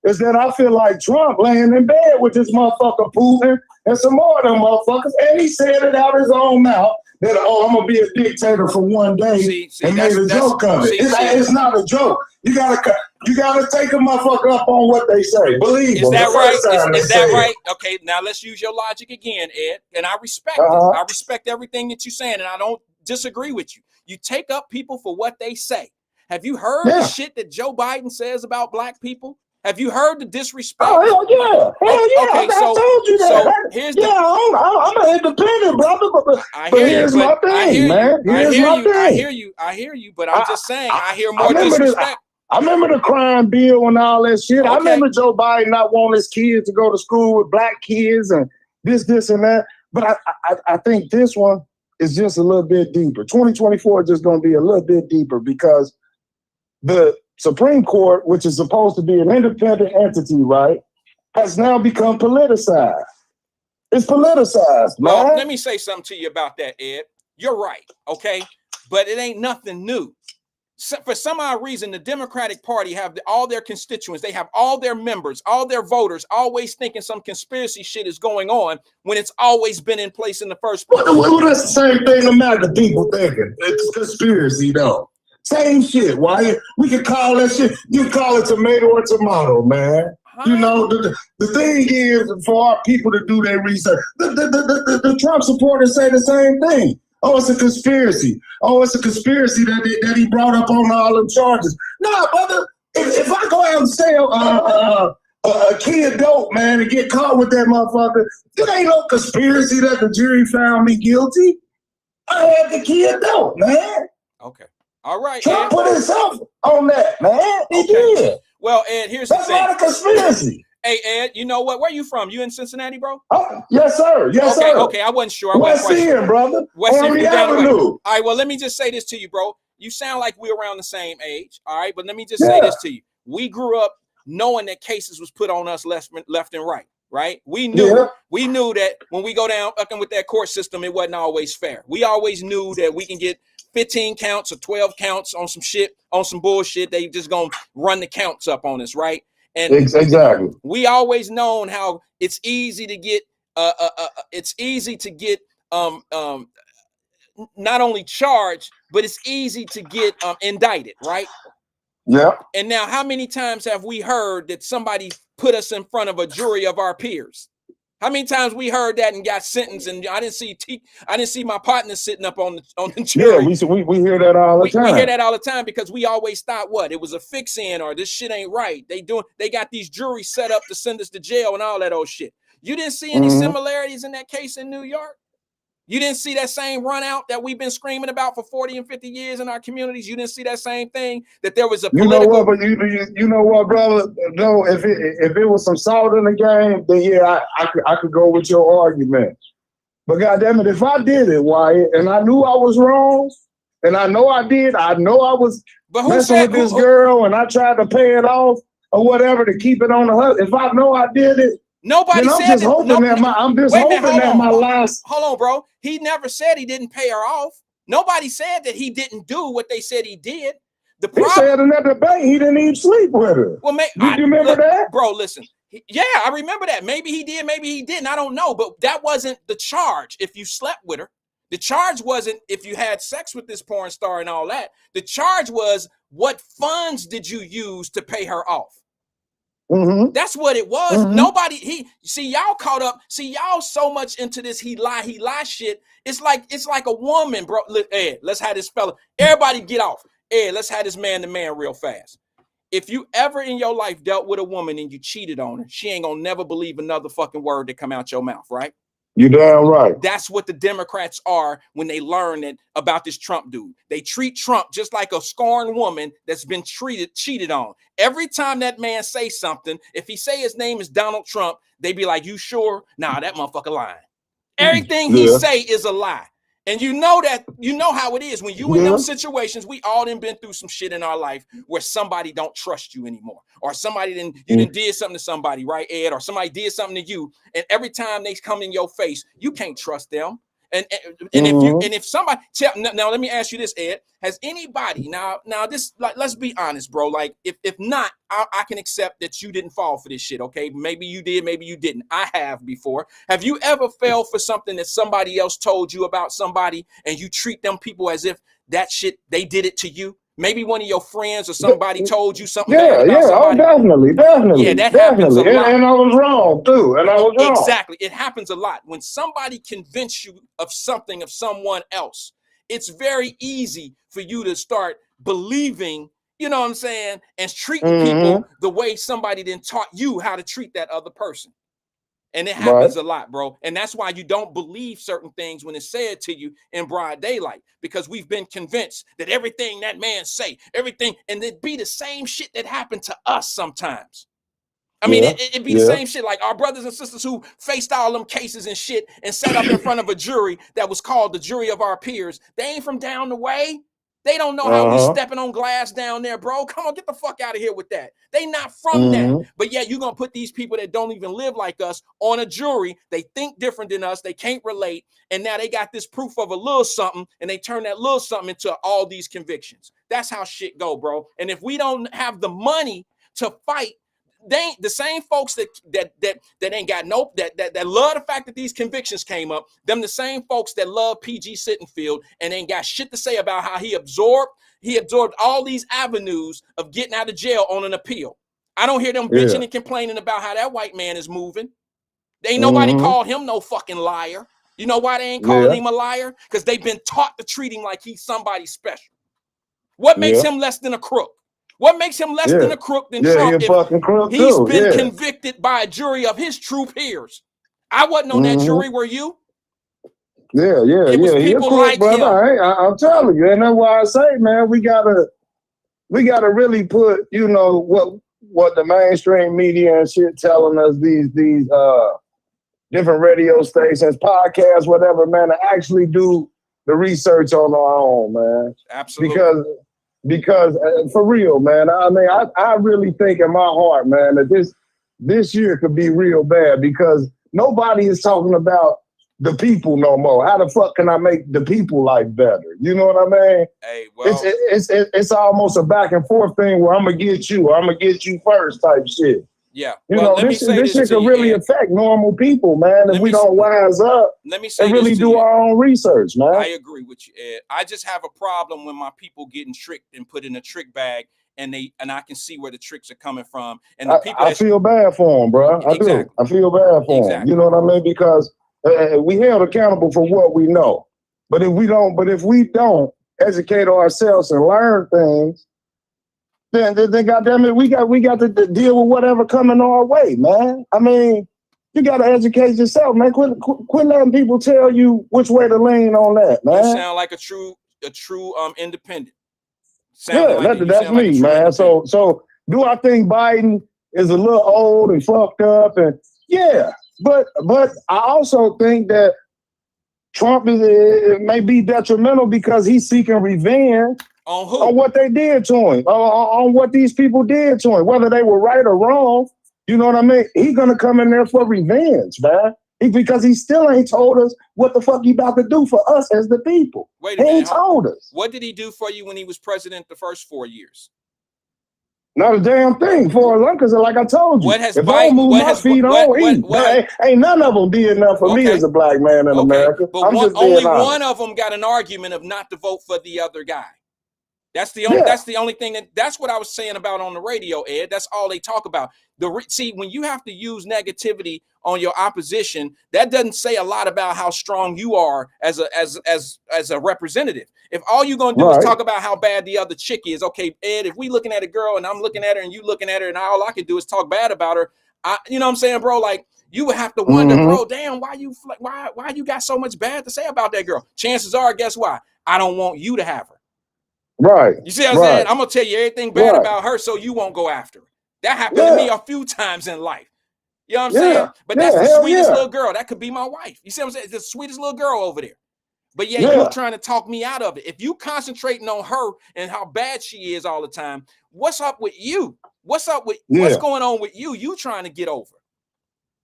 is that I feel like Trump laying in bed with this motherfucker Putin and some more of them motherfuckers, and he said it out his own mouth that, I'm going to be a dictator for one day and made a joke of it. It's not a joke. You gotta take a motherfucker up on what they say. Believe me. Is that right? Is that right? Okay, now let's use your logic again, Ed. And I respect it. I respect everything that you're saying, and I don't disagree with you. You take up people for what they say. Have you heard the shit that Joe Biden says about black people? Have you heard the disrespect? Oh, hell yeah. Okay, I told you that. So here's I'm an independent brother, but here's my thing, man. I hear you, but I'm just saying, I hear more disrespect. I remember the crime bill and all that shit. Okay. I remember Joe Biden not wanting his kids to go to school with black kids and this and that. But I think this one is just a little bit deeper. 2024 is just going to be a little bit deeper because the Supreme Court, which is supposed to be an independent entity, right, has now become politicized. It's politicized, Well, man. let me say something to you about that, Ed. You're right, okay? But it ain't nothing new. So for some odd reason, the Democratic Party have all their constituents, they have all their members, all their voters, always thinking some conspiracy shit is going on when it's always been in place in the first place. Well, that's the same thing no matter the people thinking. It's conspiracy, though. Same shit. Why? We can call that shit, you call it tomato or tomato, man. The thing is for our people to do their research. The Trump supporters say the same thing. Oh, it's a conspiracy. Oh, it's a conspiracy that he brought up on all them charges. Nah, brother, if I go out and sell a kid dope, man, and get caught with that motherfucker, it ain't no conspiracy that the jury found me guilty. I had the kid dope, man. Okay. All right. Trump put himself on that, man. He did. Well, Ed, here's the thing. That's not a conspiracy. Hey, Ed, you know what? Where you from? You in Cincinnati, bro? Oh, yes, sir. Yes, sir. Okay, I wasn't sure. West End, brother. West End, Avenue. All right, well, let me just say this to you, bro. You sound like we're around the same age, all right? But let me just say this to you. We grew up knowing that cases was put on us left and right? We knew that when we go down fucking with that court system, it wasn't always fair. We always knew that we can get 15 counts or 12 counts on some shit, on some bullshit. They just gonna run the counts up on us, right? And exactly. We always known how it's easy to get not only charged, but it's easy to get indicted, right? Yeah. And now how many times have we heard that somebody put us in front of a jury of our peers? How many times we heard that and got sentenced, and I didn't see my partner sitting up on the jury. Yeah, we hear that all the time. We hear that all the time because we always thought what it was a fix-in or this shit ain't right. They got these juries set up to send us to jail and all that old shit. You didn't see any similarities in that case in New York? You didn't see that same run out that we've been screaming about for 40 and 50 years in our communities? You didn't see that same thing, that there was a political... You know what, but you know what, brother? No, if it was some salt in the game, then yeah, I could go with your argument. But goddamn it, if I did it, Wyatt, and I knew I was wrong, and I know I did, I know I was messing with this girl, and I tried to pay it off or whatever to keep it on the hustle. If I know I did it, nobody said I'm just hoping that my last... Hold on, bro. He never said he didn't pay her off. Nobody said that he didn't do what they said he did. He said in that debate he didn't even sleep with her. Well, you remember that? Bro, listen. Yeah, I remember that. Maybe he did, maybe he didn't. I don't know. But that wasn't the charge if you slept with her. The charge wasn't if you had sex with this porn star and all that. The charge was, what funds did you use to pay her off? That's what it was. Nobody, y'all caught up. See, y'all so much into this he lie shit. It's like a woman, bro. Look, Ed, let's have this fella. Everybody get off. Ed, let's have this man to man real fast. If you ever in your life dealt with a woman and you cheated on her, she ain't gonna never believe another fucking word that come out your mouth, right? You damn right. That's what the Democrats are when they learn about this Trump dude. They treat Trump just like a scorned woman that's been cheated on. Every time that man say something, if he say his name is Donald Trump, they be like, you sure? Nah, that motherfucker lying. Everything he say is a lie. And you know how it is when you in those situations. We all done been through some shit in our life where somebody don't trust you anymore, or somebody did something to somebody, right, Ed? Or somebody did something to you, and every time they come in your face, you can't trust them. And if somebody now let me ask you this, Ed, has anybody now this, like, let's be honest, bro, like if not, I can accept that you didn't fall for this shit, okay? Maybe you did, maybe you didn't. I have before. Have you ever fell for something that somebody else told you about somebody and you treat them people as if that shit, they did it to you? Maybe one of your friends or somebody told you something bad about somebody. Oh, definitely. Yeah, that happens a lot. And I was wrong, too. And I was wrong. Exactly. It happens a lot. When somebody convinces you of something of someone else, it's very easy for you to start believing, you know what I'm saying, and treating people the way somebody then taught you how to treat that other person. And it happens a lot, bro. And that's why you don't believe certain things when it's said to you in broad daylight, because we've been convinced that everything that man say, everything, and it'd be the same shit that happened to us sometimes. I mean, it'd be the same shit. Like our brothers and sisters who faced all them cases and shit and sat up in front of a jury that was called the jury of our peers. They ain't from down the way. They don't know how we stepping on glass down there, bro. Come on, get the fuck out of here with that. They not from that. But yet you're going to put these people that don't even live like us on a jury. They think different than us. They can't relate. And now they got this proof of a little something, and they turn that little something into all these convictions. That's how shit go, bro. And if we don't have the money to fight, they ain't the same folks that ain't got that love the fact that these convictions came up. Them the same folks that love PG Sittenfield and ain't got shit to say about how he absorbed all these avenues of getting out of jail on an appeal. I don't hear them bitching and complaining about how that white man is moving. They ain't nobody called him no fucking liar. You know why they ain't calling him a liar? Because they've been taught to treat him like he's somebody special. What makes him less than a crook? What makes him less than a crook than Trump? He's been convicted by a jury of his true peers. I wasn't on that jury, were you? It was people like him. I'm telling you, and that's why I say, man, we gotta really put, you know, what the mainstream media and shit telling us, these different radio stations, podcasts, whatever, man, to actually do the research on our own, man. Absolutely. Because for real, man, I mean, I really think in my heart, man, that this year could be real bad because nobody is talking about the people no more. How the fuck can I make the people life better? You know what I mean? Hey, well, it's almost a back and forth thing where I'm gonna get you, or I'm gonna get you first type shit. Yeah, you know, this shit can really affect normal people, man, if we don't wise up and really do our own research, man. I agree with you, Ed. I just have a problem when my people getting tricked and put in a trick bag and I can see where the tricks are coming from. And the people I feel bad for them, bro. I exactly. do. I feel bad for them. You know what I mean? Because we held accountable for what we know. But if we don't educate ourselves and learn things, then goddamn it, we got to deal with whatever coming our way, man. I mean, you got to educate yourself, man. Quit letting people tell you which way to lean on that, man. You sound like a true independent. That's me, man. So do I think Biden is a little old and fucked up? And yeah, but I also think that Trump may be detrimental because he's seeking revenge on who? On what they did to him, on what these people did to him, whether they were right or wrong. You know what I mean? He's gonna come in there for revenge, man. Because he still ain't told us what the fuck he about to do for us as the people. Wait a minute. He ain't told us. What did he do for you when he was president the first 4 years? Not a damn thing for us, because like I told you, if Biden, I move my feet on, ain't none of them did enough for me as a black man in America. But only one of them got an argument of not to vote for the other guy. That's the only thing that's what I was saying about on the radio, Ed. That's all they talk about. See, when you have to use negativity on your opposition, that doesn't say a lot about how strong you are as a representative. If all you're gonna do is talk about how bad the other chick is, okay, Ed, if we looking at a girl and I'm looking at her and you looking at her and all I can do is talk bad about her, you know what I'm saying, bro? Like you would have to wonder, bro, damn, why you got so much bad to say about that girl? Chances are, guess why? I don't want you to have her. Right. You see what I'm saying? I'm gonna tell you everything bad about her so you won't go after her. That happened to me a few times in life. You know what I'm saying? But that's the sweetest little girl. That could be my wife. You see what I'm saying? It's the sweetest little girl over there. But you're trying to talk me out of it. If you concentrating on her and how bad she is all the time, what's up with you? What's going on with you? You trying to get over?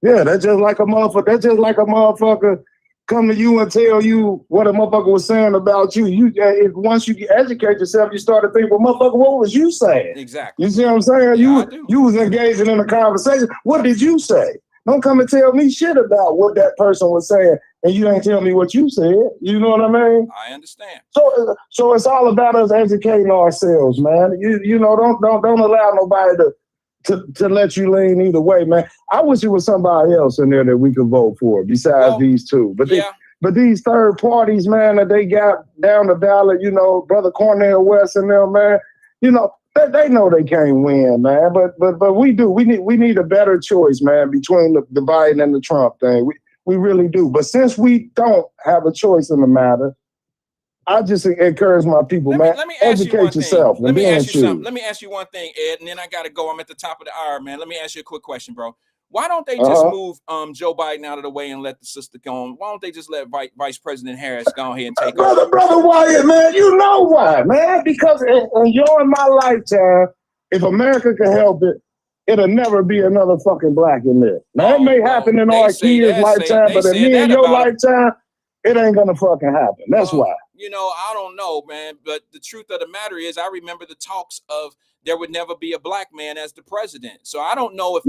Yeah, that's just like a motherfucker. That's just like a motherfucker come to you and tell you what a motherfucker was saying about you. Once you educate yourself, you start to think, well, motherfucker, what was you saying? Exactly. You see what I'm saying? You was engaging in a conversation. What did you say? Don't come and tell me shit about what that person was saying, and you ain't tell me what you said. You know what I mean? I understand. So it's all about us educating ourselves, man. You know, don't allow nobody to let you lean either way, man. I wish it was somebody else in there that we could vote for besides these two. But these third parties, man, that they got down the ballot, you know, Brother Cornel West and them, man, you know, they know they can't win, man. But we do. We need a better choice, man, between the Biden and the Trump thing. We really do. But since we don't have a choice in the matter, I just encourage my people, man. Let me ask educate yourself. Let me ask you something. Let me ask you one thing, Ed, and then I gotta go. I'm at the top of the hour, man. Let me ask you a quick question, bro. Why don't they just move Joe Biden out of the way and let the sister go on? Why don't they just let Vice President Harris go ahead and take over? Brother Wyatt, man, you know why, man? Because in my lifetime, if America can help it, it'll never be another fucking black in there. Now, it may happen in our kids' lifetime, but in me and your lifetime, it ain't gonna fucking happen. That's why. You know, I don't know, man, but the truth of the matter is I remember the talks of there would never be a black man as the president. So I don't know if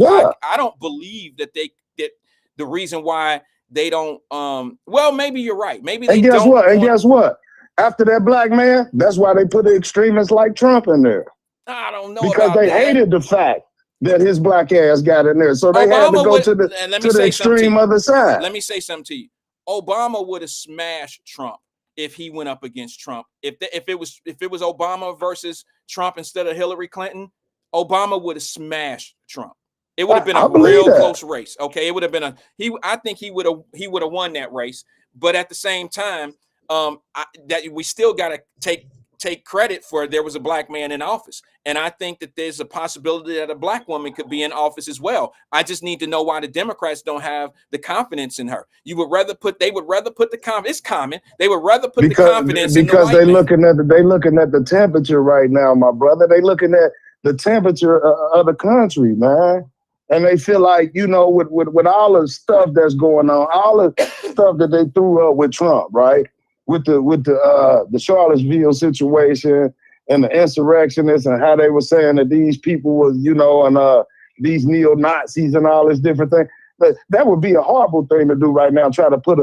I don't believe that the reason why they don't well, maybe you're right. Maybe they don't. And guess what? After that black man, that's why they put the extremists like Trump in there. I don't know. Because they hated the fact that his black ass got in there. So they had to go to the extreme other side. Let me say something to you. Obama would have smashed Trump if he went up against Trump. If it was Obama versus Trump instead of Hillary Clinton, Obama would have smashed Trump. It would have been a real close race. Okay, it would have been I think he would have won that race. But at the same time, that we still got to take credit for there was a black man in office. And I think that there's a possibility that a black woman could be in office as well. I just need to know why the Democrats don't have the confidence in her. They would rather put the confidence. It's common. They would rather put the confidence in the white man. Because they looking at the temperature right now, my brother. They looking at the temperature of the country, man. And they feel like, you know, with all the stuff that's going on, all the stuff that they threw up with Trump, right? With the Charlottesville situation and the insurrectionists and how they were saying that these people was, you know, and these neo-Nazis and all this different thing. But that would be a horrible thing to do right now, try to put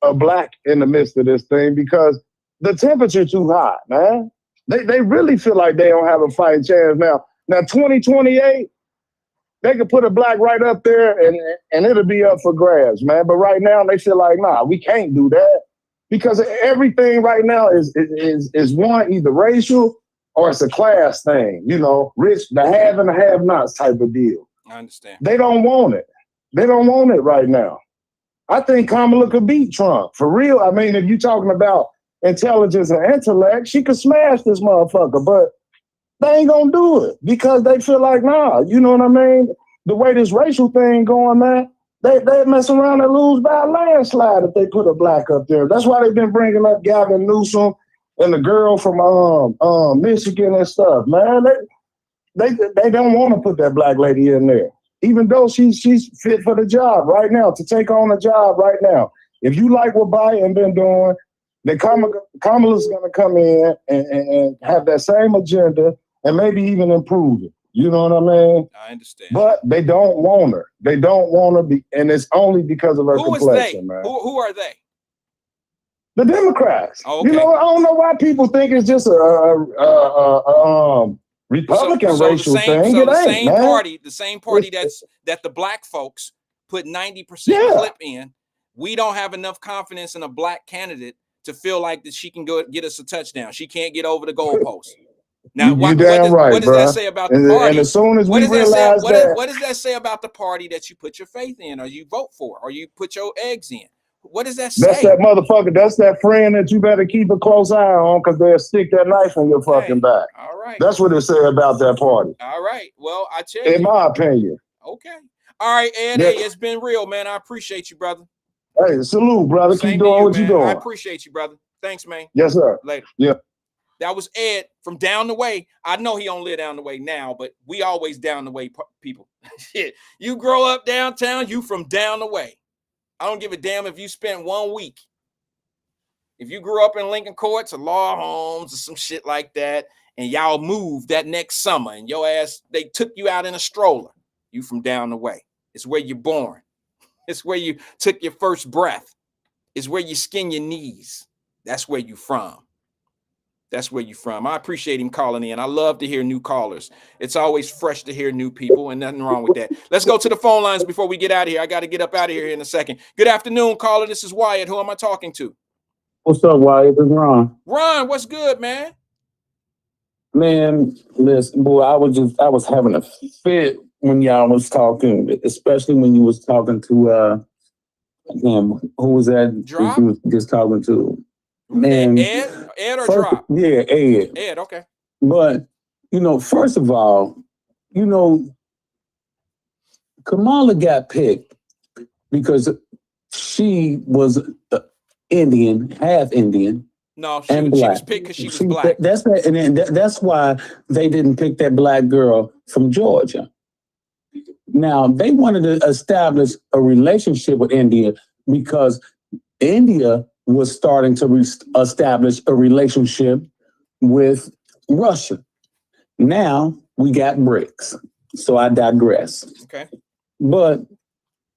a black in the midst of this thing because the temperature too hot, man. They really feel like they don't have a fighting chance now. Now 2028, they could put a black right up there and it'll be up for grabs, man. But right now they feel like, nah, we can't do that because everything right now is one, either racial or it's a class thing, you know, rich, the have and the have nots type of deal. I understand. They don't want it. They don't want it right now. I think Kamala could beat Trump. For real. I mean, if you're talking about intelligence and intellect, she could smash this motherfucker, but they ain't gonna do it because they feel like, nah, you know what I mean? The way this racial thing going, man, they mess around and lose by a landslide if they put a black up there. That's why they've been bringing up Gavin Newsom and the girl from Michigan and stuff, man. They don't want to put that black lady in there, even though she's fit for the job right now, to take on a job right now. If you like what Biden been doing, then Kamala's going to come in and have that same agenda and maybe even improve it. You know what I mean? I understand. But they don't want her. They don't want to be, and it's only because of her complexion, man. Who are they? The Democrats. Oh, okay. You know, I don't know why people think it's just a Republican racial thing. So it the ain't, man. the same party that the black folks put 90% clip in. We don't have enough confidence in a black candidate to feel like that she can go get us a touchdown. She can't get over the goalpost. Now, what does that say about the party? And as soon as we realize what does that say about the party that you put your faith in, or you vote for, or you put your eggs in? What does that say? That's that motherfucker. That's that friend that you better keep a close eye on because they'll stick that knife in your fucking back. All right. That's what it say about that party. All right. Well, I tell you. In my opinion. Okay. All right, Ed. Hey, it's been real, man. I appreciate you, brother. Hey, salute, brother. Same keep doing what you doing. I appreciate you, brother. Thanks, man. Yes, sir. Later. Yeah. That was Ed from down the way. I know he don't live down the way now, but we always down the way people. Shit. You grow up downtown, you from down the way. I don't give a damn if you spent 1 week. If you grew up in Lincoln Courts or Law Homes or some shit like that, and y'all moved that next summer and your ass, they took you out in a stroller, you from down the way. It's where you're born. It's where you took your first breath. It's where you skin your knees. That's where you from. That's where you from. I appreciate him calling in. I love to hear new callers. It's always fresh to hear new people, and nothing wrong with that. Let's go to the phone lines before we get out of here. I got to get up out of here in a second. Good afternoon, caller. This is Wyatt. Who am I talking to? What's up, Wyatt? This is Ron. Ron, what's good, man? Man, listen, boy, I was having a fit when y'all was talking, especially when you was talking to who was that? Drop? You was just talking to. Man, Ed or Drop? Yeah, Ed. Ed, okay. But, first of all, Kamala got picked because she was Indian, half Indian. No, she was picked because she was black. That's why they didn't pick that black girl from Georgia. Now, they wanted to establish a relationship with India because India was starting to establish a relationship with Russia. Now we got BRICS. So I digress. Okay. But,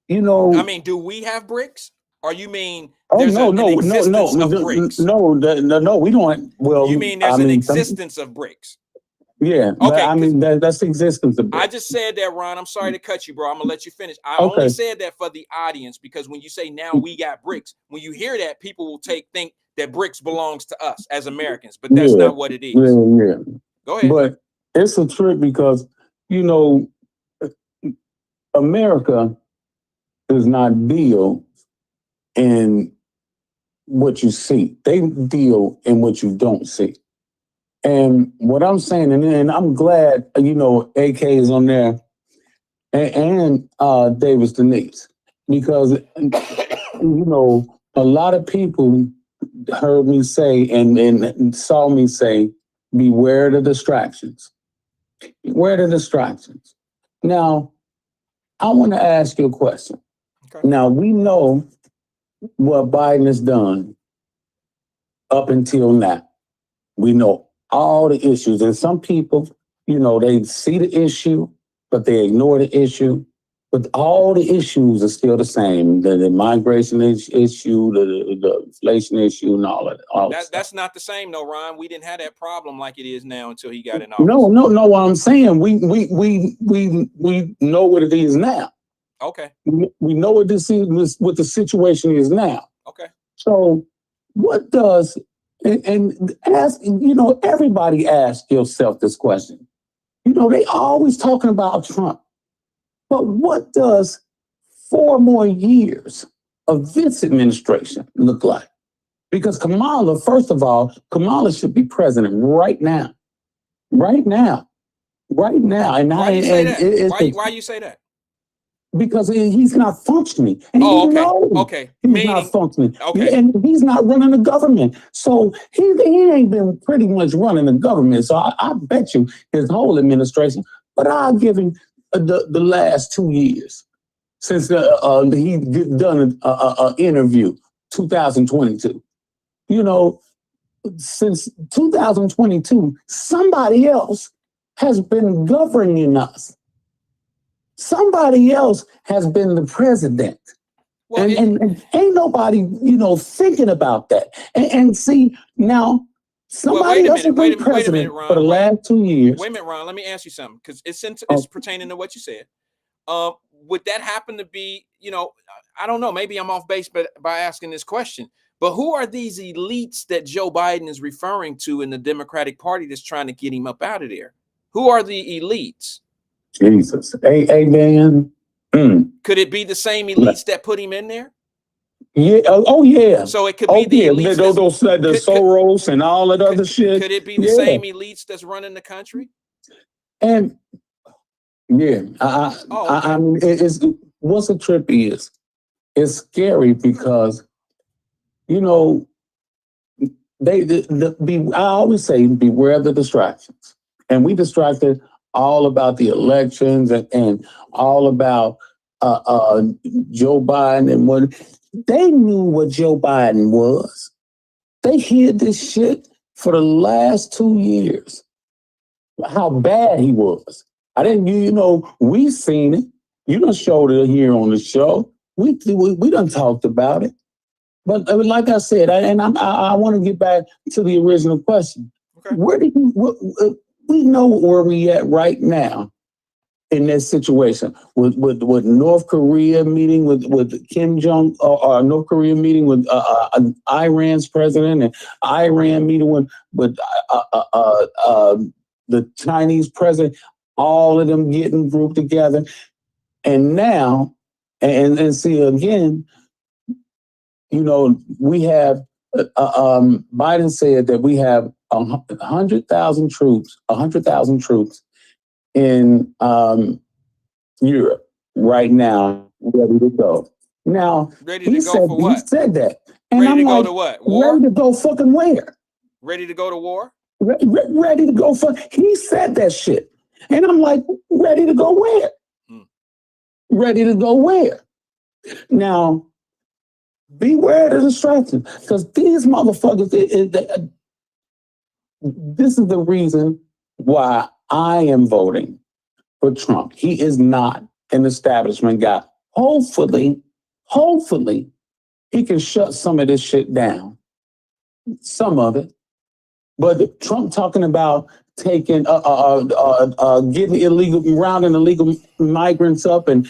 I mean, do we have BRICS? Or you mean there's an existence of BRICS? No, we don't. Well, you mean there's an existence of BRICS? Yeah. Okay. That's the existence of BRICS. I just said that, Ron. I'm sorry to cut you, bro. I'm gonna let you finish. I only said that for the audience because when you say now we got BRICS, when you hear that, people will think that BRICS belongs to us as Americans, but that's not what it is. Yeah. Go ahead. But it's a trick because America does not deal in what you see. They deal in what you don't see. And what I'm saying, and I'm glad, AK is on there and Davis Denise, because, a lot of people heard me say and saw me say, beware the distractions. Beware the distractions. Now, I want to ask you a question. Okay. Now, we know what Biden has done up until now. We know all the issues. And some people, they see the issue, but they ignore the issue. But all the issues are still the same. The migration issue, the inflation issue, and all of it. That's not the same, though, Ron. We didn't have that problem like it is now until he got in office. No. What I'm saying, we know what it is now. Okay. We know what this is, what the situation is now. Okay. So, what does and ask? Everybody asks yourself this question. They always talking about Trump. But what does 4 more years of this administration look like? Because Kamala, first of all, Kamala should be president right now. Right now. And why you say that? Why you say that? Because he's not functioning. And he knows he's not functioning. Okay. And he's not running the government. So he ain't been pretty much running the government. So I bet you his whole administration, but I'll give him the last 2 years since he done an interview, 2022. Since 2022, somebody else has been governing us. Somebody else has been the president. Well, and ain't nobody, thinking about that. And see, now, somebody else has been president for the last 2 years. Wait a minute, Ron. Let me ask you something, because it's pertaining to what you said. Would that happen to be, I don't know, maybe I'm off base by asking this question, but who are these elites that Joe Biden is referring to in the Democratic Party that's trying to get him up out of there? Who are the elites? Jesus. Hey, man. Could it be the same elites that put him in there? Yeah. Oh, yeah. So it could be the elites. The Soros and all that other shit. Could it be the same elites that's running the country? And yeah, I mean, what's the trip is? It's scary because, I always say, beware the distractions. And we distracted all about the elections and all about Joe Biden and what they knew what Joe Biden was. They hid this shit for the last 2 years. How bad he was. I didn't, we seen it. You done showed it here on the show. We done talked about it. But like I said, I want to get back to the original question. Okay. We know where we at right now in this situation with North Korea meeting with Kim Jong, or North Korea meeting with Iran's president, and Iran meeting with the Chinese president. All of them getting grouped together, and now and see again. We have Biden said that we have 100,000 troops in Europe right now, ready to go. Now, he said that. And ready to go to what? War? Ready to go fucking where? Ready to go to war? Ready to go he said that shit. And I'm like, ready to go where? Ready to go where? Now, beware of the distractions, because these motherfuckers, this is the reason why I am voting for Trump. He is not an establishment guy. Hopefully, he can shut some of this shit down. Some of it. But Trump talking about taking, getting rounding illegal migrants up and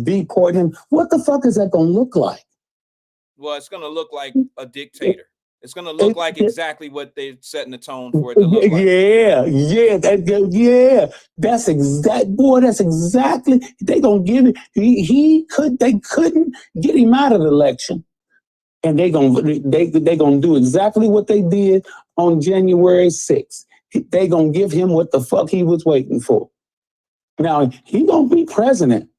deporting him. What the fuck is that going to look like? Well, it's going to look like a dictator. It's going to look like exactly what they're setting the tone for it to look like. That's exactly. They gonna give it. They couldn't get him out of the election, and they gonna do exactly what they did on January 6th. They gonna give him what the fuck he was waiting for. Now he gonna be president,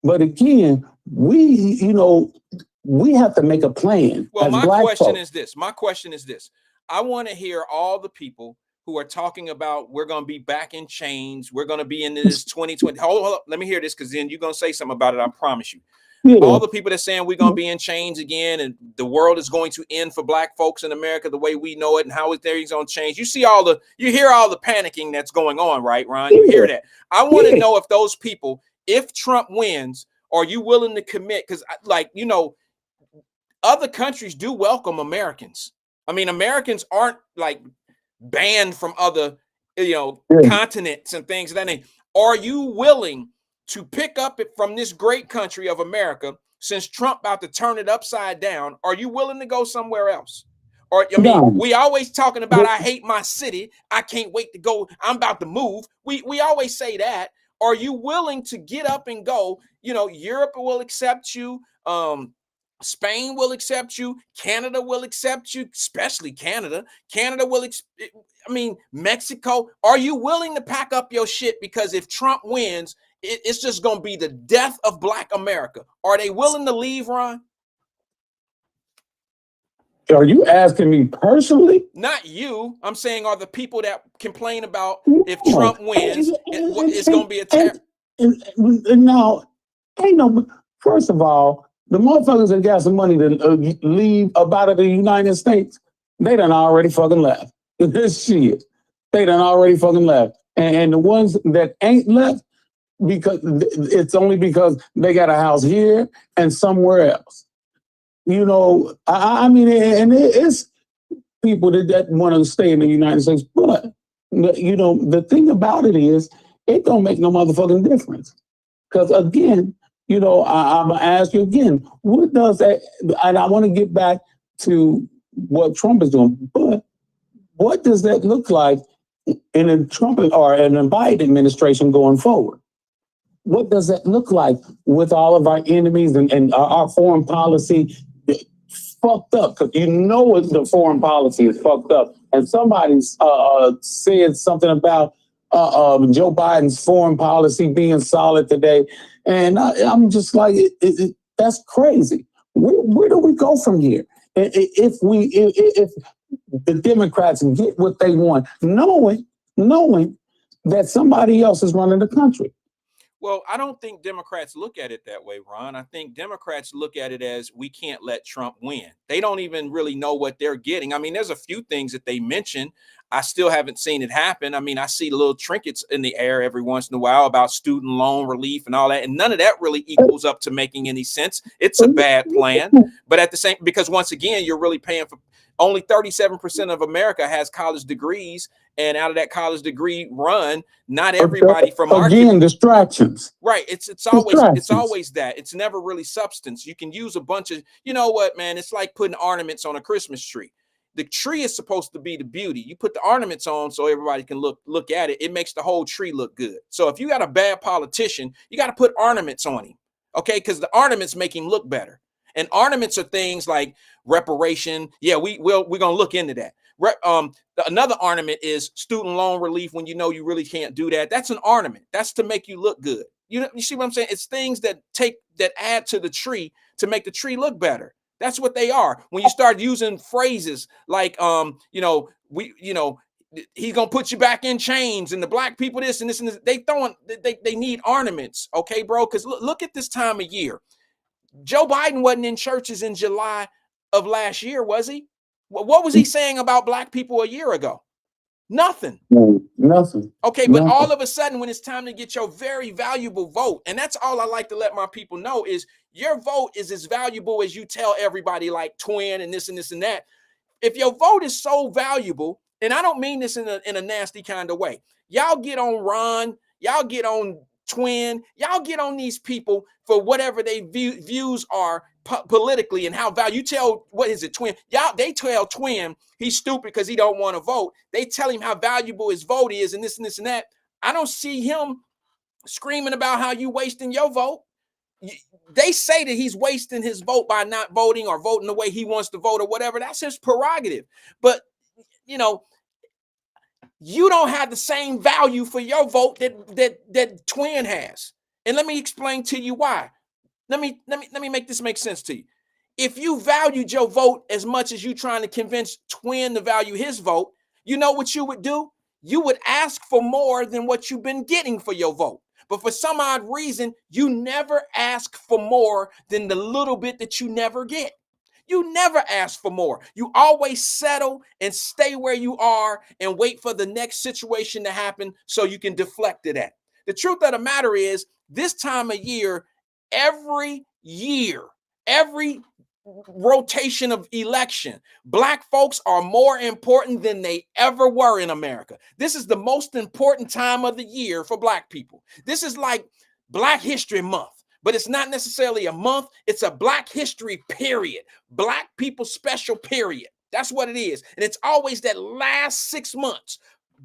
but again, we have to make a plan. Well, my question is this. I want to hear all the people who are talking about we're going to be back in chains. We're going to be in this 2020. Hold up. Let me hear this, because then you're going to say something about it. I promise you. Yeah. All the people that saying we're going to be in chains again and the world is going to end for black folks in America the way we know it, and how things going to change. You hear all the panicking that's going on, right, Ron? You hear that. I want to know if those people if Trump wins, are you willing to commit? Because, like, you know, other countries do welcome Americans. I mean, Americans aren't like banned from other, you know, continents and things of that nature. Are you willing to pick up it from this great country of America, since Trump about to turn it upside down? Are you willing to go somewhere else? Or, I mean, we always talking about, I hate my city, I can't wait to go, I'm about to move. We always say that. Are you willing to get up and go? You know, Europe will accept you. Spain will accept you. Canada will accept you, especially Canada. Canada will, I mean, Mexico. Are you willing to pack up your shit? Because if Trump wins, it's just going to be the death of Black America. Are they willing to leave, Ron? Are you asking me personally? Not you. I'm saying, are the people that complain about if Trump wins, it's going to be a terror. No, ain't no. First of all, the motherfuckers that got some money to leave about of the United States, they done already fucking left. This shit, they done already fucking left. And the ones that ain't left, because it's only because they got a house here and somewhere else. You know, I mean, and it's people that want to stay in the United States. But, you know, the thing about it is, it don't make no motherfucking difference. Because, again, you know, I'm going to ask you again, what does that, and I want to get back to what Trump is doing, but what does that look like in a Trump or an Biden administration going forward? What does that look like with all of our enemies and our foreign policy fucked up? Because you know the foreign policy is fucked up. And somebody said something about Joe Biden's foreign policy being solid today. And I'm just like, that's crazy. Where do we go from here? If the Democrats get what they want, knowing that somebody else is running the country. Well, I don't think Democrats look at it that way, Ron. I think Democrats look at it as, we can't let Trump win. They don't even really know what they're getting. I mean, there's a few things that they mention. I still haven't seen it happen. I mean, I see little trinkets in the air every once in a while about student loan relief and all that. And none of that really equals up to making any sense. It's a bad plan. But at the same, because once again, you're really paying for, only 37% of America has college degrees. And out of that college degree run, not everybody from our distractions. Right. It's always that. It's never really substance. You can use a bunch of, you know what, man, it's like putting ornaments on a Christmas tree. The tree is supposed to be the beauty. You put the ornaments on so everybody can look at it. It makes the whole tree look good. So if you got a bad politician, you got to put ornaments on him. Okay, because the ornaments make him look better. And ornaments are things like reparation. Yeah, we're gonna look into that. Another ornament is student loan relief when you know you really can't do that. That's an ornament. That's to make you look good. You see what I'm saying? It's things that add to the tree to make the tree look better. That's what they are. When you start using phrases like he's gonna put you back in chains, and the black people this and this and this, they need ornaments, okay, bro? Because look at this time of year. Joe Biden wasn't in churches in July of last year, was he? What was he saying about black people a year ago? Nothing. Nothing. Okay, but all of a sudden, when it's time to get your very valuable vote, and that's all I like to let my people know, is your vote is as valuable as you tell everybody, like Twin and this and this and that. If your vote is so valuable, and I don't mean this in a nasty kind of way, y'all get on Ron, y'all get on Twin, y'all get on these people for whatever they views are politically and how value. You tell, what is it, Twin? Y'all, they tell Twin he's stupid because he don't want to vote. They tell him how valuable his vote is and this and this and that. I don't see him screaming about how you wasting your vote. They say that he's wasting his vote by not voting or voting the way he wants to vote or whatever. That's his prerogative. But, you know, you don't have the same value for your vote that Twin has. And let me explain to you why. Let me make this make sense to you. If you valued your vote as much as you trying to convince Twin to value his vote, you know what you would do? You would ask for more than what you've been getting for your vote. But for some odd reason, you never ask for more than the little bit that you never get. You never ask for more. You always settle and stay where you are and wait for the next situation to happen so you can deflect it at. The truth of the matter is, this time of year, every rotation of election, Black folks are more important than they ever were in America. This is the most important time of the year for Black people. This is like Black History Month, but it's not necessarily a month. It's a Black History period, Black people special period. That's what it is. And it's always that last 6 months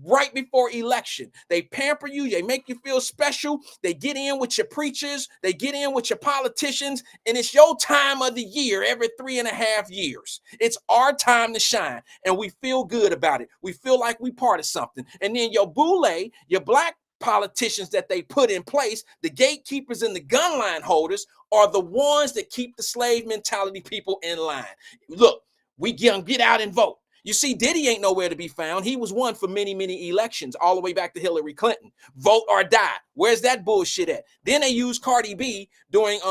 right before election. They pamper you. They make you feel special. They get in with your preachers. They get in with your politicians. And it's your time of the year every 3.5 years. It's our time to shine. And we feel good about it. We feel like we part of something. And then your boule, your Black politicians that they put in place, the gatekeepers and the gun line holders, are the ones that keep the slave mentality people in line. Look, we get out and vote. You see, Diddy ain't nowhere to be found. He was won for many, many elections, all the way back to Hillary Clinton. Vote or die. Where's that bullshit at? Then they used Cardi B during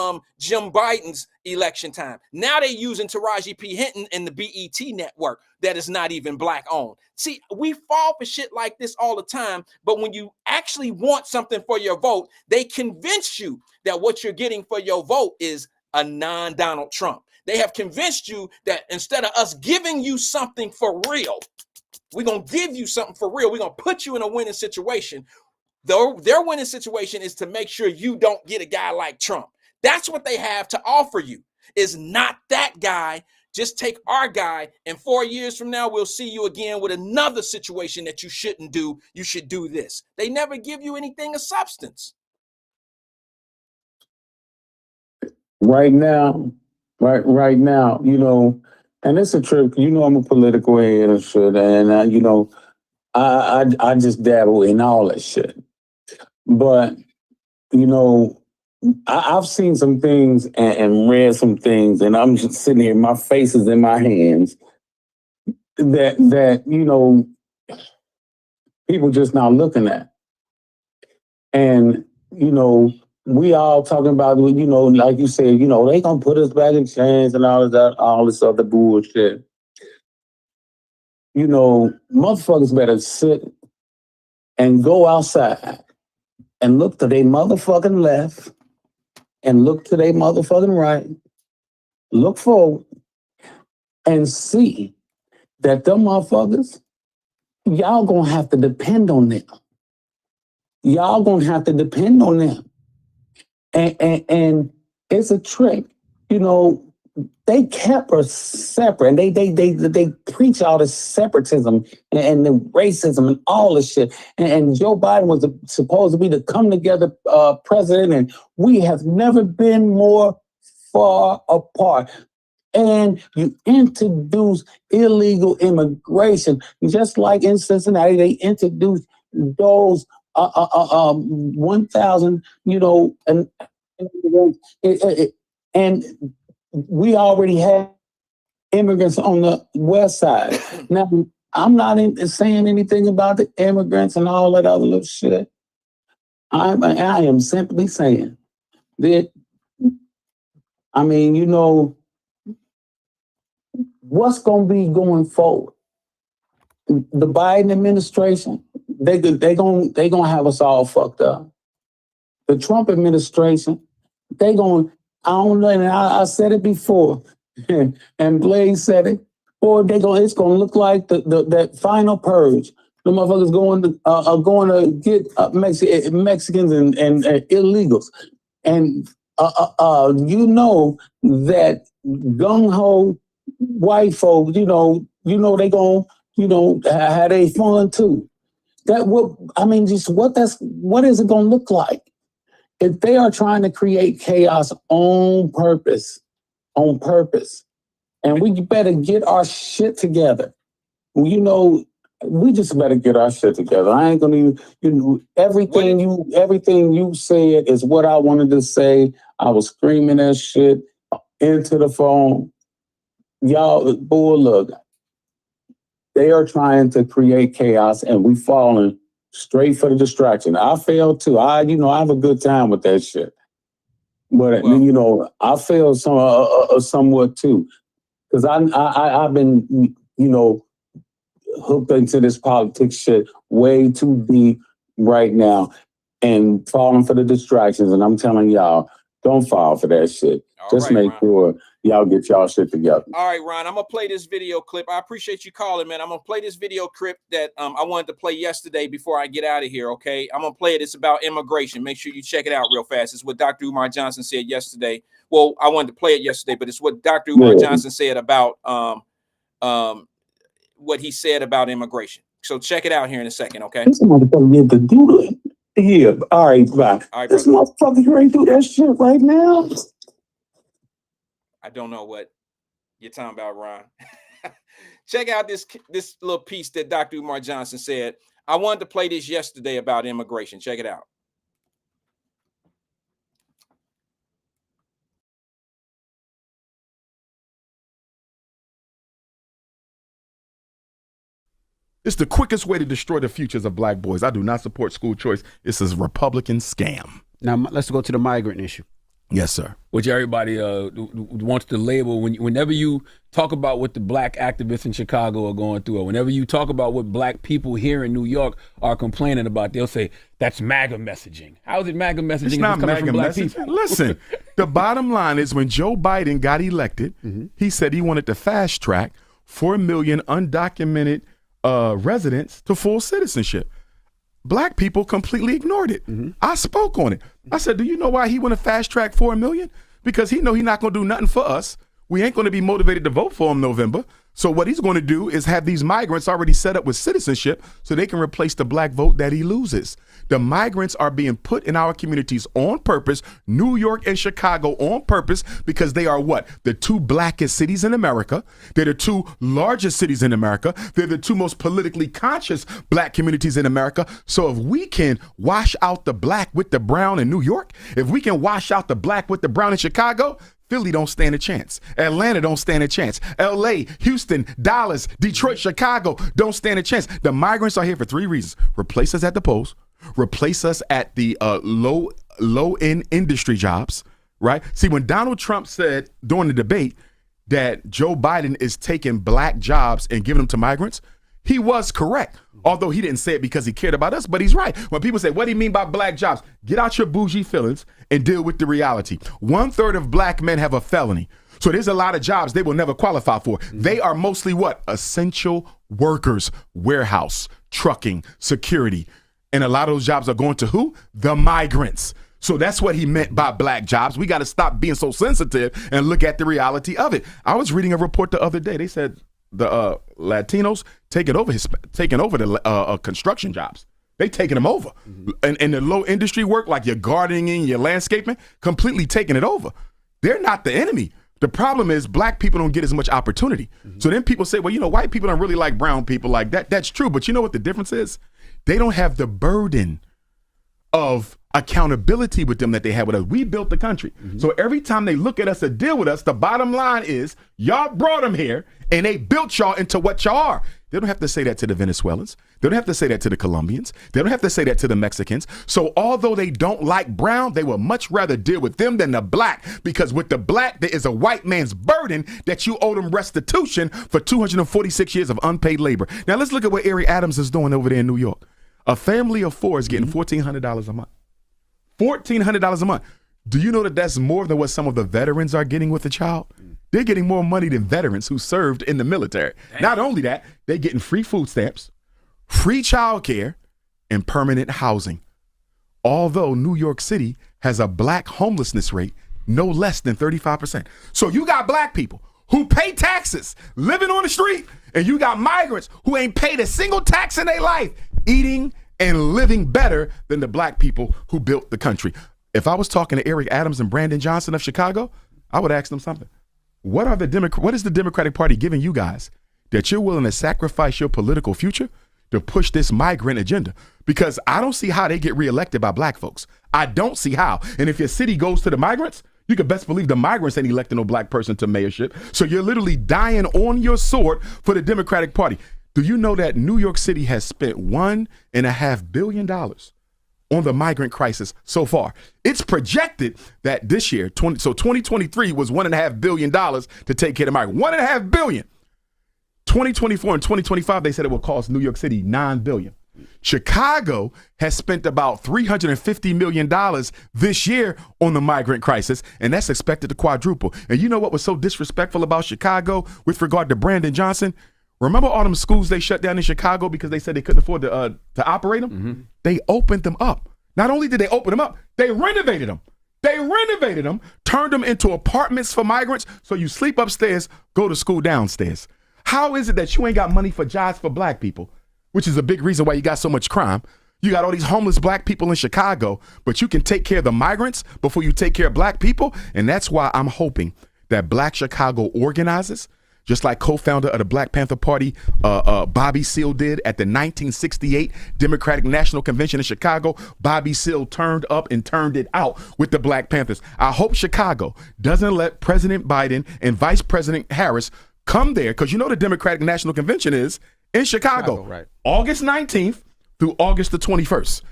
Jim Biden's election time. Now they using Taraji P. Henson and the BET network that is not even Black owned. See, we fall for shit like this all the time, but when you actually want something for your vote, they convince you that what you're getting for your vote is a non-Donald Trump. They have convinced you that instead of us giving you something for real, we're going to give you something for real. We're going to put you in a winning situation. Their winning situation is to make sure you don't get a guy like Trump. That's what they have to offer you, is not that guy. Just take our guy, and 4 years from now, we'll see you again with another situation that you shouldn't do. You should do this. They never give you anything of substance. Right now, you know, and it's a trip. You know, I'm a political head and shit, and you know, I just dabble in all that shit. But you know, I've seen some things and read some things, and I'm just sitting here, my face is in my hands. That you know, people just not looking at, and you know. We all talking about, you know, like you said, you know, they gonna put us back in chains and all of that, all this other bullshit. You know, motherfuckers better sit and go outside and look to their motherfucking left and look to their motherfucking right, look forward and see that them motherfuckers, y'all gonna have to depend on them. Y'all gonna have to depend on them. And it's a trick, you know. They kept us separate, and they preach all this separatism and the racism and all this shit. And Joe Biden was supposed to be the come together president, and we have never been more far apart. And you introduce illegal immigration, just like in Cincinnati, they introduced those 1,000, you know, and we already have immigrants on the west side. Now, I'm not saying anything about the immigrants and all that other little shit. I am simply saying that, I mean, you know, what's going to be going forward? The Biden administration, they gonna have us all fucked up. The Trump administration, I don't know, and I said it before, and Blaze said it, or it's gonna look like that final purge. The motherfuckers going to get Mexicans and illegals, and you know that gung ho white folks, you know they gonna have they fun too. What is it gonna look like? If they are trying to create chaos on purpose, and we better get our shit together. You know, we just better get our shit together. I ain't gonna everything you said is what I wanted to say. I was screaming that shit into the phone. Y'all, boy, look, they are trying to create chaos, and we falling straight for the distraction. I failed too. I have a good time with that shit. But you know, I fail somewhat too, because I've been hooked into this politics shit way too deep right now. and falling for the distractions. And I'm telling y'all, don't fall for that shit. Just make sure y'all get y'all shit together. All right, Ron, I'm going to play this video clip. I appreciate you calling, man. I'm going to play this video clip that I wanted to play yesterday before I get out of here, okay? I'm going to play it. It's about immigration. Make sure you check it out real fast. It's what Dr. Umar Johnson said yesterday. Well, I wanted to play it yesterday, but it's what Dr. Umar Johnson said about what he said about immigration. So check it out here in a second, okay? This motherfucker need to do it. Here, all right, bye. All right, this motherfucker here ain't do that shit right now. I don't know what you're talking about, Ron. Check out this little piece that Dr. Umar Johnson said. I wanted to play this yesterday about immigration. Check it out. It's the quickest way to destroy the futures of black boys. I do not support school choice. It's a Republican scam. Now, let's go to the migrant issue. Yes, sir. Which everybody wants to label. Whenever you talk about what the black activists in Chicago are going through, or whenever you talk about what black people here in New York are complaining about, they'll say, that's MAGA messaging. How is it MAGA messaging? It's not MAGA messaging. Listen, the bottom line is when Joe Biden got elected, he said he wanted to fast track 4 million undocumented residents to full citizenship. Black people completely ignored it. I spoke on it. I said, do you know why he want to fast track 4 million? Because he know he's not going to do nothing for us. We ain't going to be motivated to vote for him November. So what he's going to do is have these migrants already set up with citizenship so they can replace the black vote that he loses. The migrants are being put in our communities on purpose, New York and Chicago on purpose, because they are what? The two blackest cities in America. They're the two largest cities in America. They're the two most politically conscious black communities in America. So if we can wash out the black with the brown in New York, if we can wash out the black with the brown in Chicago, Philly don't stand a chance. Atlanta don't stand a chance. LA, Houston, Dallas, Detroit, Chicago don't stand a chance. The migrants are here for 3 reasons. Replace us at the polls, replace us at the low-end industry jobs, right? See, when Donald Trump said during the debate that Joe Biden is taking black jobs and giving them to migrants, he was correct. Although he didn't say it because he cared about us, but he's right. When people say, what do you mean by black jobs? Get out your bougie feelings and deal with the reality. 1/3 of black men have a felony. So there's a lot of jobs they will never qualify for. They are mostly what? Essential workers, warehouse, trucking, security. And a lot of those jobs are going to who? The migrants. So that's what he meant by black jobs. We got to stop being so sensitive and look at the reality of it. I was reading a report the other day. They said the Latinos taking over the construction jobs. They taking them over. And the low industry work, like your gardening, your landscaping, completely taking it over. They're not the enemy. The problem is black people don't get as much opportunity. So then people say, well, you know, white people don't really like brown people like that. That's true. But you know what the difference is? They don't have the burden of accountability with them that they had with us. We built the country. So every time they look at us or deal with us, the bottom line is y'all brought them here and they built y'all into what y'all are. They don't have to say that to the Venezuelans. They don't have to say that to the Colombians. They don't have to say that to the Mexicans. So although they don't like brown, they would much rather deal with them than the black, because with the black, there is a white man's burden that you owe them restitution for 246 years of unpaid labor. Now let's look at what Eric Adams is doing over there in New York. A family of 4 is getting $1,400 a month. $1,400 a month. Do you know that that's more than what some of the veterans are getting with a child? They're getting more money than veterans who served in the military. Damn. Not only that, they're getting free food stamps, free child care, and permanent housing. Although New York City has a black homelessness rate no less than 35%. So you got black people who pay taxes living on the street, and you got migrants who ain't paid a single tax in their life eating and living better than the black people who built the country. If I was talking to Eric Adams and Brandon Johnson of Chicago, I would ask them something. What is the Democratic Party giving you guys that you're willing to sacrifice your political future to push this migrant agenda? Because I don't see how they get reelected by black folks. I don't see how. And if your city goes to the migrants, you can best believe the migrants ain't electing no black person to mayorship. So you're literally dying on your sword for the Democratic Party. Do you know that New York City has spent $1.5 billion on the migrant crisis so far? It's projected that this year, 2023 was $1.5 billion to take care of the migrants. $1.5 billion. 2024 and 2025, they said it will cost New York City $9 billion. Chicago has spent about $350 million this year on the migrant crisis, and that's expected to quadruple. And you know what was so disrespectful about Chicago with regard to Brandon Johnson? Remember all them schools they shut down in Chicago because they said they couldn't afford to operate them? Mm-hmm. They opened them up. Not only did they open them up, they renovated them. Turned them into apartments for migrants, so you sleep upstairs, go to school downstairs. How is it that you ain't got money for jobs for black people, which is a big reason why you got so much crime? You got all these homeless black people in Chicago, but you can take care of the migrants before you take care of black people, and that's why I'm hoping that Black Chicago organizes, just like co-founder of the Black Panther Party, Bobby Seale did at the 1968 Democratic National Convention in Chicago. Bobby Seale turned up and turned it out with the Black Panthers. I hope Chicago doesn't let President Biden and Vice President Harris come there, because you know the Democratic National Convention is in Chicago, right? August 19th through August the 21st.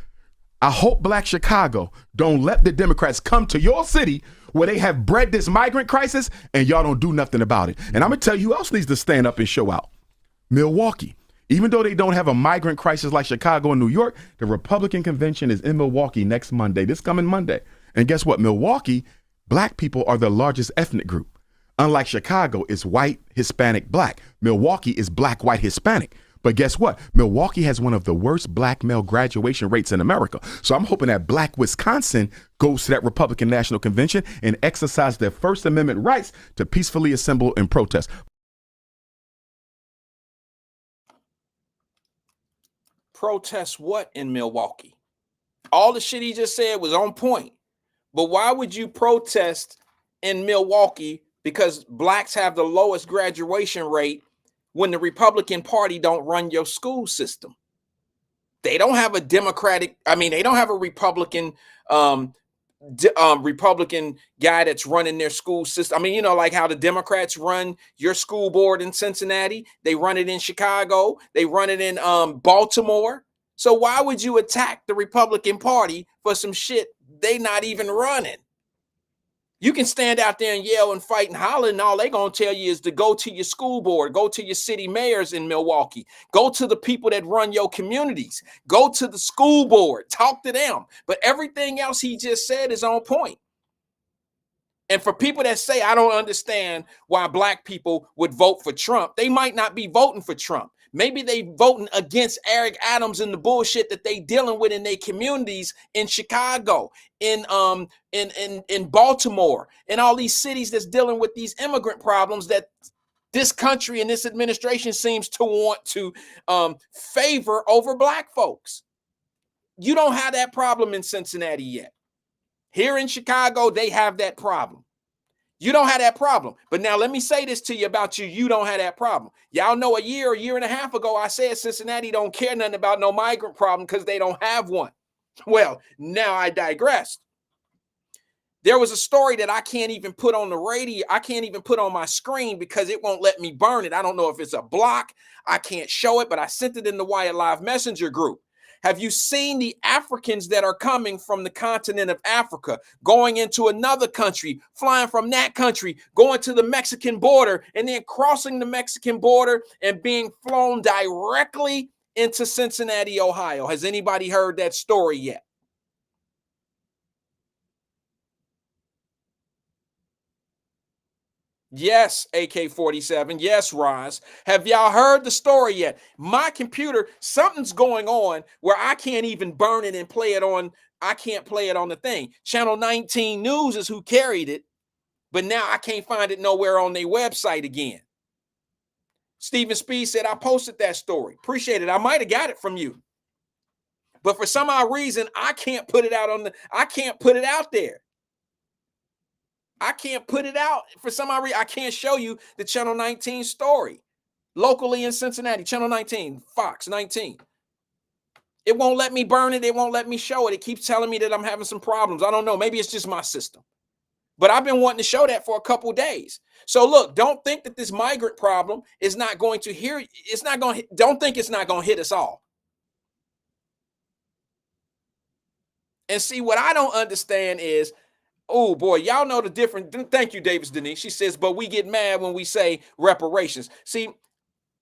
I hope Black Chicago don't let the Democrats come to your city where they have bred this migrant crisis and y'all don't do nothing about it. And I'm going to tell you who else needs to stand up and show out. Milwaukee. Even though they don't have a migrant crisis like Chicago and New York, the Republican convention is in Milwaukee next Monday, this coming Monday. And guess what? Milwaukee, black people are the largest ethnic group. Unlike Chicago, it's white, Hispanic, black. Milwaukee is black, white, Hispanic. But guess what? Milwaukee has one of the worst black male graduation rates in America. So I'm hoping that black Wisconsin goes to that Republican National Convention and exercise their First Amendment rights to peacefully assemble and protest. Protest what in Milwaukee? All the shit he just said was on point. But why would you protest in Milwaukee because blacks have the lowest graduation rate when the Republican Party don't run your school system? They don't have a they don't have a Republican Republican guy that's running their school system. I mean, you know, like how the Democrats run your school board in Cincinnati, they run it in Chicago, they run it in Baltimore. So why would you attack the Republican Party for some shit they not even running? You can stand out there and yell and fight and holler, and all they're going to tell you is to go to your school board, go to your city mayors in Milwaukee, go to the people that run your communities, go to the school board, talk to them. But everything else he just said is on point. And for people that say, I don't understand why black people would vote for Trump, they might not be voting for Trump. Maybe they voting against Eric Adams and the bullshit that they dealing with in their communities in Chicago, in Baltimore, and all these cities that's dealing with these immigrant problems that this country and this administration seems to want to favor over black folks. You don't have that problem in Cincinnati yet. Here in Chicago, they have that problem. You don't have that problem. But now let me say this to you about you. You don't have that problem. Y'all know a year and a half ago, I said Cincinnati don't care nothing about no migrant problem because they don't have one. Well, now I digressed. There was a story that I can't even put on the radio. I can't even put on my screen because it won't let me burn it. I don't know if it's a block. I can't show it, but I sent it in the Wyatt Live Messenger group. Have you seen the Africans that are coming from the continent of Africa, going into another country, flying from that country, going to the Mexican border, and then crossing the Mexican border and being flown directly into Cincinnati, Ohio? Has anybody heard that story yet? Yes, AK-47. Yes, Roz. Have y'all heard the story yet? My computer, something's going on where I can't even burn it and play it on. I can't play it on the thing. Channel 19 News is who carried it, but now I can't find it nowhere on their website again. Stephen Speed said, I posted that story. Appreciate it. I might have got it from you. But for some odd reason, I can't put it out I can't put it out there. I can't put it out for some odd reason. I can't show you the Channel 19 story locally in Cincinnati. Channel 19, Fox 19. It won't let me burn it. It won't let me show it. It keeps telling me that I'm having some problems. I don't know. Maybe it's just my system. But I've been wanting to show that for a couple of days. So look, don't think that this migrant problem is not going to don't think it's not going to hit us all. And see, what I don't understand is, oh boy, y'all know the difference. Thank you, Davis Denise. She says, but we get mad when we say reparations. See,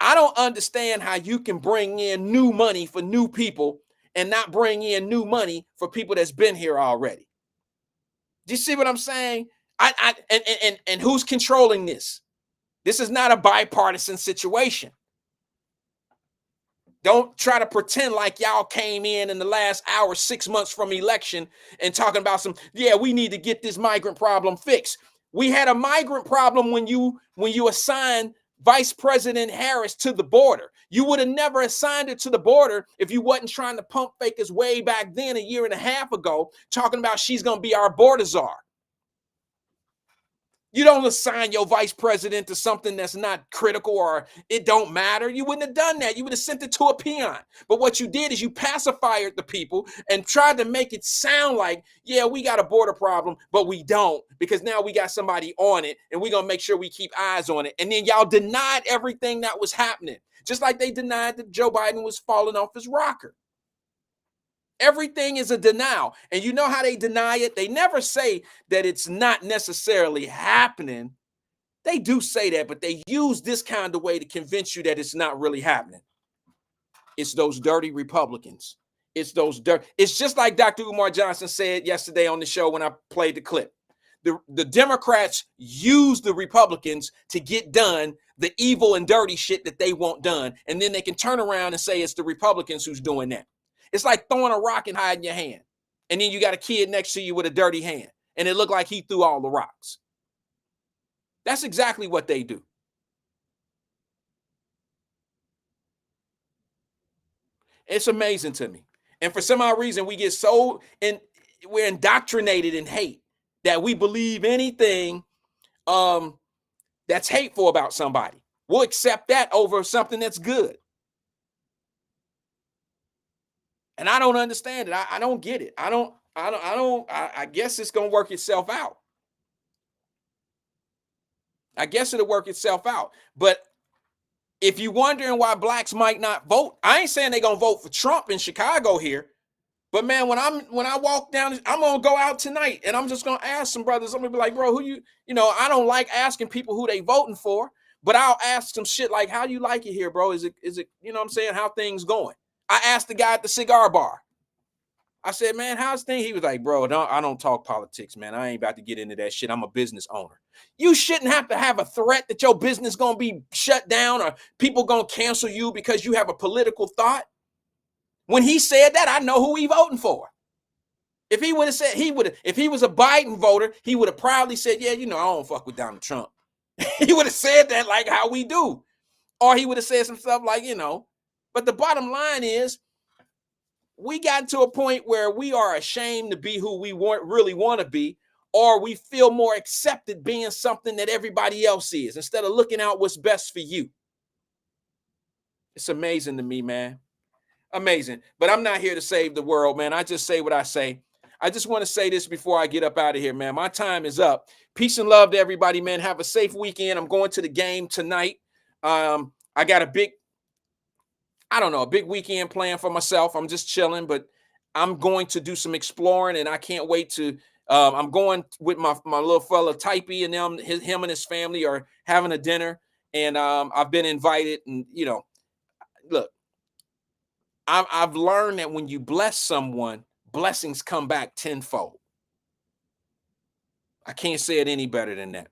I don't understand how you can bring in new money for new people and not bring in new money for people that's been here already. Do you see what I'm saying? And who's controlling this? This is not a bipartisan situation. Don't try to pretend like y'all came in the last hour, 6 months from election and talking about yeah, we need to get this migrant problem fixed. We had a migrant problem when you assigned Vice President Harris to the border. You would have never assigned her to the border if you wasn't trying to pump fake us way back then, a year and a half ago, talking about she's going to be our border czar. You don't assign your vice president to something that's not critical or it don't matter. You wouldn't have done that. You would have sent it to a peon. But what you did is you pacified the people and tried to make it sound like, yeah, we got a border problem, but we don't, because now we got somebody on it and we're going to make sure we keep eyes on it. And then y'all denied everything that was happening, just like they denied that Joe Biden was falling off his rocker. Everything is a denial. And you know how they deny it? They never say that it's not necessarily happening. They do say that, but they use this kind of way to convince you that it's not really happening. It's those dirty Republicans. It's just like Dr. Umar Johnson said yesterday on the show when I played the clip. The Democrats use the Republicans to get done the evil and dirty shit that they want done. And then they can turn around and say it's the Republicans who's doing that. It's like throwing a rock and hiding your hand. And then you got a kid next to you with a dirty hand. And it looked like he threw all the rocks. That's exactly what they do. It's amazing to me. And for some odd reason, we get we're indoctrinated in hate that we believe anything that's hateful about somebody. We'll accept that over something that's good. And I don't understand it. I don't get it. I guess it's going to work itself out. I guess it'll work itself out. But if you're wondering why blacks might not vote, I ain't saying they're going to vote for Trump in Chicago here. But man, when I walk down, I'm going to go out tonight and I'm just going to ask some brothers. I'm going to be like, bro, who you know, I don't like asking people who they voting for, but I'll ask some shit like, how you like it here, bro? Is it, you know what I'm saying? How things going? I asked the guy at the cigar bar. I said, man, how's things? He was like, bro, I don't talk politics, man. I ain't about to get into that shit. I'm a business owner. You shouldn't have to have a threat that your business going to be shut down or people going to cancel you because you have a political thought. When he said that, I know who he voting for. If he would have said, if he was a Biden voter, he would have proudly said, yeah, you know, I don't fuck with Donald Trump. He would have said that like how we do. Or he would have said some stuff like, you know, but the bottom line is, we got to a point where we are ashamed to be who we really want to be, or we feel more accepted being something that everybody else is instead of looking out what's best for you. It's amazing to me, man. Amazing. But I'm not here to save the world, man. I just say what I say. I just want to say this before I get up out of here, man. My time is up. Peace and love to everybody, man. Have a safe weekend. I'm going to the game tonight. I got a big weekend plan for myself. I'm just chilling, but I'm going to do some exploring, and I can't wait to. I'm going with my little fella Typee, and him and his family are having a dinner, and I've been invited. And you know, look, I've learned that when you bless someone, blessings come back tenfold. I can't say it any better than that.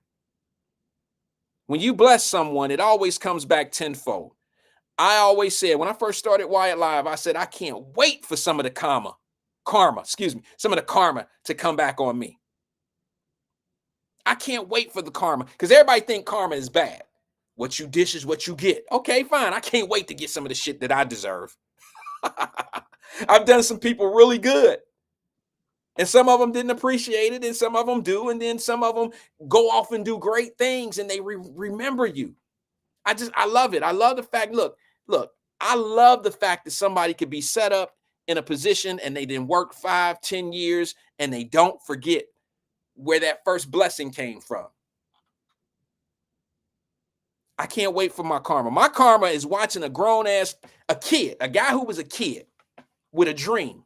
When you bless someone, it always comes back tenfold. I always said, when I first started Wyatt Live, I said, I can't wait for some of the karma to come back on me. I can't wait for the karma, because everybody think karma is bad. What you dish is what you get. Okay, fine. I can't wait to get some of the shit that I deserve. I've done some people really good. And some of them didn't appreciate it, and some of them do, and then some of them go off and do great things, and they remember you. I love it. I love the fact, look, I love the fact that somebody could be set up in a position and they didn't work 5-10 years and they don't forget where that first blessing came from. I can't wait for my karma. My karma is watching a guy who was a kid with a dream,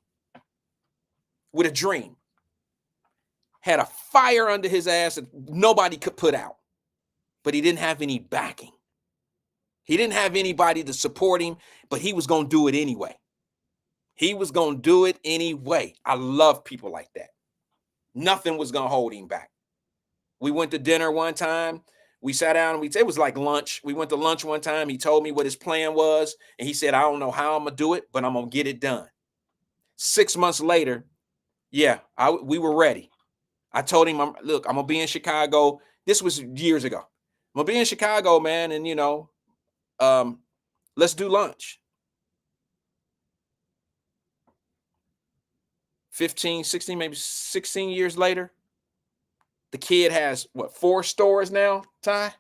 had a fire under his ass that nobody could put out, but he didn't have any backing. He didn't have anybody to support him, but he was going to do it anyway. He was going to do it anyway. I love people like that. Nothing was going to hold him back. We went to dinner one time. We sat down and it was like lunch. We went to lunch one time. He told me what his plan was. And he said, I don't know how I'm going to do it, but I'm going to get it done. 6 months later, we were ready. I told him, look, I'm going to be in Chicago. This was years ago. I'm going to be in Chicago, man. And, let's do lunch. 15, 16, maybe 16 years later, the kid has 4 stores now, Ty?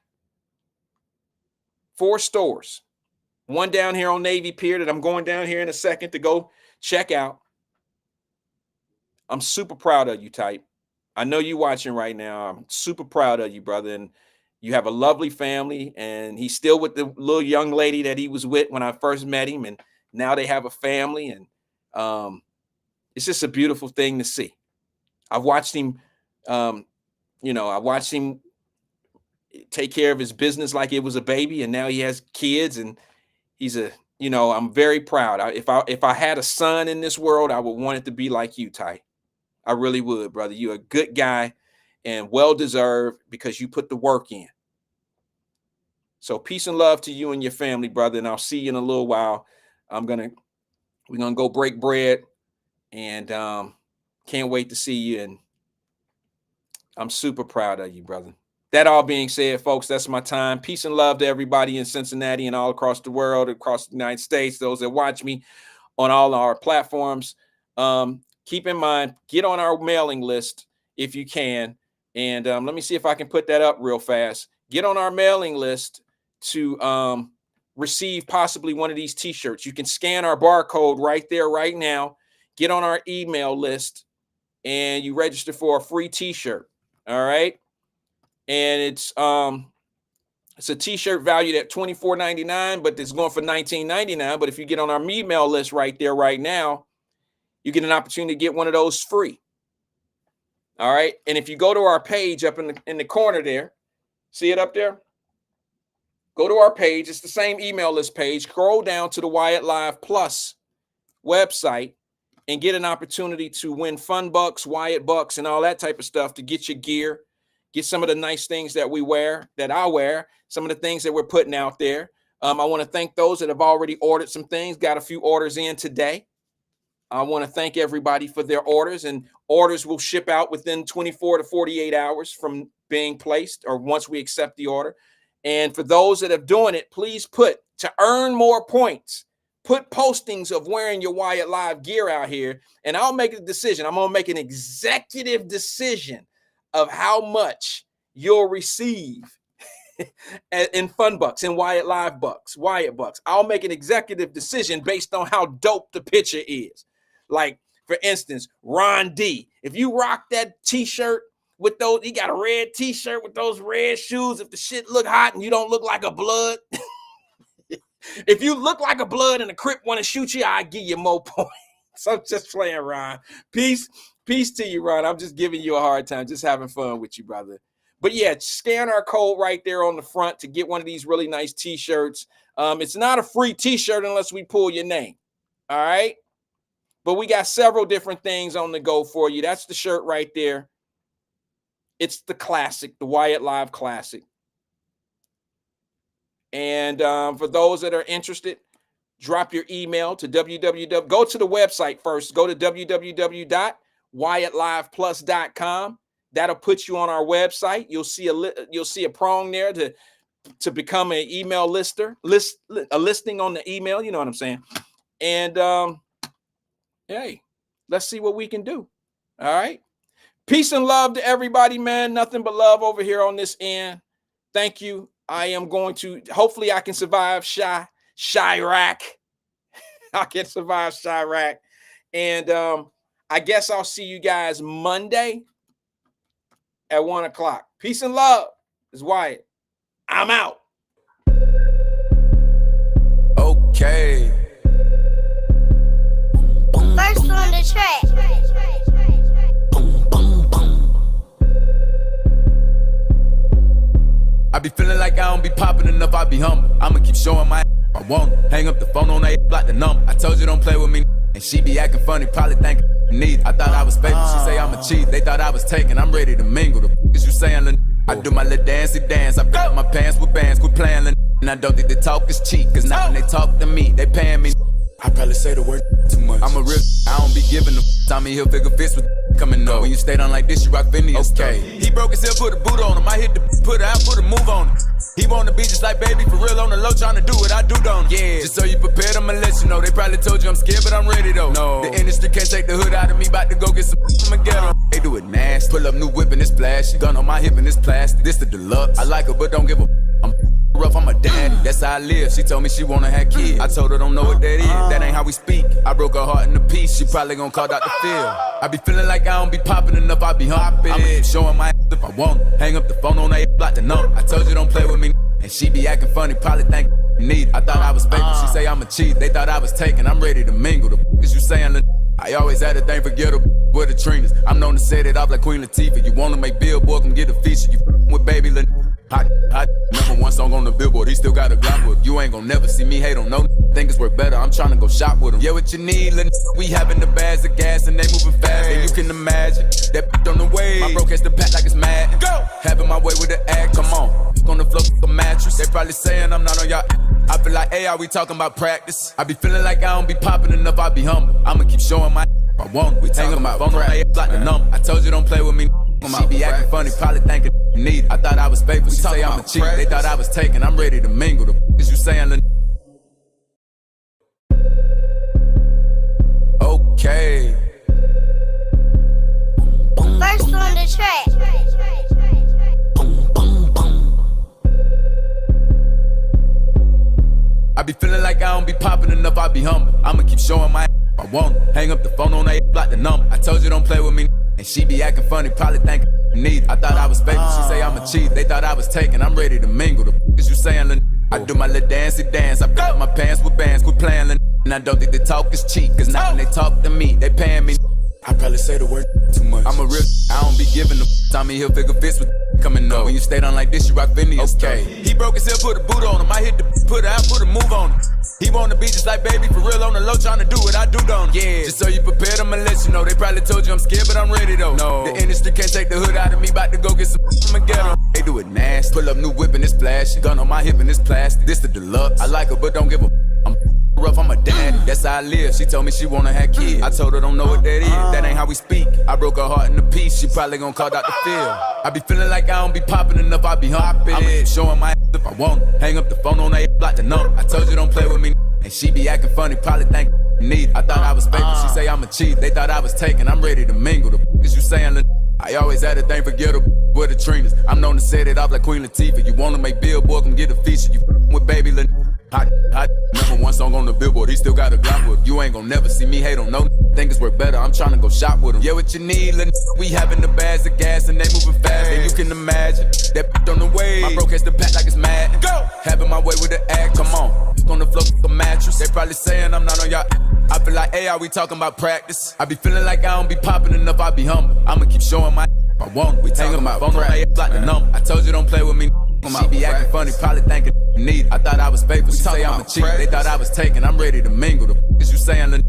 4 stores. One down here on Navy Pier that I'm going down here in a second to go check out. I'm super proud of you, Type. I know you watching right now. I'm super proud of you, brother. And you have a lovely family. And he's still with the little young lady that he was with when I first met him. And now they have a family. And it's just a beautiful thing to see. I've watched him, I watched him take care of his business like it was a baby. And now he has kids. And he's I'm very proud. If I had a son in this world, I would want it to be like you, Ty. I really would, brother. You're a good guy and well-deserved because you put the work in. So peace and love to you and your family, brother. And I'll see you in a little while. We're going to go break bread and can't wait to see you. And I'm super proud of you, brother. That all being said, folks, that's my time. Peace and love to everybody in Cincinnati and all across the world, across the United States, those that watch me on all our platforms. Keep in mind, get on our mailing list if you can. And let me see if I can put that up real fast. Get on our mailing list to receive possibly one of these T-shirts. You can scan our barcode right there, right now. Get on our email list and you register for a free T-shirt. All right. And it's a T-shirt valued at $24.99, but it's going for $19.99. But if you get on our email list right there, right now, you get an opportunity to get one of those free. All right. And if you go to our page up in the corner there, see it up there? Go to our page. It's the same email list page. Scroll down to the Wyatt Live Plus website and get an opportunity to win Fun Bucks, Wyatt Bucks, and all that type of stuff to get your gear, get some of the nice things that we wear, that I wear, some of the things that we're putting out there. I want to thank those that have already ordered some things, got a few orders in today. I want to thank everybody for their orders, and orders will ship out within 24 to 48 hours from being placed or once we accept the order. And for those that have doing it, please put to earn more points, put postings of wearing your Wyatt Live gear out here, and I'll make a decision. I'm going to make an executive decision of how much you'll receive in Fun Bucks, in Wyatt Live Bucks, Wyatt Bucks. I'll make an executive decision based on how dope the picture is. Like, for instance, Ron D. If you rock that T-shirt with those, he got a red T-shirt with those red shoes. If the shit look hot and you don't look like a blood, if you look like a blood and a Crip want to shoot you, I give you more points. I'm just playing, Ron. Peace to you, Ron. I'm just giving you a hard time, just having fun with you, brother. But yeah, scan our code right there on the front to get one of these really nice T-shirts. It's not a free T-shirt unless we pull your name. All right. But we got several different things on the go for you. That's the shirt right there. It's the classic, the Wyatt Live Classic. And for those that are interested, drop your email to www. Go to the website first. Go to www.WyattLivePlus.com. That'll put you on our website. You'll see a prong there to become an email lister, a listing on the email. You know what I'm saying? And hey, let's see what we can do. All right. Peace and love to everybody, man. Nothing but love over here on this end. Thank you. I am going to, hopefully I can survive Chirac. I can survive Chirac. And I guess I'll see you guys Monday at 1 o'clock. Peace and love. It's Wyatt. I'm out. Okay. First on the track. I've be feeling like I don't be popping enough, I be humble. I'ma keep showing my I want it. Hang up the phone on that block the number. I told you don't play with me, and she be acting funny, probably thinking need it. I thought I was faithful, she say I'm a cheat. They thought I was taken, I'm ready to mingle. The is you saying, Lil? I do my little dancey dance. I fill up my pants with bands, quit playing, Lil. And I don't think the talk is cheap, cause now when they talk to me, they paying me. I probably say the word too much. I'm a real, I don't be giving them. Tommy Hilfiger fits with coming up. When you stay down like this, you rock Phineas. Okay. He broke his hip, put a boot on him. I hit the put out, put a move on him. He wanna be just like baby, for real on the low, trying to do what I do, don't. Yeah. Just so you prepared, I'ma let you know. They probably told you I'm scared, but I'm ready though. No. The industry can't take the hood out of me. About to go get some I'ma get 'em. They do it nasty. Pull up new whip and it's flashy. Gun on my hip and it's plastic. This the deluxe. I like her, but don't give a. I'm rough, I'm a daddy. That's how I live. She told me she wanna have kids. I told her don't know what that is. That ain't how we speak. I broke her heart in a piece. She probably gon' call Dr. Phil. I be feeling like I don't be popping enough. I be humping. I'ma keep showing my if I want it. Hang up the phone on that block the number. I told you don't play with me. And she be acting funny, probably think need it. I thought I was faithful, she say I'm a cheat. They thought I was taken, I'm ready to mingle. The is you saying, Lil? I always had a thing for ghetto with the Trinas. I'm known to set it off like Queen Latifah. You wanna make Billboard, come get a feature. You with baby Lil. Hot, number one song on the Billboard. He still got a Glock with him. You ain't gon' never see me hate on no. Think it's worth better. I'm tryna go shop with him. Yeah, what you need, Lil? We having the bags of gas and they moving fast. And you can imagine that on the way. My bro catch the pack like it's mad. Go, having my way with the act. Come on, on the floor with a mattress. They probably saying I'm not on y'all. I feel like, hey, are we talking about practice? I be feeling like I don't be popping enough. I be humble. I'ma keep showing my. I want. We talking about phone on like the number. I told you don't play with me. She be acting funny, probably thinking need it. I thought I was faithful, she say I'm a cheat. They thought I was taken, I'm ready to mingle. The is you saying, Lil? Okay. First on the track. I be feeling like I don't be popping enough, I be humble. I'ma keep showing my I want it. Hang up the phone on that block the number. I told you don't play with me. And she be acting funny, probably thinking need it. I thought I was faithful, she say I'm a cheat. They thought I was taken, I'm ready to mingle. The is you saying, Lil? I do my little dancey dance. I fill up my pants with bands, quit playing, Lil. And I don't think the talk is cheap, cause now when they talk to me, they paying me. I probably say the word too much. I'm a real, I don't be giving them. Tommy Hilfiger fits with coming up. When you stay down like this, you rock Phineas. Okay. He broke his hip, put a boot on him. I hit the put out, put a move on him. He wanna be just like baby, for real on the low, trying to do what I do, don't. Yeah. Just so you prepared, I'ma let you know. They probably told you I'm scared, but I'm ready though. No. The industry can't take the hood out of me. About to go get some I'ma get 'em. They do it nasty. Pull up new whip and it's flashy. Gun on my hip and it's plastic. This the deluxe. I like her, but don't give a. I'm rough, I'm a daddy. That's how I live. She told me she wanna have kids. I told her don't know what that is. That ain't how we speak. I broke her heart in a piece. She probably gon' call Dr. Phil. I be feeling like I don't be popping enough. I be humping. I'ma keep showing my if I want it. Hang up the phone on that block the number. I told you don't play with me. And she be acting funny, probably thinking need it. I thought I was faithful, she say I'm a cheat. They thought I was taken, I'm ready to mingle. The is you saying, Lil? I always had a thing for ghetto with the Trinas. I'm known to set it off like Queen Latifah. You wanna make Billboard, come get a feature. You with baby Lil. Hot, number one song on the Billboard. He still got a Glock with him. You ain't gon' never see me hate on no. Think it's worth better. I'm tryna go shop with him. Yeah, what you need, Lil? We having the bags of gas and they moving fast. And you can imagine that on the way. My bro catch the pack like it's mad. Go, having my way with the act. Come on, on the floor with a mattress. They probably saying I'm not on y'all. I feel like, hey, are we talking about practice? I be feeling like I don't be popping enough. I be humble. I'ma keep showing my. I want. We talking about phone on that block the number. I told you don't play with me. She be acting funny, probably thinking need it. I thought I was faithful, she say I'm a cheat. They thought I was taken, I'm ready to mingle. The is you saying, Lil?